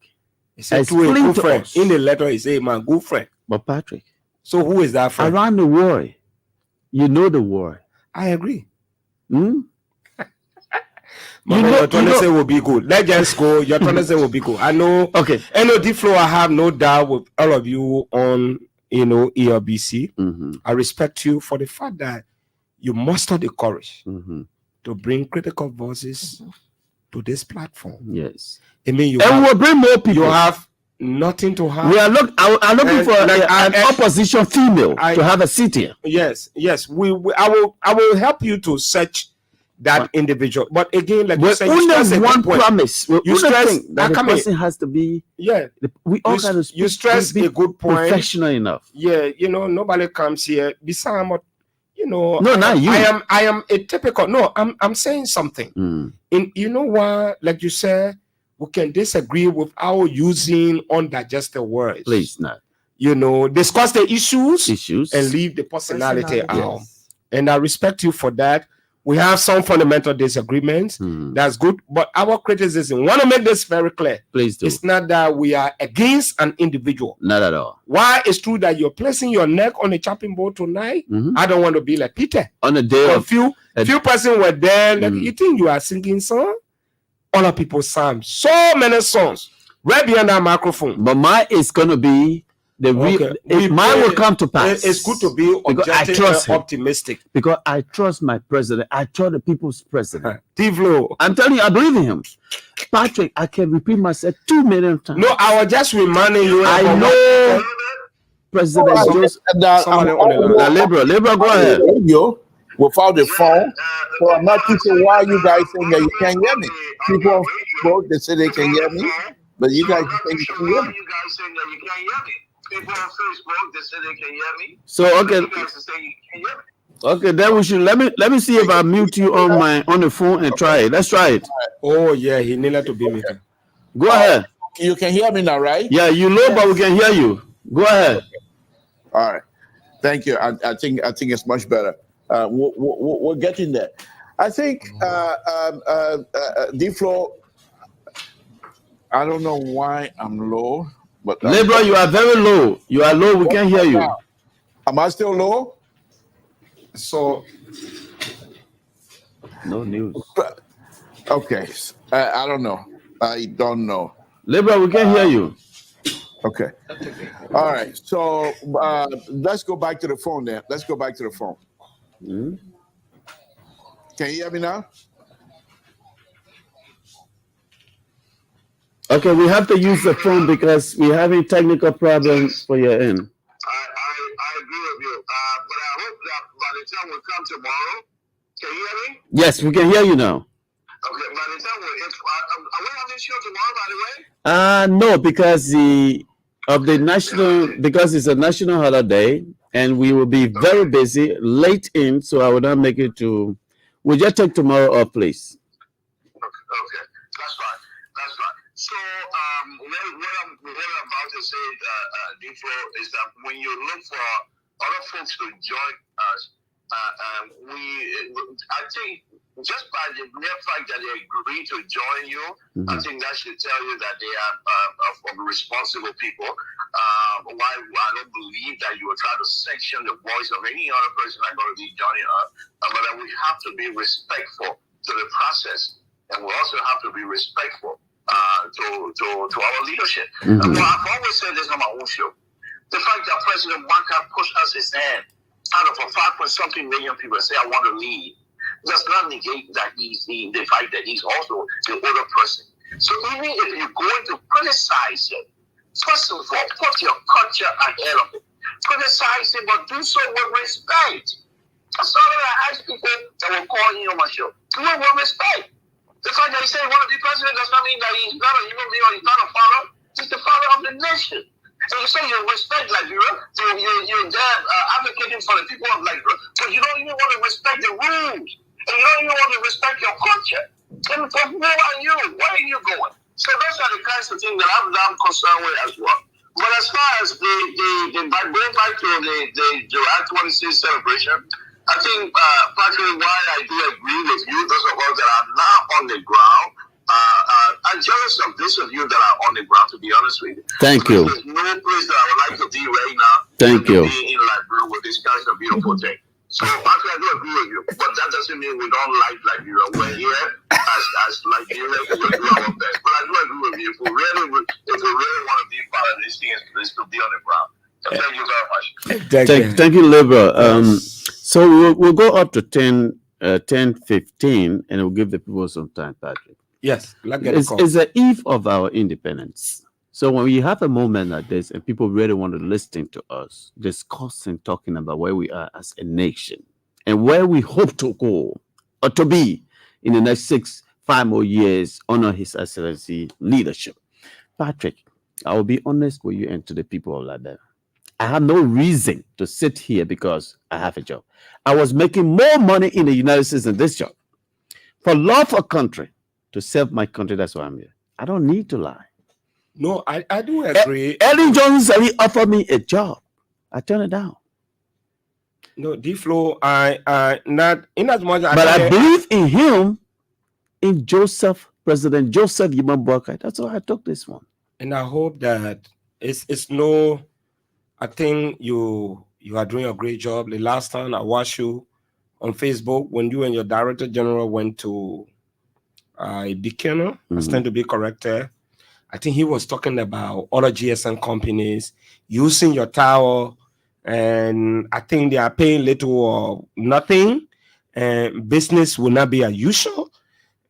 He said to a good friend. In the letter, he said, my good friend. But Patrick. So who is that friend? Around the world. You know the world. I agree. Your toilet will be good. Let's just go. Your toilet will be good. I know. Okay. NOD flow. I have no doubt with all of you on Elbc. I respect you for the fact that you muster the courage to bring critical voices to this platform. Yes. I mean, we'll bring more people. You have nothing to have. We are looking for an opposition female to have a seat here. Yes. I will help you to search that individual, but again, like you said, you stress one promise. You stress that the person has to be. Yeah, we all got to. You stress a good point. Professional enough. Yeah, nobody comes here. Besides, no, not you. I am a typical. No, I'm saying something. In what, like you said, we can disagree without using undigested words. Please not. Discuss the issues and leave the personality out. Yes. And I respect you for that. We have some fundamental disagreements. That's good. But our criticism, want to make this very clear. Please do. It's not that we are against an individual. Not at all. Why it's true that you're placing your neck on a chopping board tonight. I don't want to be like Peter. On a day of few persons were there. Like, you think you are singing song? Other people sang so many songs right behind that microphone. But mine is going to be the real. Mine will come to pass. It's good to be objective and optimistic. Because I trust my president. I trust the people's president. Tivlo. I'm telling you, I believe in him. Patrick, I can repeat myself 2 million times. No, I was just reminding you. I know President Joseph. Liberal, go ahead. Without the phone, so I'm not too sure why you guys saying that you can't hear me. People on Facebook, they say they can hear me, but you guys think you can hear me. People on Facebook, they say they can hear me. So okay, then we should let me see if I mute you on the phone and try it. Let's try it. Oh yeah, he needed to be muted. Go ahead. You can hear me now, right? Yeah, you low, but we can hear you. Go ahead. All right, thank you. I think it's much better. We're getting there. I think D-Flow, I don't know why I'm low, but Liberal, you are very low. You are low. We can't hear you. Am I still low? So no news. Okay, I don't know. I don't know. Liberal, we can't hear you. Okay. All right. So let's go back to the phone then. Let's go back to the phone. Can you hear me now? Okay, we have to use the phone because we're having technical problems for your end. I agree with you. But I hope that by the time we come tomorrow, can you hear me? Yes, we can hear you now. Okay, by the time are we having a show tomorrow, by the way? No, because because it's a national holiday and we will be very busy late in, so I will not make it to. We'll just take tomorrow off, please. Okay, that's fine. So what I'm about to say, Difo, is that when you look for other folks to join us, I think just by the mere fact that they agree to join you, I think that should tell you that they are responsible people. Why I don't believe that you will try to section the voice of any other person that's going to be joining us, but that we have to be respectful to the process, and we also have to be respectful to our leadership. And I've always said this on my own show. The fact that President Waka pushed us his hand out of a 5-point-something million people and say, I want to lead, does not negate that the fact that he's also the older person. So even if you're going to criticize him, first of all, put your culture ahead of it. Criticize him, but do so with respect. That's all that I ask people that will call in on my show. Do it with respect. The fact that he said he want to be president does not mean that he's not a human being or he's not a father. He's the father of the nation. And you say you respect Liberia, you're there advocating for the people of Liberia, but you don't even want to respect the rules. And you don't even want to respect your culture. And for who are you? Where are you going? So those are the kinds of things that I'm concerned with as well. But as far as going back to the July 26th celebration, I think, Patrick, why I do agree with you, those of us that are now on the ground, I'm jealous of those of you that are on the ground, to be honest with you. Thank you. There's no place that I would like to be right now. Thank you. Be in Liberia with this kind of beautiful thing. So, Patrick, I do agree with you, but that doesn't mean we don't like Liberia. We're here as Liberia, we will do our best. But I do agree with you. If we really want to be part of this thing, is to be on the ground. So thank you very much. Thank you, Liberal. So we'll go up to 10:15, and we'll give the people some time, Patrick. Yes, it's the eve of our independence. So when we have a moment like this and people really want to listen to us, discussing, talking about where we are as a nation and where we hope to go or to be in the next 5 more years under His Excellency leadership. Patrick, I will be honest with you and to the people of Liberia. I have no reason to sit here because I have a job. I was making more money in the United States than this job. For love of country, to serve my country, that's why I'm here. I don't need to lie. No, I do agree. Ellen Johnson said he offered me a job. I turned it down. No, D-Flow, I not in as much. But I believe in him, in President Joseph Yimambuaka. That's why I took this one. And I hope that it's no. I think you are doing a great job. The last time I watched you on Facebook when you and your Director General went to Bikino, I stand to be corrected. I think he was talking about other GSM companies using your tower, and I think they are paying little or nothing, and business will not be as usual.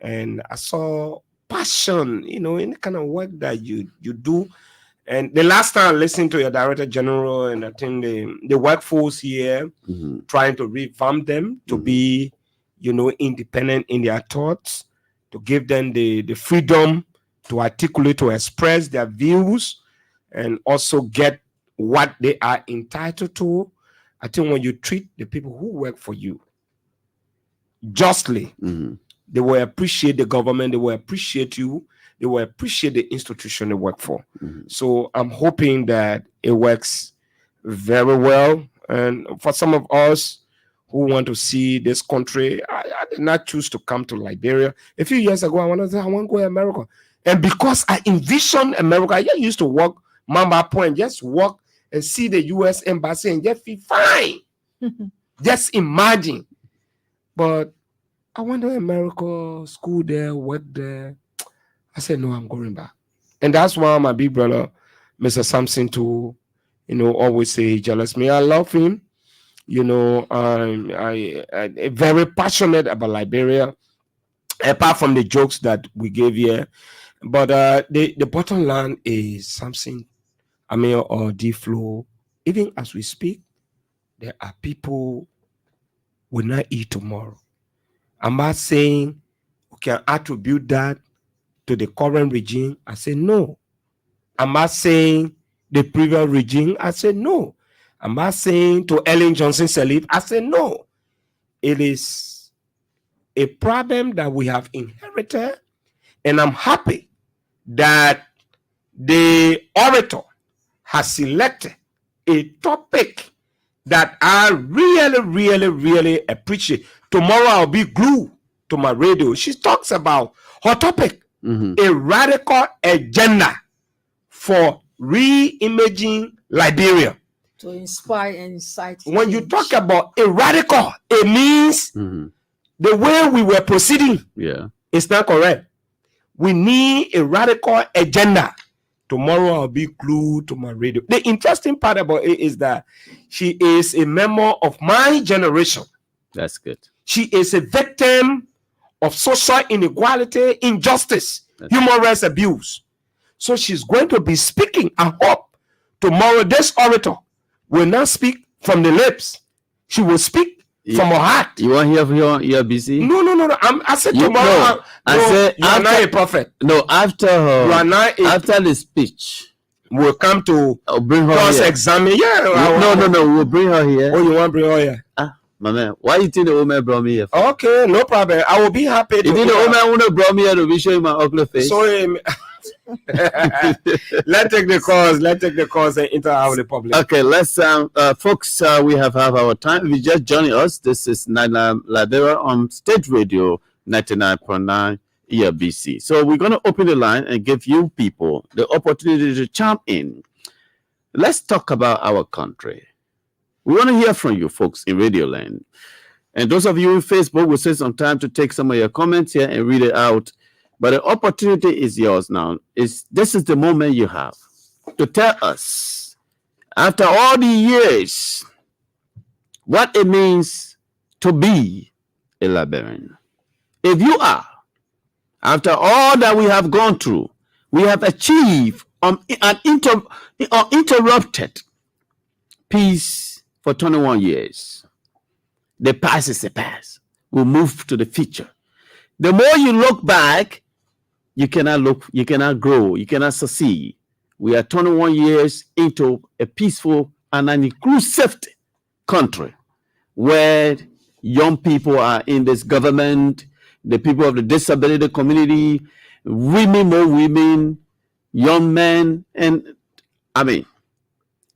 And I saw passion, in the kind of work that you do. And the last time I listened to your Director General, and I think the workforce here trying to revamp them to be, independent in their thoughts, to give them the freedom to articulate, to express their views, and also get what they are entitled to. I think when you treat the people who work for you justly, they will appreciate the government, they will appreciate you, they will appreciate the institution they work for. So I'm hoping that it works very well. And for some of us who want to see this country, I did not choose to come to Liberia. A few years ago, I want to go to America. And because I envisioned America, I just used to walk Mamba Point, just walk and see the U.S. Embassy and just feel fine. Just imagine. But I went to America, school there, work there. I said, no, I'm going back. And that's why my big brother, Mr. Sampson, too, always say jealous me. I love him. I'm very passionate about Liberia, apart from the jokes that we gave here. But the bottom line is something, or D-Flow. Even as we speak, there are people who will not eat tomorrow. I'm not saying we can attribute that to the current regime. I say no. I'm not saying the previous regime. I say no. I'm not saying to Ellen Johnson Sirleaf. I say no. It is a problem that we have inherited, and I'm happy that the orator has selected a topic that I really, really, really appreciate. Tomorrow I'll be glued to my radio. She talks about her topic, a radical agenda for re-imaging Liberia. To inspire and incite. When you talk about a radical, it means the way we were proceeding is not correct. We need a radical agenda. Tomorrow I'll be glued to my radio. The interesting part about it is that she is a member of my generation. That's good. She is a victim of social inequality, injustice, human rights abuse. So she's going to be speaking. I hope tomorrow this orator will not speak from the lips. She will speak from her heart. You want to hear from your Elbc? No. I said tomorrow. You are not a prophet. No, after her. You are not after the speech. We'll come to bring her cross-examine. Yeah. No. We'll bring her here. Oh, you want to bring her here? My man, why you think the woman brought me here for? Okay, no problem. I will be happy. You think the woman would have brought me here to be showing my ugly face? So, let's take the calls and interact with the public. Okay, let's folks, we have our time. If you just joining us, this is Nightline Liberia on State Radio 99.9 Elbc. So we're going to open the line and give you people the opportunity to chime in. Let's talk about our country. We want to hear from you folks in Radio Land. And those of you in Facebook will take some time to take some of your comments here and read it out. But the opportunity is yours now. This is the moment you have to tell us, after all the years, what it means to be a Liberian. If you are, after all that we have gone through, we have achieved uninterrupted peace for 21 years. The past is the past. We'll move to the future. The more you look back, you cannot grow, you cannot succeed. We are 21 years into a peaceful and an inclusive country where young people are in this government, the people of the disability community, more women, young men, and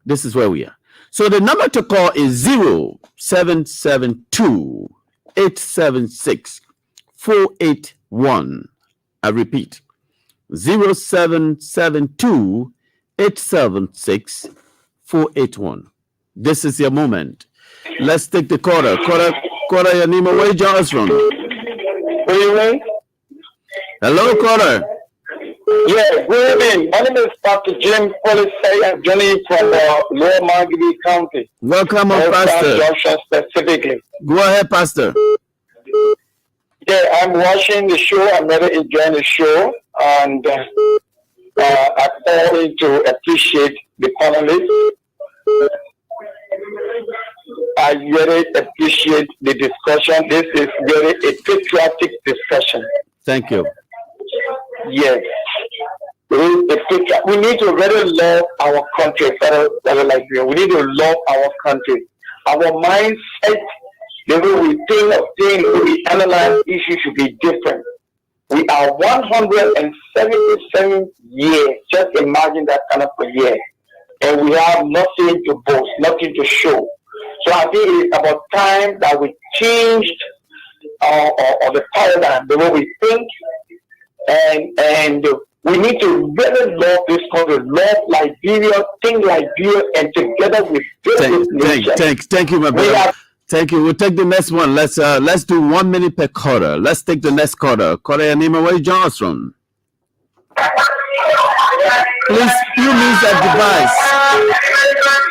this is where we are. So the number to call is 0772-876-481. I repeat, 0772-876-481. This is your moment. Let's take the caller. Caller, your name, where you join us from? Hello, caller. Yeah, good evening. My name is Pastor Jim Polisay. I'm joining from Lower Margate County. Welcome on, Pastor. Junction specifically. Go ahead, Pastor. Yeah, I'm watching the show. I'm really enjoying the show. And I call in to appreciate the panelists. I really appreciate the discussion. This is really a patriotic discussion. Thank you. Yes. We need to really love our country, fellow Liberia. We need to love our country. Our mindset, the way we think of things, the way we analyze issues should be different. We are 177 years. Just imagine that kind of a year. And we have nothing to boast, nothing to show. So I think it's about time that we changed the paradigm, the way we think, and we need to really love this country, love Liberia, think Liberia, and together with this nation. Thank you, my brother. Thank you. We'll take the next one. Let's do 1 minute per caller. Let's take the next caller. Caller, your name, where you join us from? Please mute that device.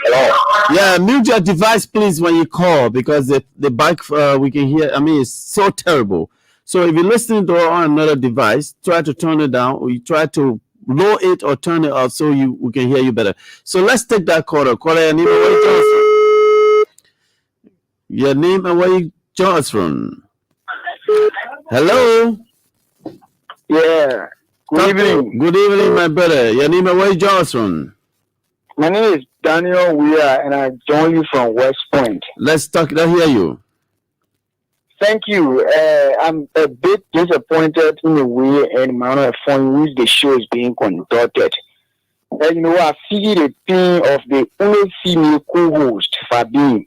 Hello. Yeah, mute your device, please, when you call, because the back we can hear. I mean, it's so terrible. So if you're listening to on another device, try to turn it down, or you try to lower it or turn it off so we can hear you better. So let's take that caller. Caller, your name and where you join us from? Your name and where you join us from? Hello. Yeah. Good evening. Good evening, my brother. Your name and where you join us from? My name is Daniel Weir, and I join you from West Point. Let's hear you. Thank you. I'm a bit disappointed in the way and manner of in which the show is being conducted. I see the thing of the only female co-host, Fabine.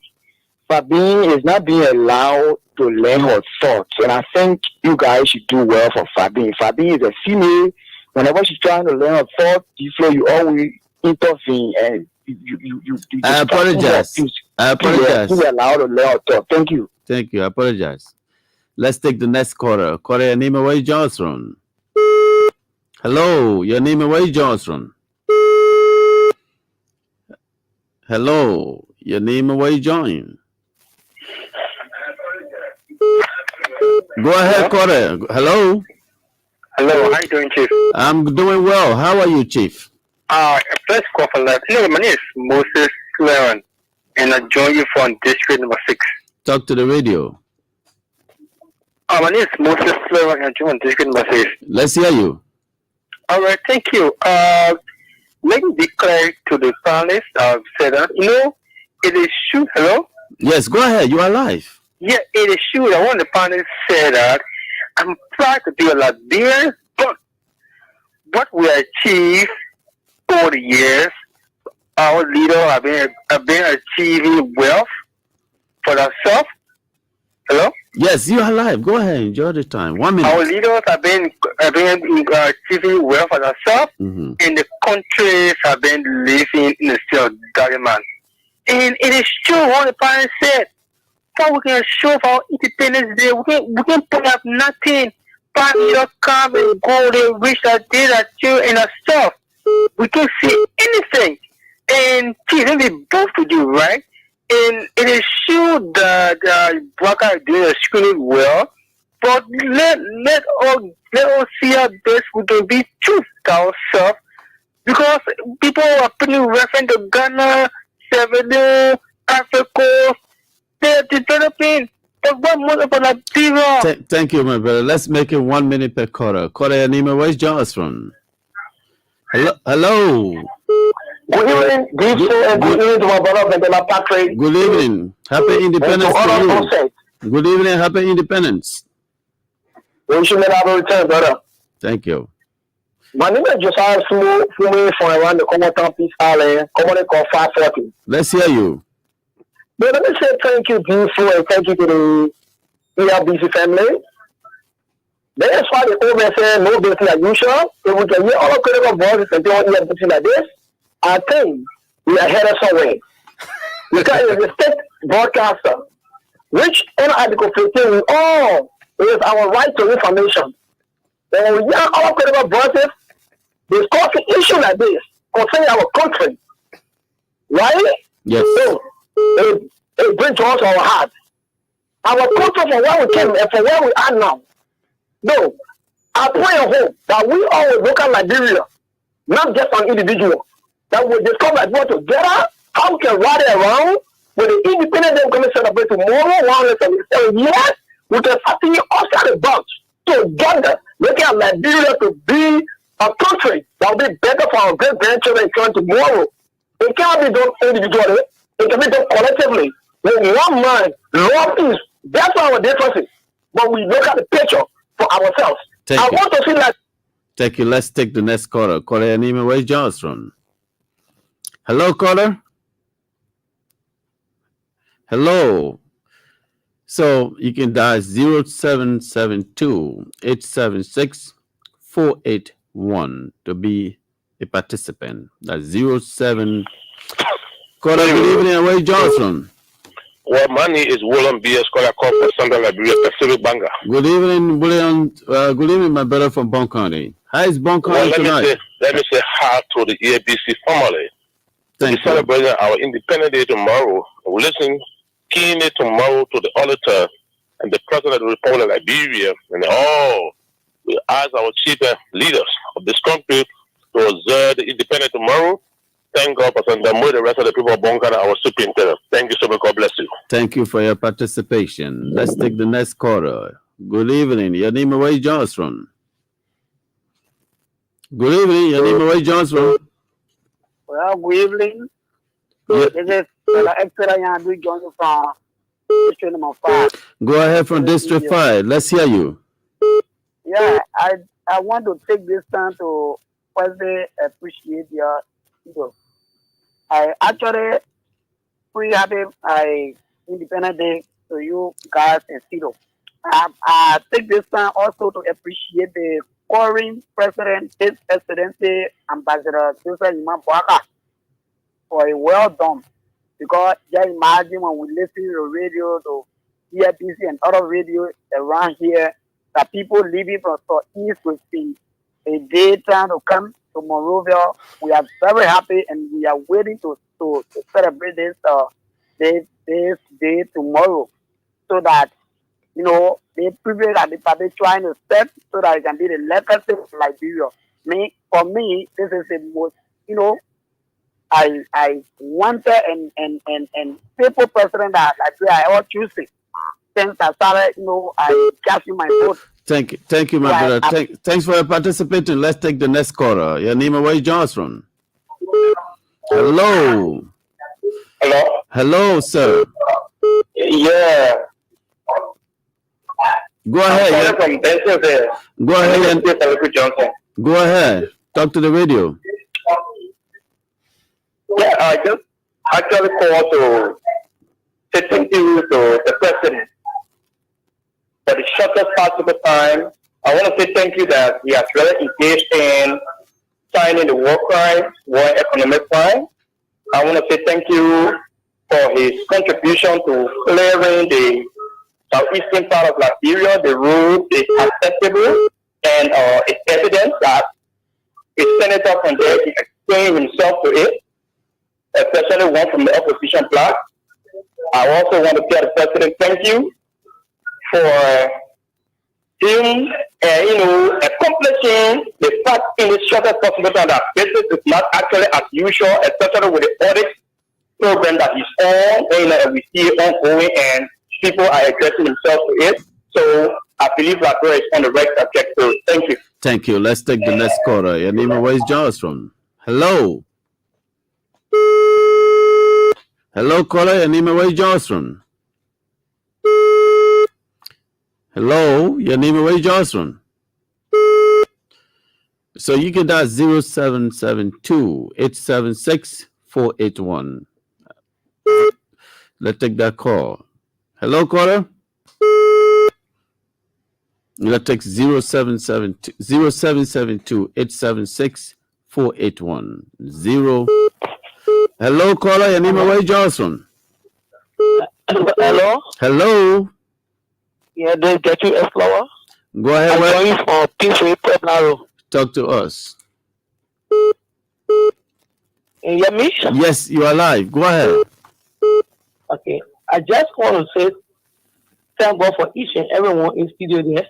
Fabine is not being allowed to learn her thoughts, and I think you guys should do well for Fabine. Fabine is a female. Whenever she's trying to learn her thoughts, you always intervene, and you I apologize. She's allowed to learn her thoughts. Thank you. Thank you. I apologize. Let's take the next caller. Caller, your name and where you join us from? Hello, your name and where you join us from? Hello, your name and where you join? Go ahead, caller. Hello. Hello, how you doing, Chief? I'm doing well. How are you, Chief? First call for life. My name is Moses Leon, and I join you from District Number 6. Talk to the radio. My name is Moses Leon, and I join District Number 6. Let's hear you. All right, thank you. Let me declare to the panelists, say that, it is true. Hello? Yes, go ahead. You are live. Yeah, it is true. I want the panelists say that I'm proud to be a Liberian, but what we achieved over the years, our leaders have been achieving wealth for themselves. Hello? Yes, you are live. Go ahead. Enjoy the time. 1 minute. Our leaders have been achieving wealth for themselves, and the countries have been living in the state of government. And it is true what the parents said. How we can show for our Independence Day, we can put up nothing. But you come and go, they wish that they that you and stuff. We can see anything. And let me both to do, right? And it is true that workers are doing extremely well, but let us see our best we can be true to ourselves, because people are putting reference to Ghana, Senegal, Africa, they're developing. But what more about Liberia? Thank you, my brother. Let's make it 1 minute per caller. Caller, your name and where's John us from? Hello. Good evening, good evening to my brother Bendela Patrick. Good evening. Happy Independence to you. Good evening. Happy Independence. We should have a return, brother. Thank you. My name is Josiah Fumu from around the Common Peace Island, commonly called 540. Let's hear you. So let me say thank you, beautiful, and thank you to the Elbc family. That's why the old man said no business as usual. If we can hear all critical voices and do Elbc like this, I think we are headed somewhere. Because it's a state broadcaster, which in Article 15, we all, it is our right to information. When we hear all critical voices discussing issues like this concerning our country, right? Yes. So, it brings to us our heart. Our culture from where we came and from where we are now. No, I pray and hope that we all will look at Liberia, not just an individual, that we discover that we're together, how we can rally around with the Independent Day we're going to celebrate tomorrow, 177 years, we can actually outside the box together, looking at Liberia to be a country that will be better for our great grandchildren tomorrow. It cannot be done individually, it can be done collectively. With one mind, love peace. That's our differences. But we look at the picture for ourselves. I want to see that. Thank you. Let's take the next caller. Caller, your name and where John's from. Hello, caller. Hello. So you can dial 0772-876-481 to be a participant. That's 07. Caller, good evening and where John's from. Well, my name is William B. Scholar Corp for Central Liberia, Pacific Banga. Good evening, William. Good evening, my brother from Bon County. How is Bon County tonight? Let me say hi to the EABC family. Thank you. We're celebrating our Independence Day tomorrow. We listen keenly tomorrow to the auditor and the President of the Republic of Liberia and all. We ask our chief leaders of this country to observe the Independence tomorrow. Thank God for the rest of the people of Bongana, our superintendent. Thank you so much. God bless you. Thank you for your participation. Let's take the next caller. Good evening. Your name and where John's from. Good evening. Your name and where John's from. Well, good evening. Yeah. This is Extra Yandu Johnson from District number 5. Go ahead from District 5. Let's hear you. Yeah, I want to take this time to firstly appreciate your video. I actually pretty happy Independence Day to you guys in Cito. I take this time also to appreciate the current President, His Excellency Ambassador Joseph Iman Boaka for a well done. Because just imagine when we listen to the radio, to EFBC and other radio around here, that people living from Southeast will see a day trying to come to Monrovia. We are very happy and we are waiting to celebrate this day tomorrow, so that the privilege that the party trying to set so that it can be the legacy of Liberia. For me, this is the most I wanted and people president that Liberia I ever choosing. Since I started, I cast you my vote. Thank you, my brother. Thanks for participating. Let's take the next caller. Your name and where John's from. Hello. Hello, sir. Yeah. Go ahead. Go ahead. Go ahead. Talk to the radio. Yeah, I just actually called to say thank you to the president for the shortest possible time. I want to say thank you that he has really engaged in signing the war crime, war economic crime. I want to say thank you for his contribution to clearing the southeastern part of Liberia. The road is accessible and it's evident that a senator from there is explaining himself to it, especially one from the opposition bloc. I also want to tell the president thank you for him, accomplishing the fact in the shortest possible time that business is not actually as usual, especially with the audit program that he's on, and we see it ongoing, and people are addressing themselves to it. So I believe that is on the right subject. So thank you. Thank you. Let's take the next caller. Your name and where is John's from? Hello. Hello, caller. Your name and where is John's from? Hello, your name and where John's from? So you can dial 0772-876-481. Let's take that call. Hello, caller. Let's take 0772-876-481. Hello, caller. Your name away, Johnson. Hello? Hello. Yeah, they get you a flower. Go ahead. I'm going for Peaceful Pepnaro. Talk to us. You hear me? Yes, you are live. Go ahead. Okay. I just want to say thank God for each and everyone in studio there.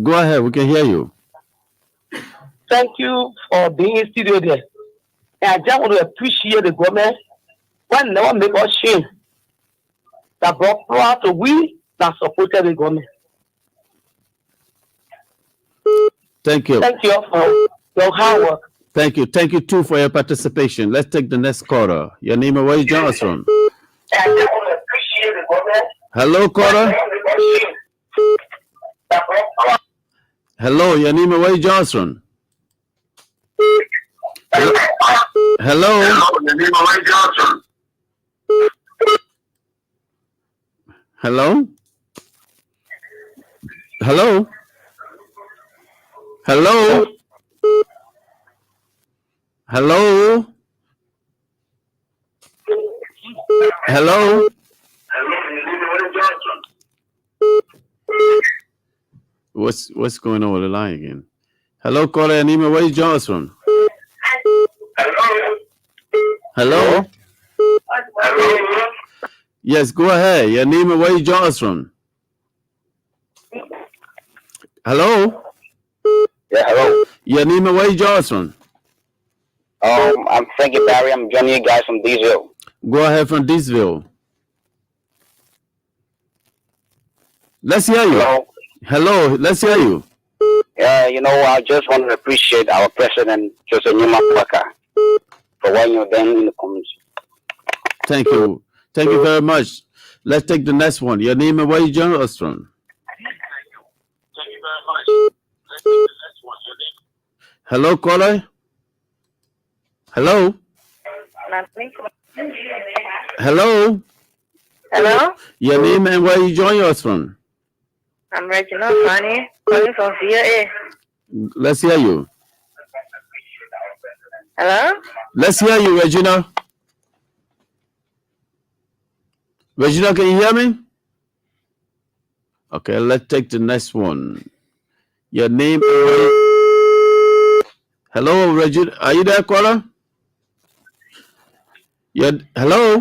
Go ahead. We can hear you. Thank you for being in studio there. And I just want to appreciate the government when never make us shame that brought power to we that supported the government. Thank you. Thank you for your hard work. Thank you. Thank you too for your participation. Let's take the next caller. Your name and where you join us from? Hello, caller. Hello, your name and where you join us from? Hello. Hello. Hello. Hello. Hello. Hello. What's going on with the line again? Hello, caller. Anima, where you join us from? Hello. Hello. Yes, go ahead. Your name and where you join us from? Hello. Yeah, hello. Your name and where you join us from? I'm Frankie Barry. I'm joining you guys from Diesville. Go ahead from Diesville. Let's hear you. Hello. Hello. Let's hear you. I just want to appreciate our president, Joseph Nyuma for what you've done in the community. Thank you. Thank you very much. Let's take the next one. Your name and where you join us from? Thank you very much. Let's take the next one. Your name. Hello, caller. Hello. Hello. Hello. Your name and where you join us from? I'm Regina Fanny, calling from VA. Let's hear you. Hello. Let's hear you, Regina. Regina, can you hear me? Okay, let's take the next one. Your name. Hello, Regina. Are you there, caller? Hello.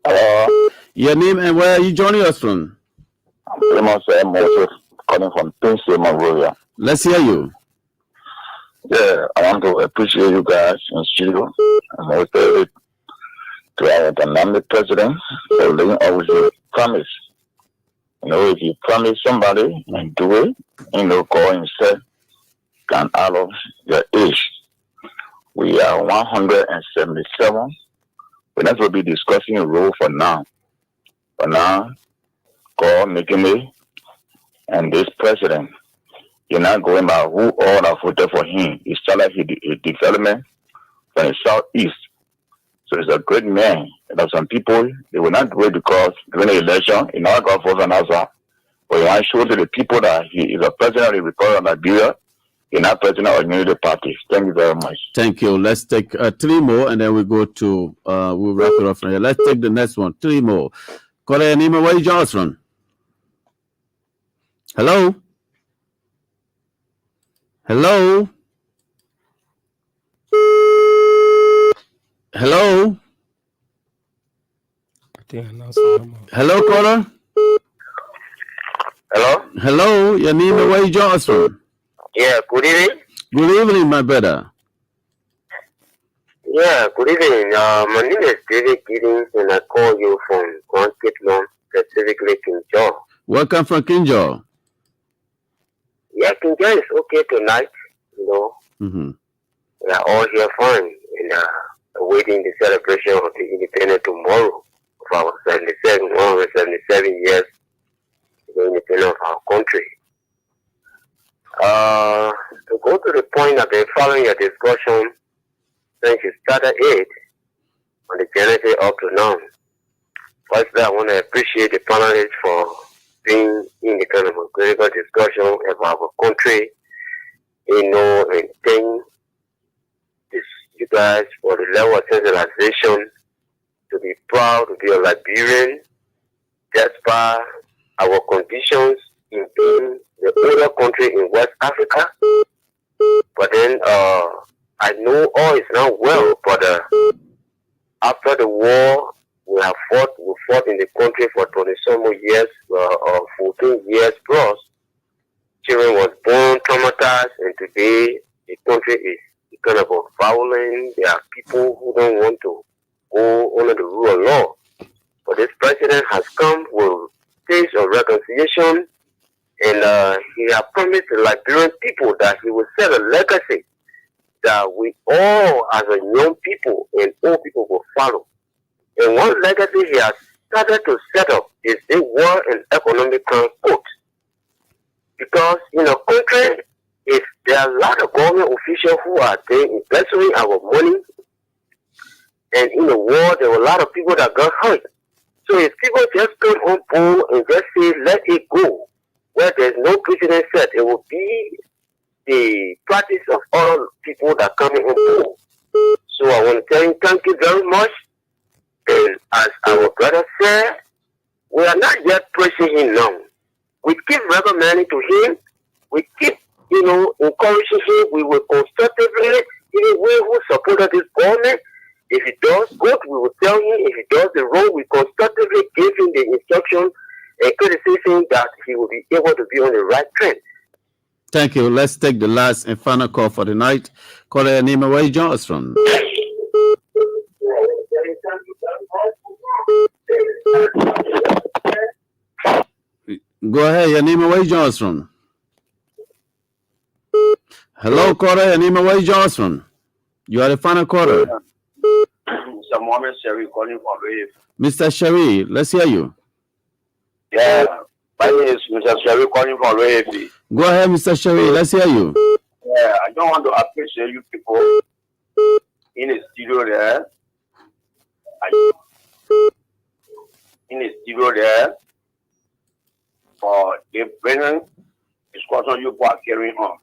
Hello. Your name and where are you joining us from? I'm Moses, calling from Princeton, Monrovia. Let's hear you. Yeah, I want to appreciate you guys in studio and also to our dynamic president for living up with your promise. If you promise somebody and do it, go and say, can out of your age. We are 177. We're not going to be discussing a role for now. For now, God making me and this president, you're not going by who all have voted for him. It's like a development from the southeast. So he's a great man. There are some people, they will not do it because during the election, he not got votes on us. But he want to show to the people that he is a president of the Republic of Liberia. He's not president of the Unity Party. Thank you very much. Thank you. Let's take 3 more and then we go to, we'll wrap it up from here. Let's take the next one. 3 more. Call your name and where you join us from? Hello? Hello? Hello? Hello, caller? Hello? Hello? Your name and where you join us from? Yeah, good evening. Good evening, my brother. Yeah, good evening. My name is David Giddings and I call you from Grand Cape Long, specifically King George. Welcome from King George. Yeah, King George is okay tonight, Mm-hmm. We are all here fine and awaiting the celebration of the independence tomorrow of our 177 years the independence of our country. To go to the point, I've been following your discussion since you started it, on the Genesis up to now. First, I want to appreciate the panelists for being in the kind of a critical discussion about our country, and thank you guys for the level of sensibilization to be proud to be a Liberian, despite our conditions in being the older country in West Africa. But then I know all is not well, but after the war, we fought in the country for 20-some years, or 14 years plus. Children was born traumatized, and today the country is kind of violent. There are people who don't want to go under the rule of law. But this president has come with stage of reconciliation, and he has promised the Liberian people that he will set a legacy that we all, as a young people and old people, will follow. And one legacy he has started to set up is a war and economic transport. Because in a country, there are a lot of government officials who are there investing our money, and in the war, there were a lot of people that got hurt. So if people just come on board and just say, let it go, where there's no precedent set, it will be the practice of all people that come on board. So I want to tell you, thank you very much. And as our brother said, we are not yet praising him now. We keep recommending to him. We keep, encouraging him. We will constructively, we who supported this government. If he does good, we will tell him. If he does the wrong, we constructively give him the instruction and criticism that he will be able to be on the right trend. Thank you. Let's take the last and final call for the night. Caller name, where you join us from? Go ahead, your name, where you join us from? Hello, caller, your name, where you join us from? You are the final caller. Mr. Mohammed Sherry calling from Wave. Mr. Sherry, let's hear you. Yeah, my name is Mr. Sherry calling from Wave. Go ahead, Mr. Sherry, let's hear you. Yeah, I don't want to appreciate you people in the studio there. For the present discussion you are carrying on.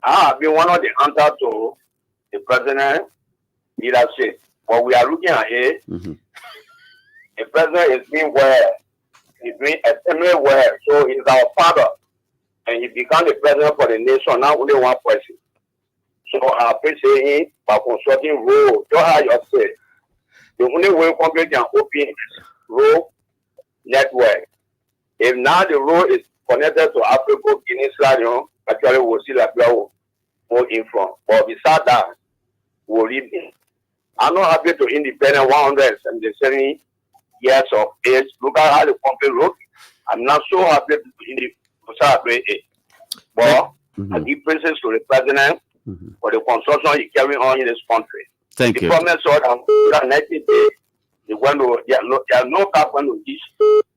I have been one of the answers to the president leadership. But we are looking at it. Mm-hmm. The president is doing well. He's doing extremely well. So he's our father. And he became the president for the nation, not only one person. So I appreciate him by consulting role. Just how you said. The only way company can open role network. If now the road is connected to Africa, Guinea, Stadium, actually we'll see that we will more info. But besides that, we'll leave it. I'm not happy to independent 177 years of age. Look at how the country looks. I'm not so happy to celebrate it. But I give praises to the president for the construction he carrying on in this country. Thank you. The government saw that 90 days, there are no cap when we reach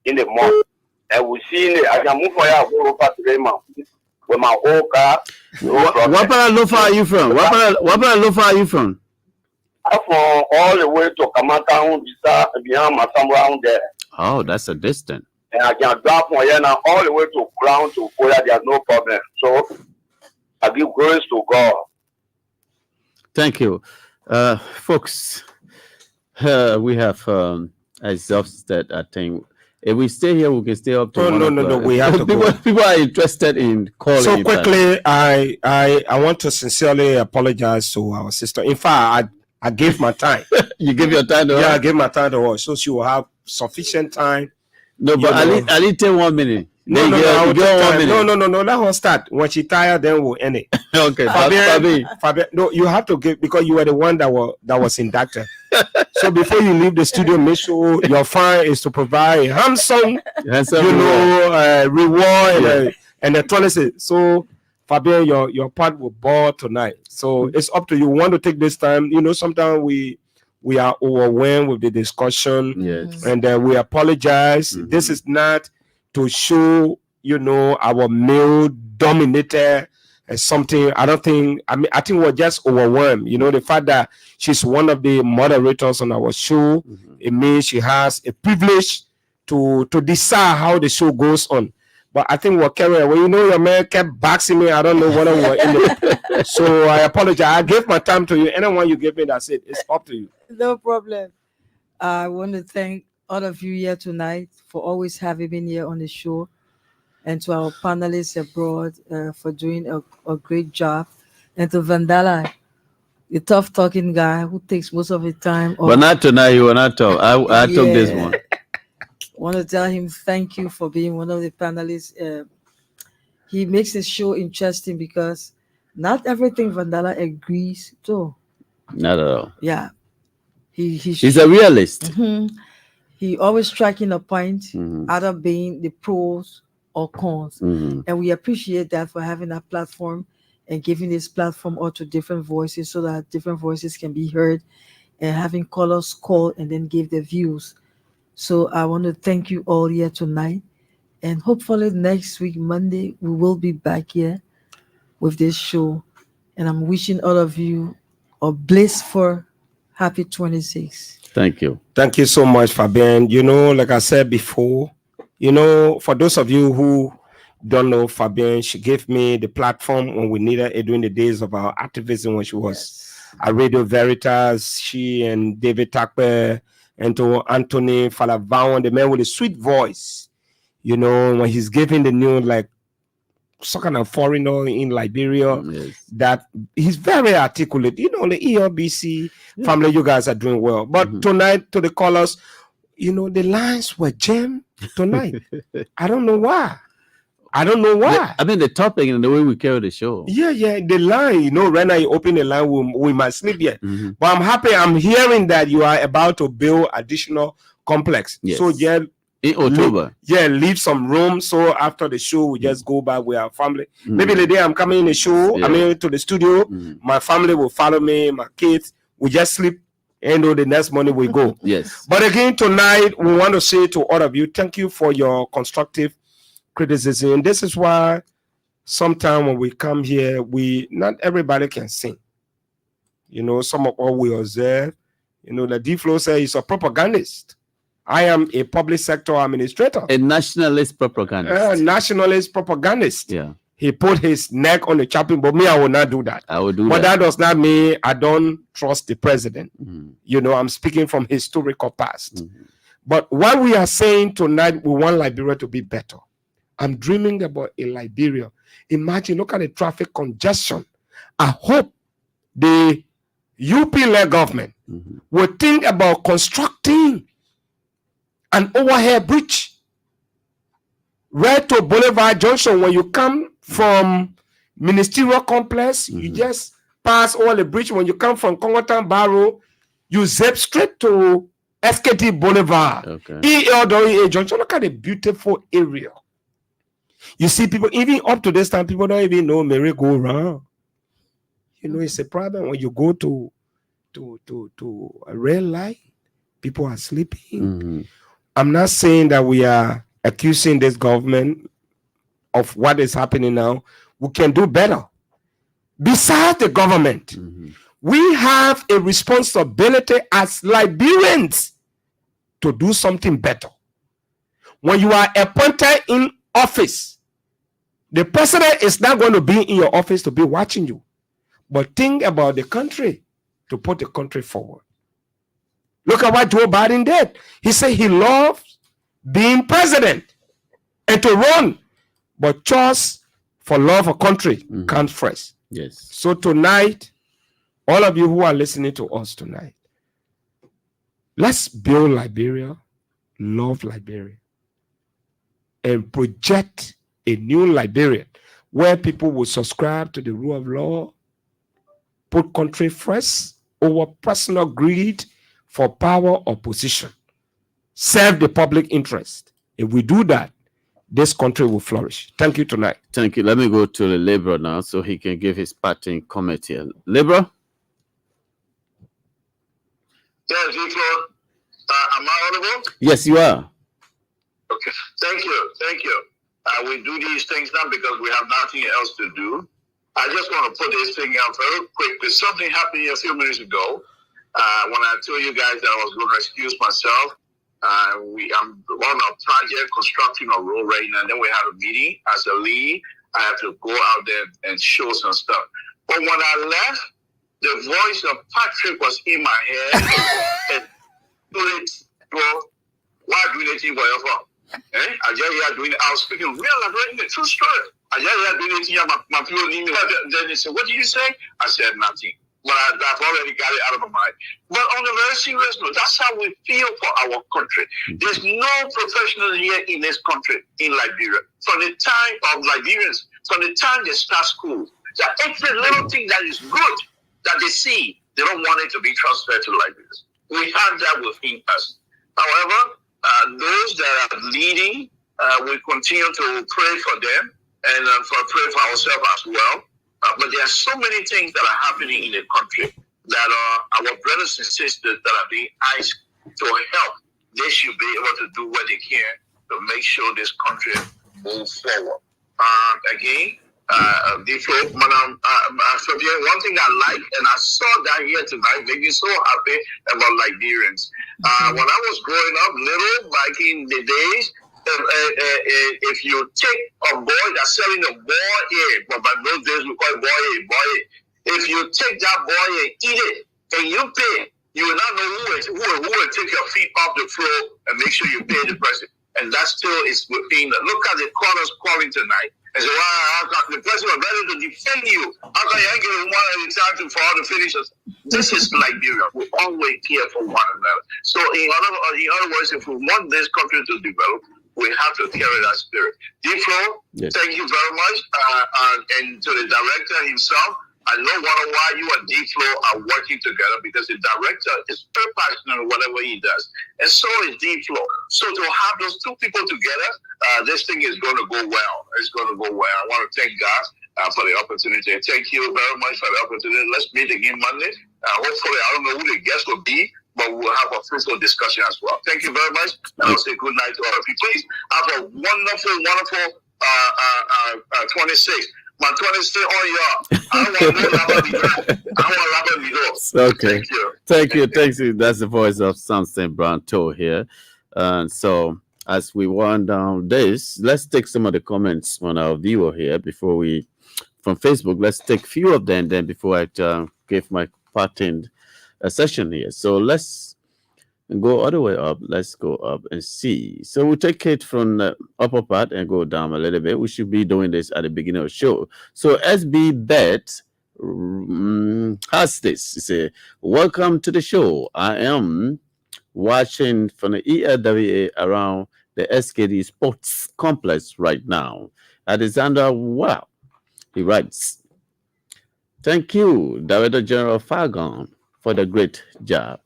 in the month. And we see I can move for you over today, man. With my whole car. What part of Lofa are you from? What part of Lofa are you from? I'm from all the way to Kamata, beyond Masamba there. Oh, that's a distance. And I can drive from here now all the way to Crown to Korea. There's no problem. So I give grace to God. Thank you. Folks, we have exhausted, I think. If we stay here, we can stay up to No. We have to go. People are interested in calling. So quickly, I want to sincerely apologize to our sister. In fact, I gave my time. You give your time to her? Yeah, I gave my time to her, so she will have sufficient time. No, but I need 1 minute. No. Let her start. When she tired, then we'll end it. Okay, Fabian, no, you have to give because you were the one that was inducted. So before you leave the studio, make sure your fine is to provide a handsome reward and the toilet. So Fabian, your part will ball tonight. So it's up to you. We want to take this time. Sometimes we are overwhelmed with the discussion. Yes. And we apologize. This is not to show, our male-dominated something. I think we're just overwhelmed. You know, the fact that she's one of the moderators on our show, it means she has a privilege to decide how the show goes on. But I think we're carrying away. You know, your man kept boxing me. I don't know whether we're in it. So I apologize. I gave my time to you. Anyone you give me, that's it. It's up to you. No problem. I want to thank all of you here tonight for always having me here on the show, and to our panelists abroad for doing a great job, and to Vandala, the tough talking guy who takes most of the time. But not tonight. You were not tough. I took this one. I want to tell him thank you for being one of the panelists. He makes the show interesting because not everything Vandala agrees to. Not at all. Yeah. He's a realist. Mm-hmm. He always striking a point, either being the pros or cons. And we appreciate that for having that platform and giving this platform out to different voices so that different voices can be heard, and having callers call and then give their views. So I want to thank you all here tonight. And hopefully next week, Monday, we will be back here with this show. And I'm wishing all of you a blissful, happy 26. Thank you. Thank you so much, Fabian. You know, like I said before, you know, for those of you who don't know Fabian, she gave me the platform when we needed it during the days of our activism when she was at Radio Veritas. She and David Takpe and to Anthony Falavawan, the man with a sweet voice, you know, when he's giving the news like some kind of foreigner in Liberia, that he's very articulate. You know, the Elbc family, you guys are doing well. But tonight, to the callers, you know, the lines were jammed tonight. I don't know why. I don't know why. I mean, the topic and the way we carry the show. Yeah, the line, you know, right now you open the line, we might sleep here. But I'm happy, I'm hearing that you are about to build additional complex. Yes. So, yeah, in October. Leave some room. So after the show, we just go back with our family. Maybe the day I'm coming in the show, I mean, to the studio, my family will follow me, my kids, we just sleep. And the next morning we go. Yes. But again, tonight, we want to say to all of you, thank you for your constructive criticism. This is why sometimes when we come here, not everybody can sing. You know, some of what we observe, you know, the D-Flow says he's a propagandist. I am a public sector administrator. A nationalist propagandist. Nationalist propagandist. Yeah. He put his neck on the chopping board. Me, I will not do that. I will do but that. That does not mean I don't trust the president. You know, I'm speaking from historical past. But what we are saying tonight, we want Liberia to be better. I'm dreaming about a Liberia. Imagine, look at the traffic congestion. I hope the UP-led government will think about constructing an overhead bridge right to Boulevard Junction. When you come from Ministerial Complex, you just pass over the bridge. When you come from Congotown Barrow, you zip straight to SKT Boulevard. ELWA Junction. Look at the beautiful area. You see people, even up to this time, people don't even know merry-go-round. You know, it's a problem when you go to a red light, people are sleeping. I'm not saying that we are accusing this government of what is happening now. We can do better. Besides the government, we have a responsibility as Liberians to do something better. When you are appointed in office, the president is not going to be in your office to be watching you, but think about the country, to put the country forward. Look at what Joe Biden did. He said he loves being president and to run, but just for love of country comes first. Yes. So tonight, all of you who are listening to us tonight, let's build Liberia, love Liberia, and project a new Liberia where people will subscribe to the rule of law, put country first over personal greed for power or position, serve the public interest. If we do that, this country will flourish. Thank you tonight. Thank you. Let me go to the Liberal now so he can give his parting comment here. Liberal? Yes, Victor. Am I audible? Yes, you are. Okay. Thank you. We do these things now because we have nothing else to do. I just want to put this thing out very quick. There's something happened here a few minutes ago when I told you guys that I was going to excuse myself. I'm on a project constructing a road right now. And then we had a meeting. As a lead, I have to go out there and show some stuff. But when I left, the voice of Patrick was in my head. And why do you think whatever? I just hear doing it. I was speaking real life, right? The true story. I just hear doing it. My people need me. Then they said, "What did you say?" I said nothing. But I've already got it out of my mind. But on a very serious note, that's how we feel for our country. There's no professional here in this country, in Liberia. From the time of Liberians, from the time they start school, that every little thing that is good that they see, they don't want it to be transferred to Liberians. We have that within us. However, those that are leading, we continue to pray for them and pray for ourselves as well. But there are so many things that are happening in the country that our brothers and sisters that are being asked to help. They should be able to do what they can to make sure this country moves forward. Again, Fabian, one thing I like, and I saw that here tonight, made me so happy about Liberians. When I was growing up little, back in the days, if you take a boy that's selling a boy egg, but by those days we call it boy egg. If you take that boy and eat it, and you pay, you will not know who will take your feet off the floor and make sure you pay the person. And that still is within. Look at the corners calling tonight. And say, the person was ready to defend you. How come you ain't getting one at a time for all the finishers? This is Liberia. We always care for one another. So in other words, if we want this country to develop, we have to carry that spirit. D-Flow, yes. Thank you very much. And to the director himself, I know why you and D-Flow are working together, because the director is very passionate in whatever he does. And so is D-Flow. So to have those two people together, this thing is going to go well. It's going to go well. I want to thank God for the opportunity. Thank you very much for the opportunity. Let's meet again Monday. Hopefully, I don't know who the guest will be, but we'll have a fruitful discussion as well. Thank you very much. And I'll say good night to all of you. Please have a wonderful 26. My 26 on y'all. I don't want to Okay. Thank you. That's the voice of Samson Branto here. So as we wind down this, let's take some of the comments on our viewer here from Facebook. Let's take a few of them then before I give my parting session here. So let's go all the way up. Let's go up and see. So we'll take it from the upper part and go down a little bit. We should be doing this at the beginning of the show. So SB Bet has this. He said, welcome to the show. I am watching from the ELWA around the SKD Sports Complex right now. Alexander, wow. He writes, thank you, Director General Fagon, for the great job.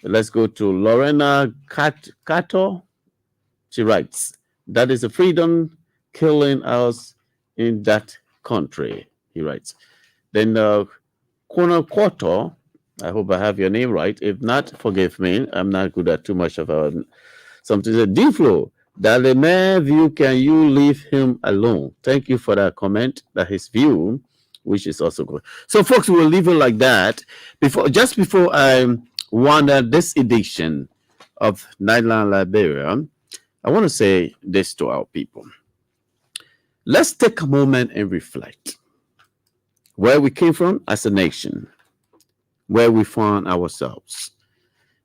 Let's go to Lorena Cato. She writes, that is a freedom killing us in that country, he writes. Then Corner Quarto, I hope I have your name right. If not, forgive me. I'm not good at too much of something. D-Flow, that the man view, can you leave him alone? Thank you for that comment, that his view, which is also good. So folks, we'll leave it like that. Just before I wander this edition of Nightline Liberia, I want to say this to our people. Let's take a moment and reflect where we came from as a nation, where we found ourselves.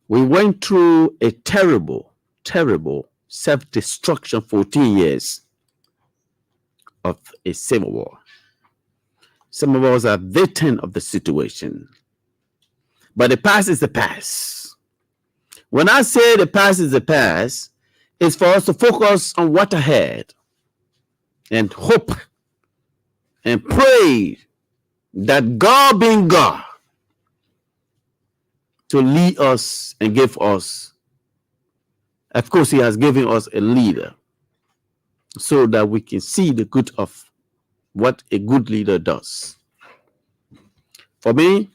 We went through a terrible self-destruction 14 years of a civil war. Some of us are victims of the situation. But the past is the past. When I say the past is the past, it's for us to focus on what ahead and hope and pray that God being God to lead us and give us. Of course, he has given us a leader so that we can see the good of what a good leader does. For me,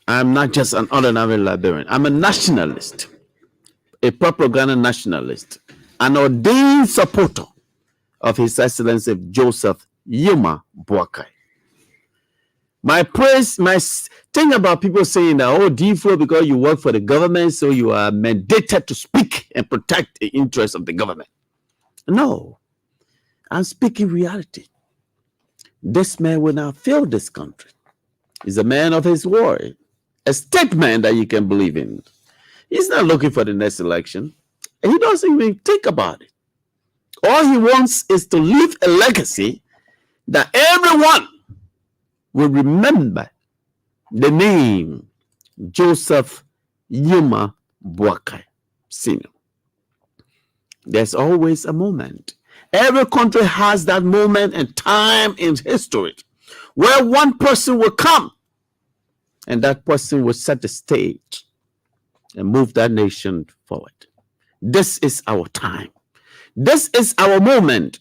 I'm not just an ordinary Liberian. I'm a nationalist, a propaganda nationalist, an ordained supporter of His Excellency Joseph Yuma Boakai. My thing about people saying that, oh, D4, because you work for the government, so you are mandated to speak and protect the interests of the government. No, I'm speaking reality. This man will not fail this country. He's a man of his word, a statement that you can believe in. He's not looking for the next election. He doesn't even think about it. All he wants is to leave a legacy that everyone will remember the name Joseph Yuma Boakai Sr. There's always a moment. Every country has that moment and time in history where one person will come and that person will set the stage and move that nation forward. This is our time. This is our moment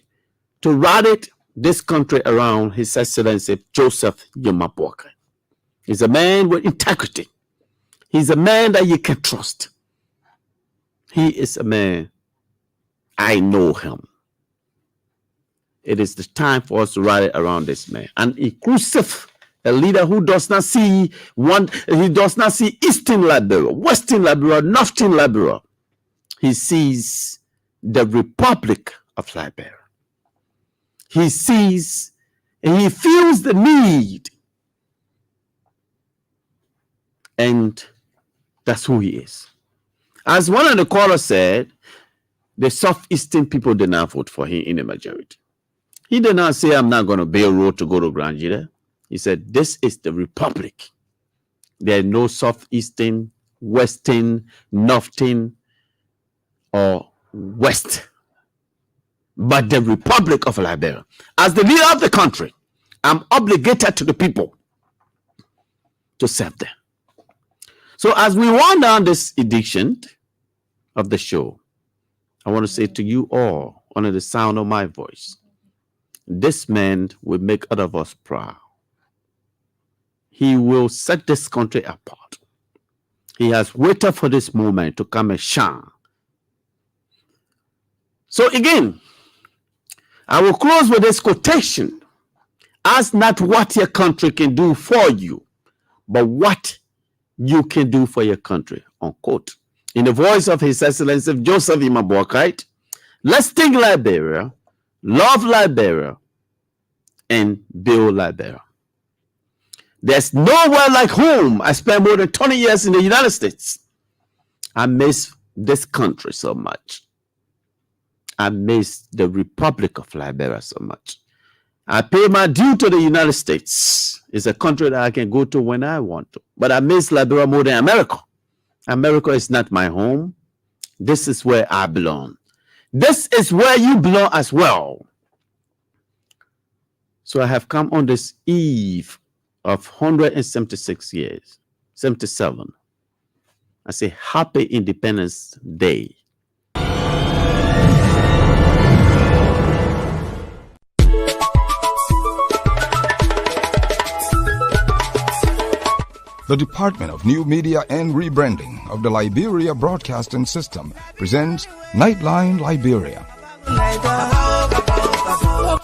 to rally this country around His Excellency Joseph Yuma Boakai. He's a man with integrity. He's a man that you can trust. He is a man, I know him. It is the time for us to rally around this man. An inclusive, a leader who does not see Eastern Liberia, Western Liberia, Northern Liberia. He sees the Republic of Liberia. He sees and he feels the need. And that's who he is. As one of the callers said, the Southeastern people did not vote for him in the majority. He did not say, I'm not going to build a road to go to Grand Jida. He said, this is the Republic. There is no Southeastern, Western, Northern, or West, but the Republic of Liberia. As the leader of the country, I'm obligated to the people to serve them. So as we wind down this edition of the show, I want to say to you all, under the sound of my voice, this man will make all of us proud. He will set this country apart. He has waited for this moment to come and shine. So again, I will close with this quotation. Ask not what your country can do for you, but what you can do for your country, unquote. In the voice of His Excellency Joseph Yuma Boakai, let's think Liberia, love Liberia, and build Liberia. There's nowhere like home. I spent more than 20 years in the United States. I miss this country so much. I miss the Republic of Liberia so much. I pay my due to the United States. It's a country that I can go to when I want to. But I miss Liberia more than America. America is not my home. This is where I belong. This is where you belong as well. So I have come on this eve of 176 years, 77. I say Happy Independence Day. The Department of New Media and Rebranding of the Liberia Broadcasting System presents Nightline Liberia.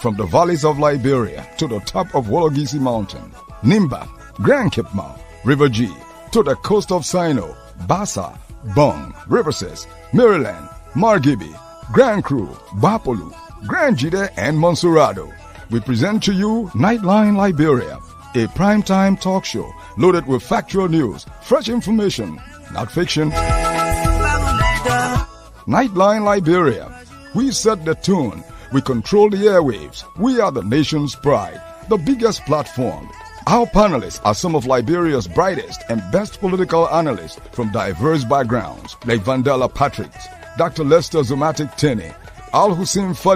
From the valleys of Liberia to the top of Wologisi Mountain, Nimba, Grand Cape Mount, River G, to the coast of Sino, Bassa, Bong, Riverses, Maryland, Margibi, Grand Cru, Bapolu, Grand Jide, and Monserrado. We present to you Nightline Liberia, a primetime talk show loaded with factual news, fresh information, not fiction. Nightline Liberia. We set the tune. We control the airwaves. We are the nation's pride, the biggest platform. Our panelists are some of Liberia's brightest and best political analysts from diverse backgrounds, like Vandela Patrick, Dr. Lester Zumatic Tene, Al Hussein Fad.